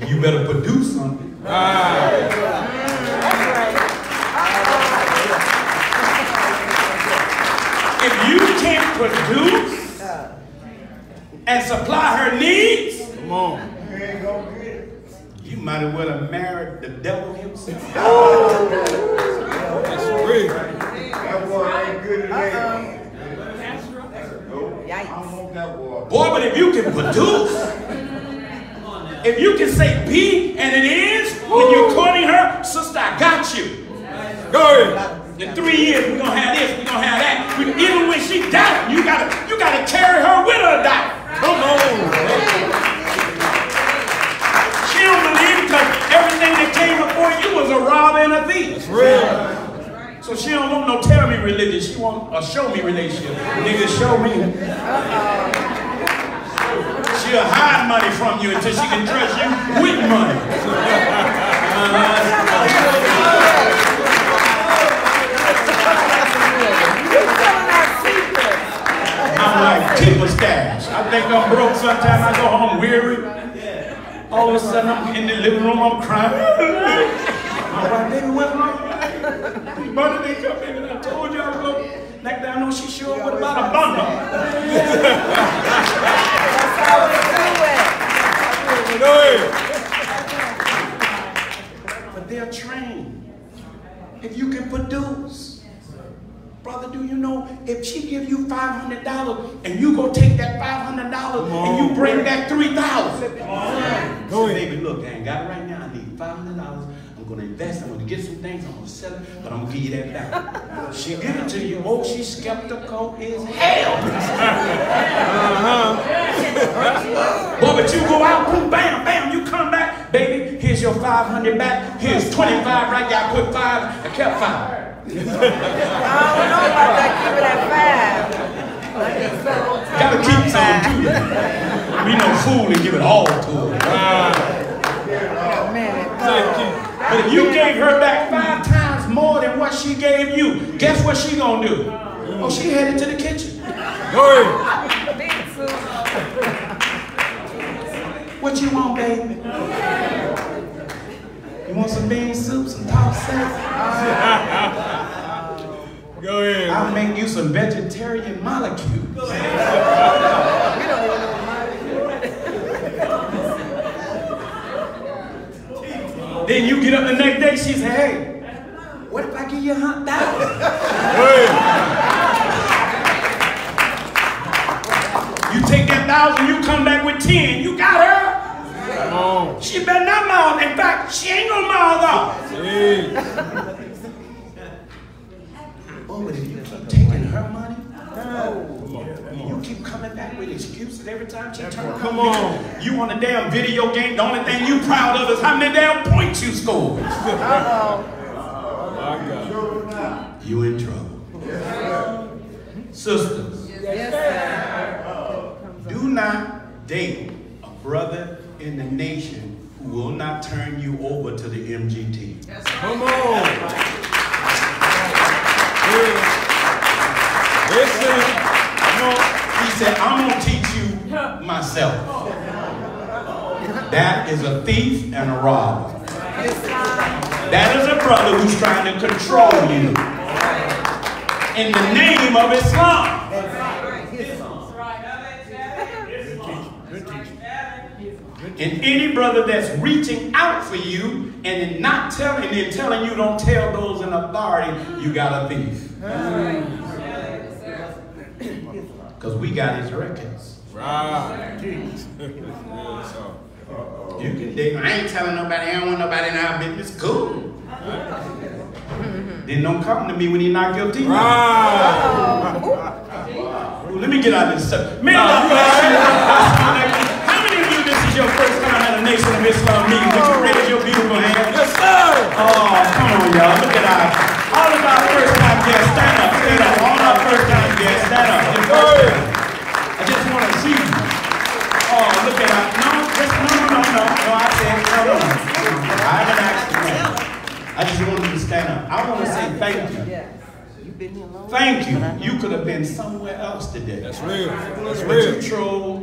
you better produce something. If you can't produce and supply her needs, Come on. you might as well have married the devil himself. That's real. That water ain't good today. Boy, but if you can produce, if you can say be and it is, when you're courting her, sister, I got you. Go ahead. In 3 years, we're gonna have this, we're gonna have that. Even when she died, you gotta carry her with her die. Come on. She don't believe because everything that came before you was a robber and a thief. That's real. So she don't want no tell me religion. She want a show me relationship. Nigga, show me. She'll hide money from you until she can trust you with money. I'm like, keep a stash. I think I'm broke sometimes. I go home weary. All of a sudden, I'm in the living room, I'm crying. My wife, baby, what's wrong? Money didn't come in, and I told you I was going. Next thing I know, she showed up with about a bundle. That's how we do it. Go ahead. But they're trained. If you can produce. Brother, do you know if she give you $500 and you go take that $500 and you bring back $3,000? Go ahead. Baby, look, I ain't got it right now. I need $500. I'm going to invest. I'm going to get some things. I'm going to sell it, but I'm going to give you that back. She give it to you. Oh, she's skeptical as hell. Boy, but you go out, boom, bam, bam, you come back. Baby, here's your 500 back. Here's 25 right there. I put 5. I kept 5. I don't know about that. Keep it at 5. Gotta keep some too. Be no fool and give it all to her. But if you gave her back 5 times more than what she gave you, guess what she gonna do? Oh, she headed to the kitchen. Go ahead. What you want, baby? You want some bean soup, some tossed salad? Go ahead. I'll make you some vegetarian molecules. Then you get up the next day, she say, hey, what if I give you $100,000? You take that 1,000, you come back with 10, you got her. Oh. She better not mouth. In fact, she ain't gonna mouth off. Oh, but if you keep taking her money, you keep coming back with excuses every time she turns around. Come on. You on a damn video game, the only thing you proud of is how many damn points you scored. You in trouble. Sisters, do not date a brother in the nation who will not turn you over to the MGT. Come on. Listen. He said, I'm going to teach you myself. That is a thief and a robber. That is a brother who's trying to control you in the name of Islam. And any brother that's reaching out for you and not telling you don't tell those in authority, you got a thief. Because we got his records. Right. You can dig. I ain't telling nobody. I don't want nobody in our business. Cool. Then don't come to me when you knock your teeth out. Well, let me get out of this stuff. Man, how many of you, this is your first time at a Nation of Islam meeting? Would you raise your beautiful hand? Yes, sir. Oh, come on, y'all. Look at all of our first time guests. Stand up. Stand up. All our first time guests. Stand up. I just want to see you. Oh, look at that. No, I said, no. I didn't ask you. I just wanted you to stand up. I want to say thank you. Thank you. You could have been somewhere else today. That's real. That's but real. you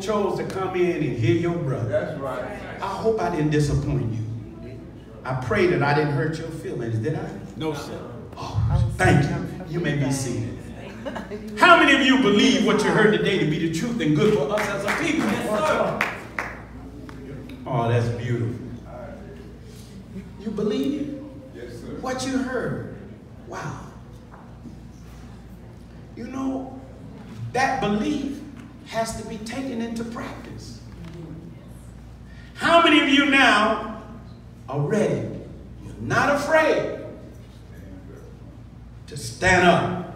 chose to come in and hear your brother. That's right. I hope I didn't disappoint you. I pray that I didn't hurt your feelings, did I? No, sir. Oh, thank you. You may be seated. How many of you believe what you heard today to be the truth and good for us as a people? Oh, that's beautiful. You believe it? Yes, sir. What you heard? Wow. You know, that belief has to be taken into practice. How many of you now are ready? You're not afraid to stand up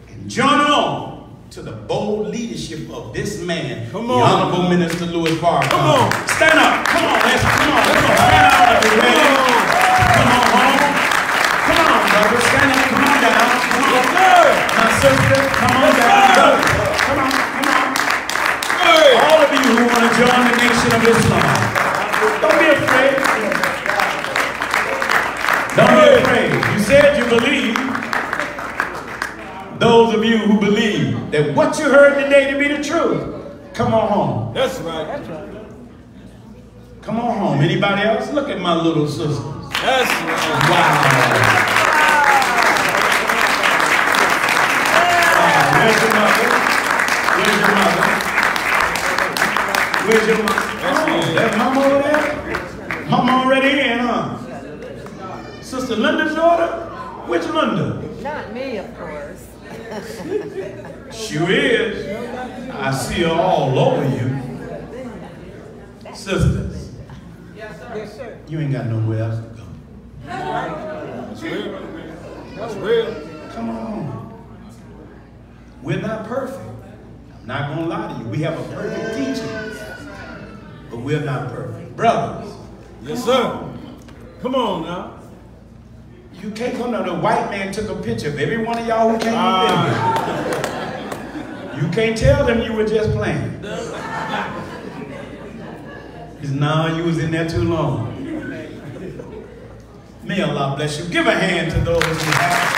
and join on to the bold leadership of this man, come the on. Honorable Minister Louis Farrakhan. Come on. Stand up. Come on. Let's stand up. If you're ready. Come on home. Come on, brother. Stand up. Come on down. Come on. My sister, come on down. Come on. All of you who want to join the Nation of Islam, don't be afraid. Don't be afraid. You said you believe. Those of you who believe that what you heard today to be the truth, come on home. That's right. That's right. Come on home. Anybody else? Look at my little sisters. That's right. Wow. Where's your mother? Where's your mother? Where's your mother? Oh, that mama over there? Mama already in, huh? Sister Linda's daughter? Which Linda? Not me, of course. Sure is. I see her all over you. Sisters. Yes, sir. You ain't got nowhere else to go. That's real. That's real. Come on. We're not perfect. I'm not going to lie to you. We have a perfect teacher. But we're not perfect. Brothers. Yes, sir. Come on now. You can't come down. The white man took a picture of every one of y'all who came in. You can't tell them you were just playing. Because now you was in there too long. May Allah bless you. Give a hand to those who have.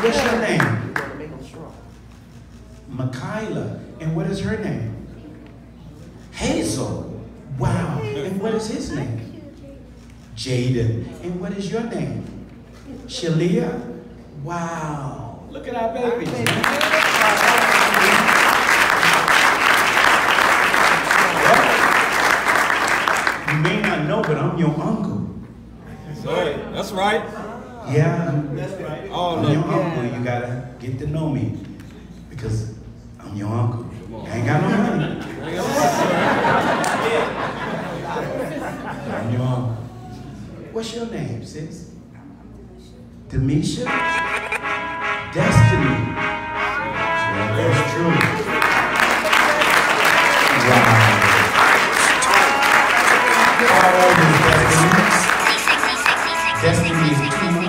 What's your name? Michaela. And what is her name? Hazel. Wow. And what is his name? Jaden. And what is your name? Shalia. Wow. Look at our babies. You may not know, but I'm your uncle. That's right. Yeah. That's right. Oh, I'm your uncle. You gotta get to know me because I'm your uncle. I ain't got no money. I'm your uncle. What's your name, sis? Demisha? Destiny. Yeah, that's true. Wow. How old is Destiny? Destiny is 2 months.